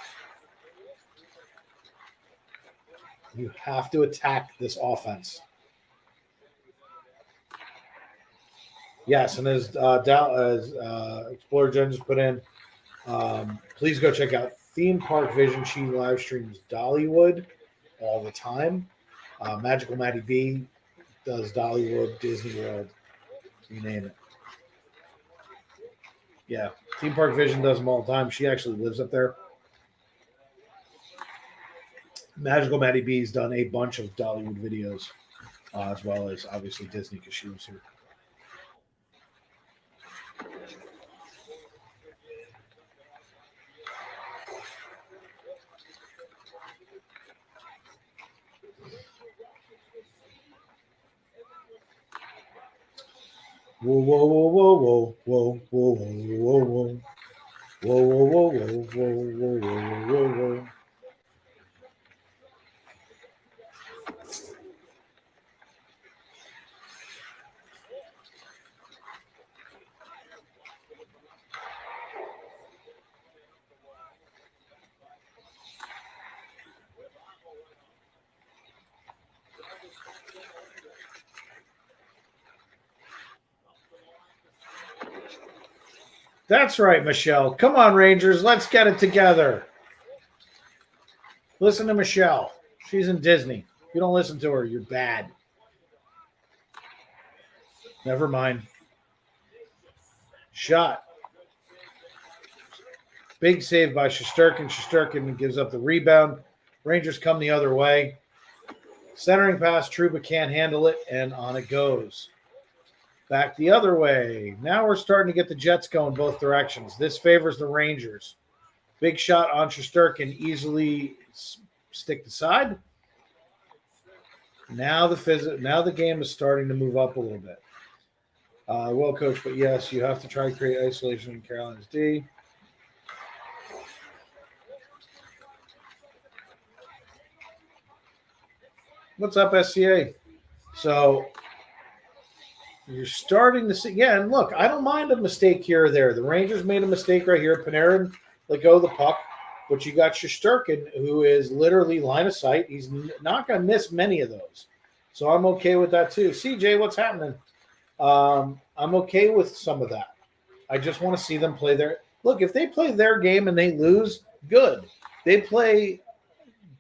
You have to attack this offense. Yes, and as Explorer Jen just put in, please go check out Theme Park Vision. She live streams Dollywood all the time. Magical Maddie B does Dollywood, Disney World, you name it. Yeah, Theme Park Vision does them all the time. She actually lives up there. Magical Maddie B's done a bunch of Dollywood videos, as well as obviously Disney because she was here. Whoa, whoa, whoa, whoa, whoa, whoa, whoa, whoa, whoa. Whoa, whoa, whoa, whoa, whoa, whoa, whoa, whoa, whoa. That's right, Michelle. Come on, Rangers. Let's get it together. Listen to Michelle. She's in Disney. If you don't listen to her, you're bad. Never mind. Shot. Big save by Shesterkin. Shesterkin gives up the rebound. Rangers come the other way. Centering pass. Trouba can't handle it, and on it goes. Back the other way. Now we're starting to get the Jets going both directions. This favors the Rangers. Big shot on Shesterkin, easily stick aside. Now the game is starting to move up a little bit. Well coached, but yes, you have to try to create isolation in Carolina's D. What's up, SCA? So you're starting to see, yeah, and look, I don't mind a mistake here or there. The Rangers made a mistake right here. Panarin let go of the puck. But you got Shesterkin, who is literally line of sight. He's not going to miss many of those. So I'm okay with that too. CJ, what's happening? I'm okay with some of that. I just want to see them play their – look, if they play their game and they lose, good. They play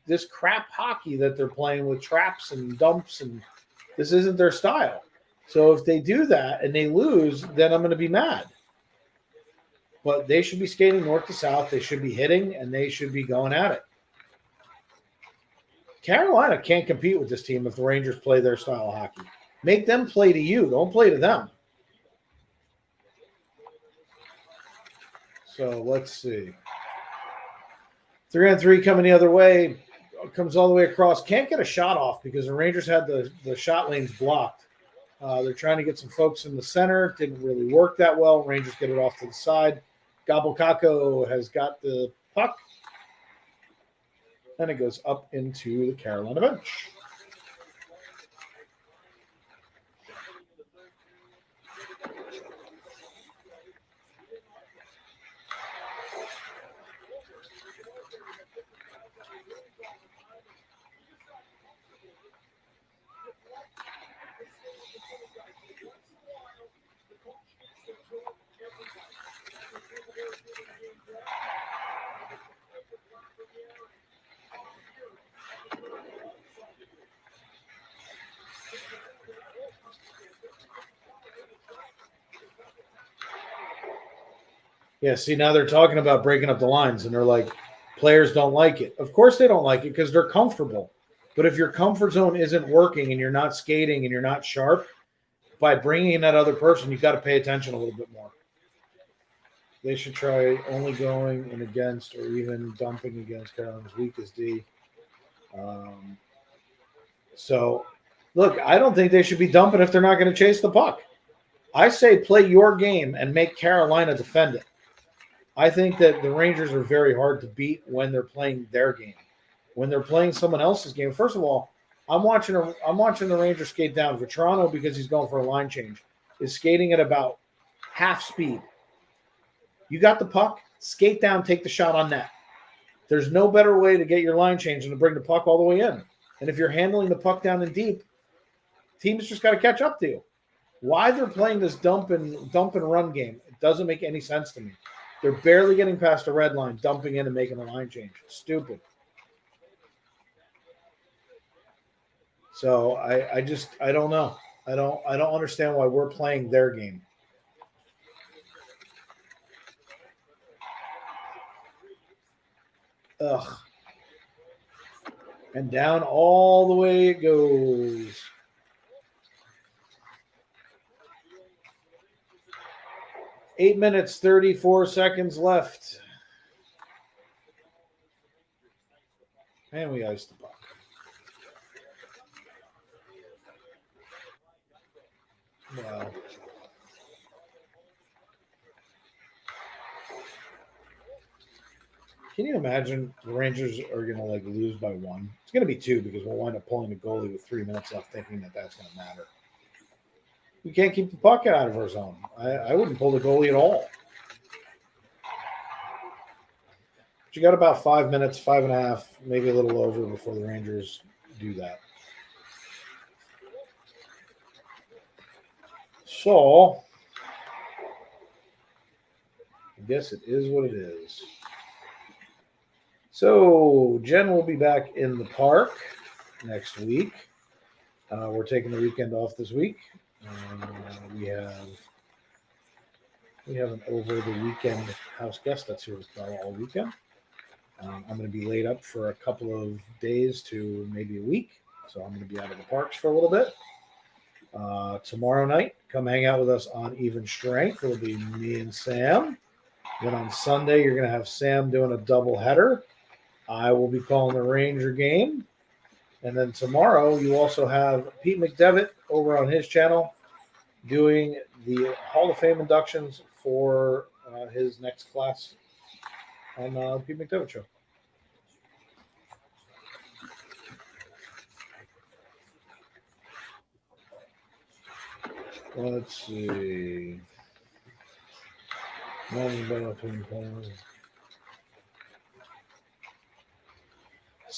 this crap hockey that they're playing with traps and dumps, and this isn't their style. So if they do that and they lose, then I'm going to be mad. But they should be skating north to south. They should be hitting, and they should be going at it. Carolina can't compete with this team if the Rangers play their style of hockey. Make them play to you. Don't play to them. So let's see. 3-on-3 coming the other way. Comes all the way across. Can't get a shot off because the Rangers had the shot lanes blocked. They're trying to get some folks in the center. Didn't really work that well. Rangers get it off to the side. Gabelkako has got the puck. And it goes up into the Carolina bench. Yeah, see, now they're talking about breaking up the lines, and they're like, players don't like it. Of course they don't like it because they're comfortable. But if your comfort zone isn't working and you're not skating and you're not sharp, by bringing in that other person, you've got to pay attention a little bit more. They should try only going in against or even dumping against Carolina's weakest D. So, look, I don't think they should be dumping if they're not going to chase the puck. I say play your game and make Carolina defend it. I think that the Rangers are very hard to beat when they're playing their game. When they're playing someone else's game, first of all, I'm watching the Rangers skate down. Vetrano, because he's going for a line change, is skating at about half speed. You got the puck, skate down, take the shot on net. There's no better way to get your line change than to bring the puck all the way in. And if you're handling the puck down and deep, teams just got to catch up to you. Why they're playing this dump and run game, it doesn't make any sense to me. They're barely getting past the red line, dumping in and making a line change. It's stupid. So I don't know. I don't understand why we're playing their game. Ugh. And down all the way it goes. Eight minutes, 34 seconds left. And we ice the puck. Wow. Can you imagine the Rangers are going to lose by one? It's going to be two because we'll wind up pulling the goalie with 3 minutes left thinking that that's going to matter. We can't keep the puck out of our zone. I wouldn't pull the goalie at all. But you got about 5 minutes, 5.5, maybe a little over before the Rangers do that. So, I guess it is what it is. So, Jen will be back in the park next week. We're taking the weekend off this week. We have an over the weekend house guest that's here with Bella all weekend. I'm going to be laid up for a couple of days to maybe a week, so I'm going to be out of the parks for a little bit. Tomorrow night, come hang out with us on Even Strength. It'll be me and Sam. Then on Sunday, you're going to have Sam doing a double header. I will be calling the Ranger game. And then tomorrow, you also have Pete McDevitt over on his channel doing the Hall of Fame inductions for his next class on Pete McDevitt Show. Let's see.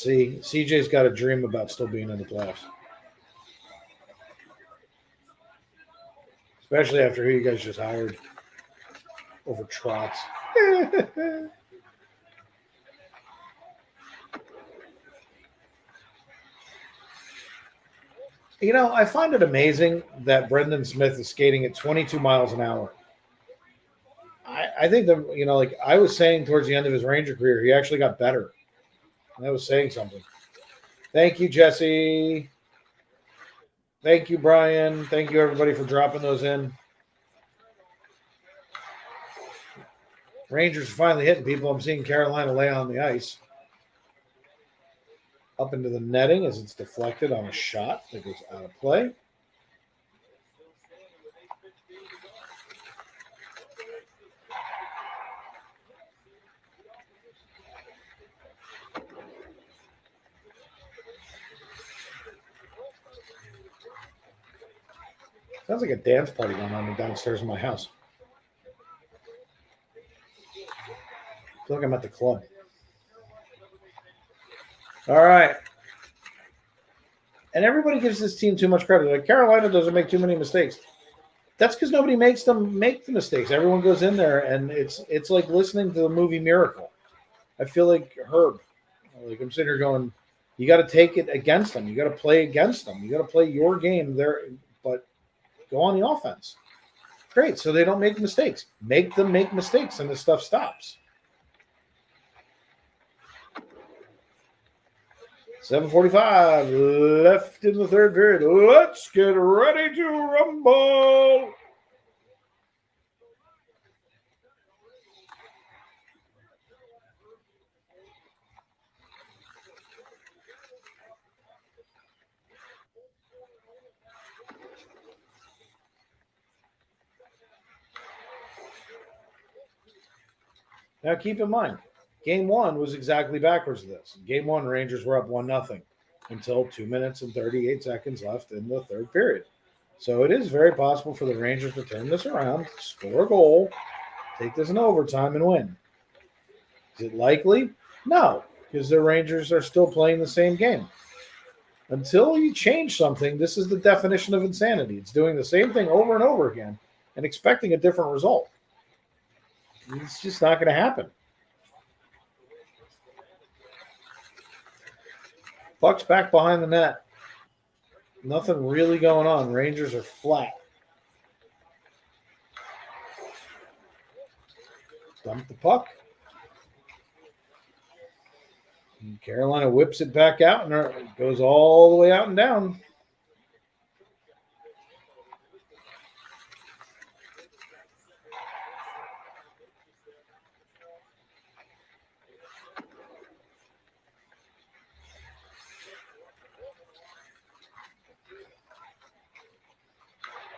See, CJ's got a dream about still being in the playoffs. Especially after who you guys just hired over Trotz. You know, I find it amazing that Brendan Smith is skating at 22 miles an hour. I think that, you know, like I was saying towards the end of his Ranger career, he actually got better. And I was saying something. Thank you, Jesse. Thank you, Brian. Thank you, everybody, for dropping those in. Rangers are finally hitting people. I'm seeing Carolina lay on the ice. Up into the netting as it's deflected on a shot that goes out of play. Sounds like a dance party going on downstairs in my house. I feel like I'm at the club. All right. And everybody gives this team too much credit. Like Carolina doesn't make too many mistakes. That's because nobody makes them make the mistakes. Everyone goes in there, and it's like listening to the movie Miracle. I feel like Herb. Like I'm sitting here going, you got to take it against them. You got to play against them. You got to play your game there, but go on the offense. Great, so they don't make mistakes. Make them make mistakes, and this stuff stops. 7:45 left in the third period. Let's get ready to rumble. Now keep in mind, Game 1 was exactly backwards to this. Game 1, Rangers were up 1-0 until 2 minutes and 38 seconds left in the third period. So it is very possible for the Rangers to turn this around, score a goal, take this in overtime, and win. Is it likely? No, because the Rangers are still playing the same game. Until you change something, this is the definition of insanity. It's doing the same thing over and over again and expecting a different result. It's just not going to happen. Puck's back behind the net. Nothing really going on. Rangers are flat. Dump the puck. And Carolina whips it back out, and it goes all the way out and down.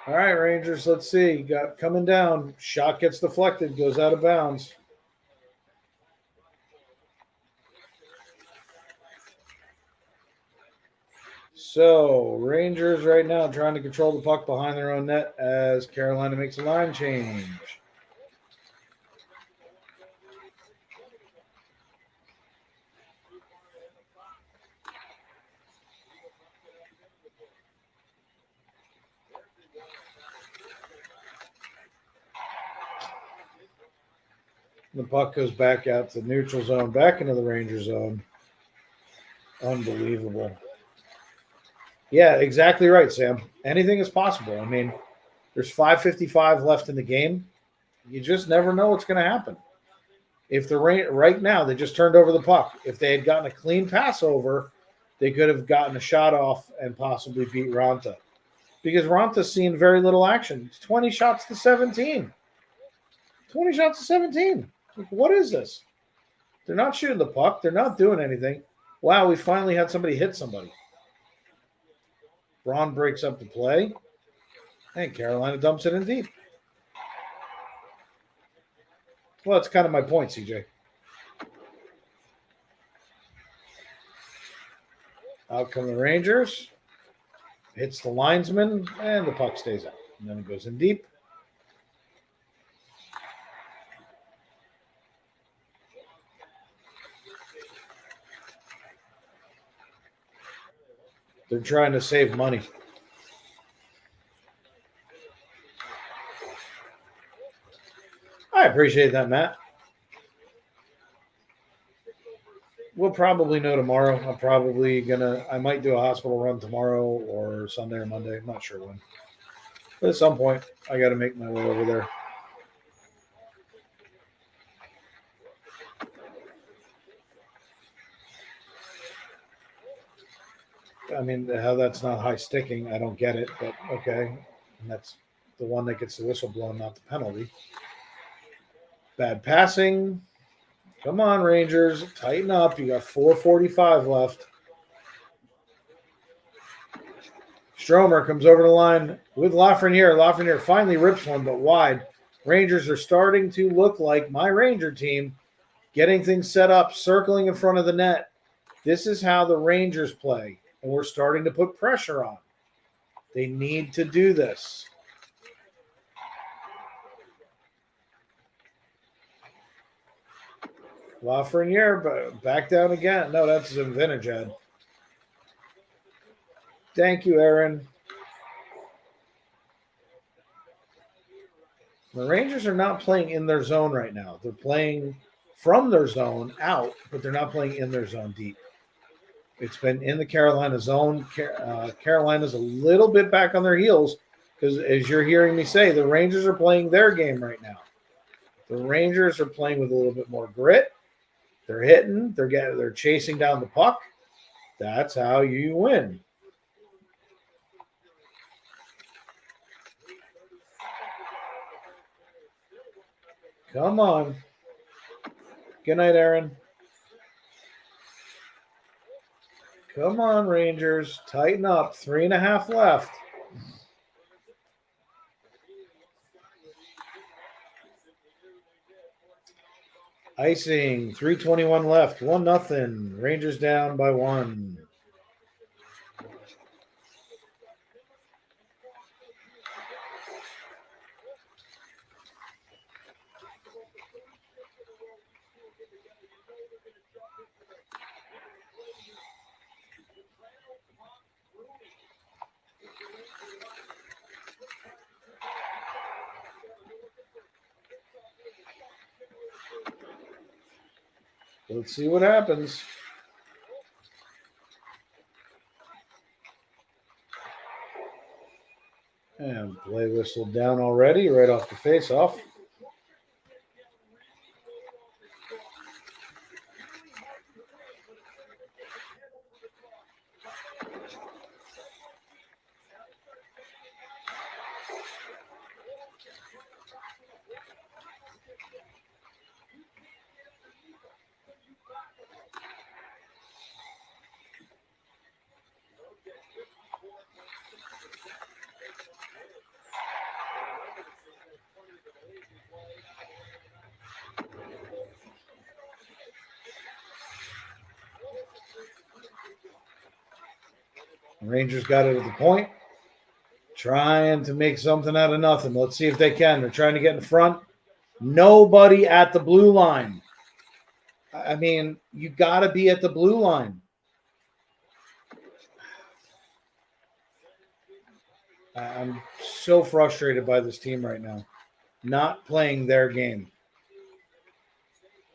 All right, Rangers, let's see. Got coming down. Shot gets deflected, goes out of bounds. So, Rangers right now trying to control the puck behind their own net as Carolina makes a line change. The puck goes back out to the neutral zone, back into the Ranger zone. Unbelievable. Yeah, exactly right, Sam. Anything is possible. I mean, there's 5:55 left in the game. You just never know what's going to happen. If the right now they just turned over the puck. If they had gotten a clean pass over, they could have gotten a shot off and possibly beat Ranta. Because Ranta's seen very little action. It's 20 shots to 17. 20 shots to 17. Like, what is this? They're not shooting the puck. They're not doing anything. Wow, we finally had somebody hit somebody. Braun breaks up the play. And Carolina dumps it in deep. Well, that's kind of my point, CJ. Out come the Rangers. Hits the linesman, and the puck stays out. And then it goes in deep. They're trying to save money. I appreciate that, Matt. We'll probably know tomorrow. I might do a hospital run tomorrow or Sunday or Monday. I'm not sure when. But at some point, I got to make my way over there. I mean, how that's not high sticking, I don't get it, but okay. And that's the one that gets the whistle blown, not the penalty. Bad passing. Come on, Rangers. Tighten up. You got 4:45 left. Stromer comes over the line with Lafreniere. Lafreniere finally rips one, but wide. Rangers are starting to look like my Ranger team, getting things set up, circling in front of the net. This is how the Rangers play, and we're starting to put pressure on. They need to do this. Lafreniere back down again. No, that's a vintage ad. Thank you, Aaron. The Rangers are not playing in their zone right now. They're playing from their zone out, but they're not playing in their zone deep. It's been in the Carolina zone. Carolina's a little bit back on their heels because, as you're hearing me say, the Rangers are playing their game right now. The Rangers are playing with a little bit more grit. They're hitting. They're chasing down the puck. That's how you win. Come on. Good night, Aaron. Come on, Rangers. Tighten up. 3.5 left. Icing. 3:21 left. 1-0. Rangers down by 1. Let's see what happens. And play whistle down already, right off the face-off. Rangers got it at the point. Trying to make something out of nothing. Let's see if they can. They're trying to get in front. Nobody at the blue line. I mean, you got to be at the blue line. I'm so frustrated by this team right now. Not playing their game.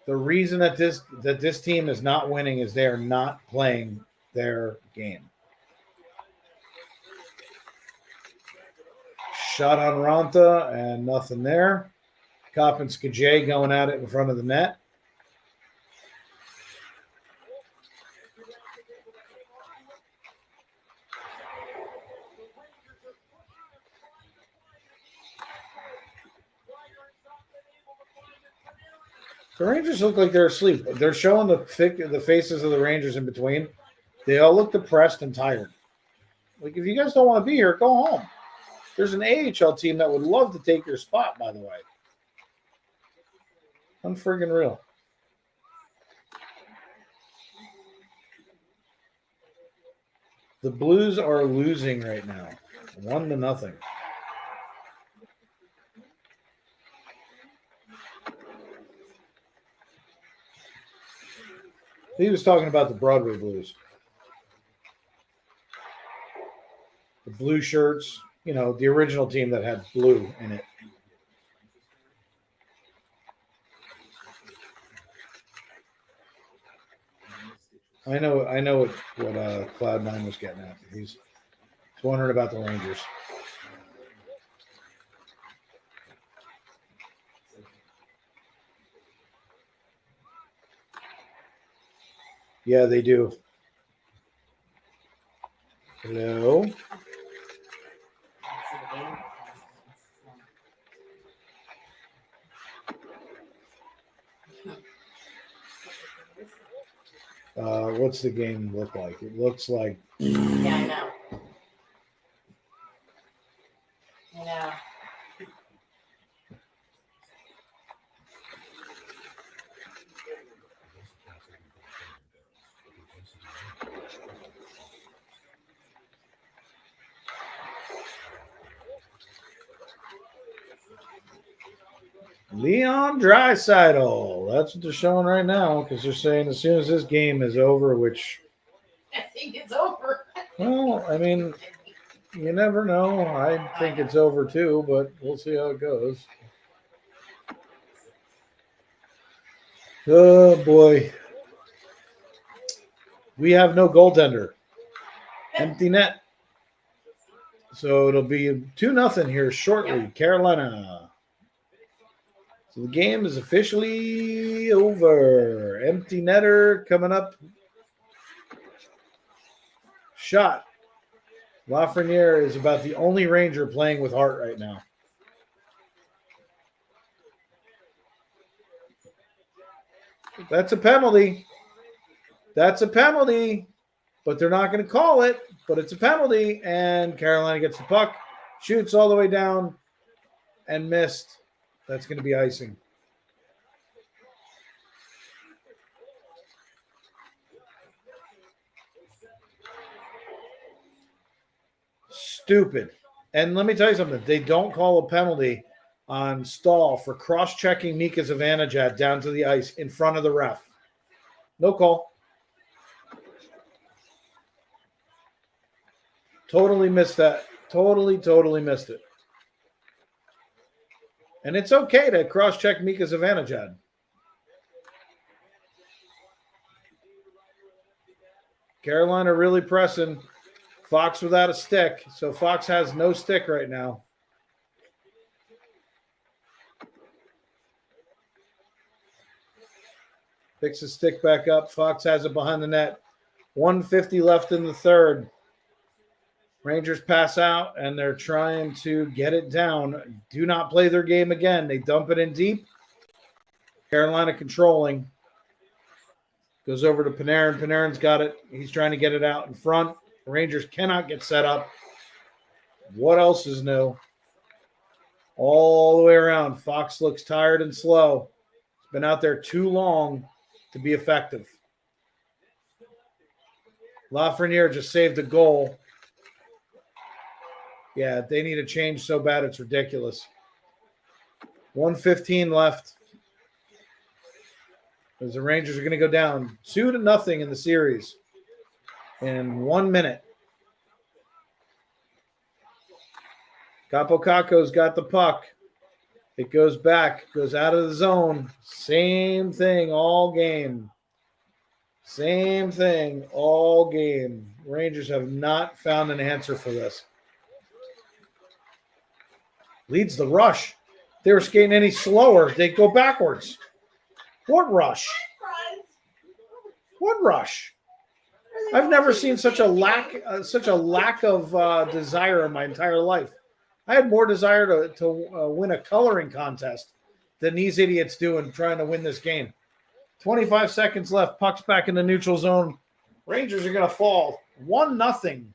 The reason that this team is not winning is they are not playing their game. Shot on Ranta and nothing there. Kopp and Skajay going at it in front of the net. The Rangers look like they're asleep. They're showing the faces of the Rangers in between. They all look depressed and tired. Like, if you guys don't want to be here, go home. There's an AHL team that would love to take your spot, by the way. Unfriggin' real. The Blues are losing right now. 1-0. He was talking about the Broadway Blues. the blue shirts, the original team that had blue in it. I know what Cloud9 was getting at. He's wondering about the Rangers. Yeah, they do. Hello. What's the game look like? It looks like. Yeah, I know. I know. Leon Draisaitl. That's what they're showing right now because they're saying as soon as this game is over, which. I think it's over. Well, I mean, you never know. I think it's over too, but we'll see how it goes. Oh, boy. We have no goaltender. Empty net. So it'll be 2-0 here shortly. Carolina. So the game is officially over. Empty netter coming up. Shot. Lafreniere is about the only Ranger playing with heart right now. That's a penalty. That's a penalty. But they're not going to call it. But it's a penalty. And Carolina gets the puck. Shoots all the way down. And missed. That's going to be icing. Stupid. And let me tell you something. They don't call a penalty on Stahl for cross-checking Mika Zivanejad down to the ice in front of the ref. No call. Totally missed that. Totally missed it. And it's okay to cross-check Mika Zivanejad. Carolina really pressing. Fox without a stick. So Fox has no stick right now. Picks his stick back up. Fox has it behind the net. 1:50 left in the third. Rangers pass out, and they're trying to get it down. Do not play their game again. They dump it in deep. Carolina controlling. Goes over to Panarin. Panarin's got it. He's trying to get it out in front. The Rangers cannot get set up. What else is new? All the way around. Fox looks tired and slow. He's been out there too long to be effective. Lafreniere just saved a goal. Yeah, they need a change so bad it's ridiculous. 1:15 left. As the Rangers are going to go down 2-0 in the series in 1 minute. Capo Caco's got the puck. It goes back, goes out of the zone. Same thing all game. Same thing all game. Rangers have not found an answer for this. Leads the rush. If they were skating any slower, they'd go backwards. What rush? What rush? I've never seen such a lack of desire in my entire life. I had more desire to win a coloring contest than these idiots do in trying to win this game. 25 seconds left. Puck's back in the neutral zone. Rangers are going to fall 1-0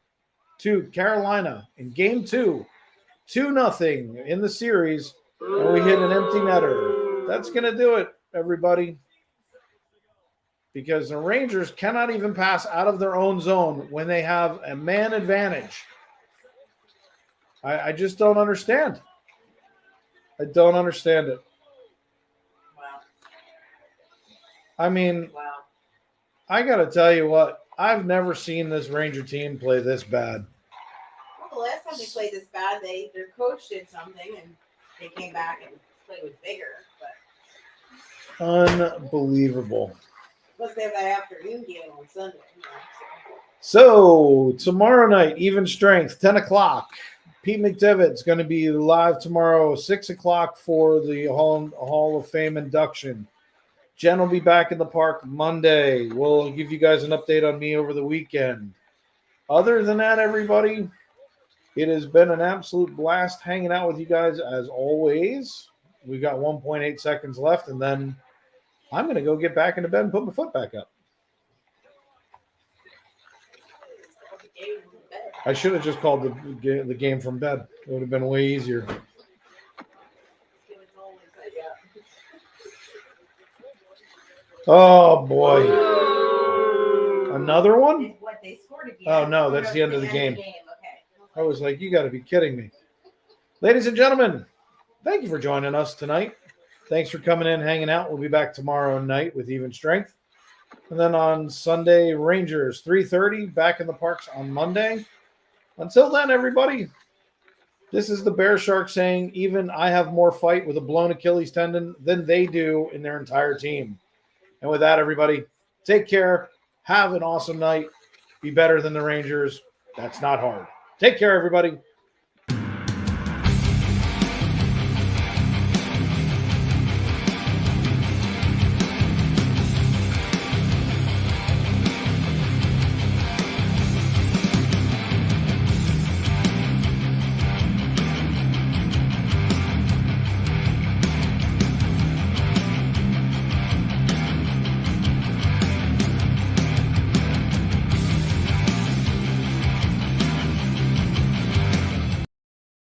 to Carolina in game 2. 2-0 in the series. And we hit an empty netter. That's going to do it, everybody. Because the Rangers cannot even pass out of their own zone when they have a man advantage. I just don't understand. I don't understand it. Wow. I mean, Wow. I got to tell you what. I've never seen this Ranger team play this bad. Well, time they played this bad, their coach did something and they came back and played with vigor. But Unbelievable. plus they have that afternoon game on Sunday. So tomorrow night, even strength, 10 o'clock. Pete McDevitt's going to be live tomorrow, 6 o'clock for the Hall of Fame induction. Jen will be back in the park Monday. We'll give you guys an update on me over the weekend. Other than that, everybody, it has been an absolute blast hanging out with you guys as always. We got 1.8 seconds left, and then I'm going to go get back into bed and put my foot back up. I should have just called the game from bed. It would have been way easier. Oh, boy. Another one? What, they scored again? Oh, no, that's the end of the game. Okay. I was like, you got to be kidding me. Ladies and gentlemen, thank you for joining us tonight. Thanks for coming in, hanging out. We'll be back tomorrow night with Even Strength. And then on Sunday, Rangers, 3:30, back in the parks on Monday. Until then, everybody, this is the BearShark saying, even I have more fight with a blown Achilles tendon than they do in their entire team. And with that, everybody, take care. Have an awesome night. Be better than the Rangers. That's not hard. Take care, everybody.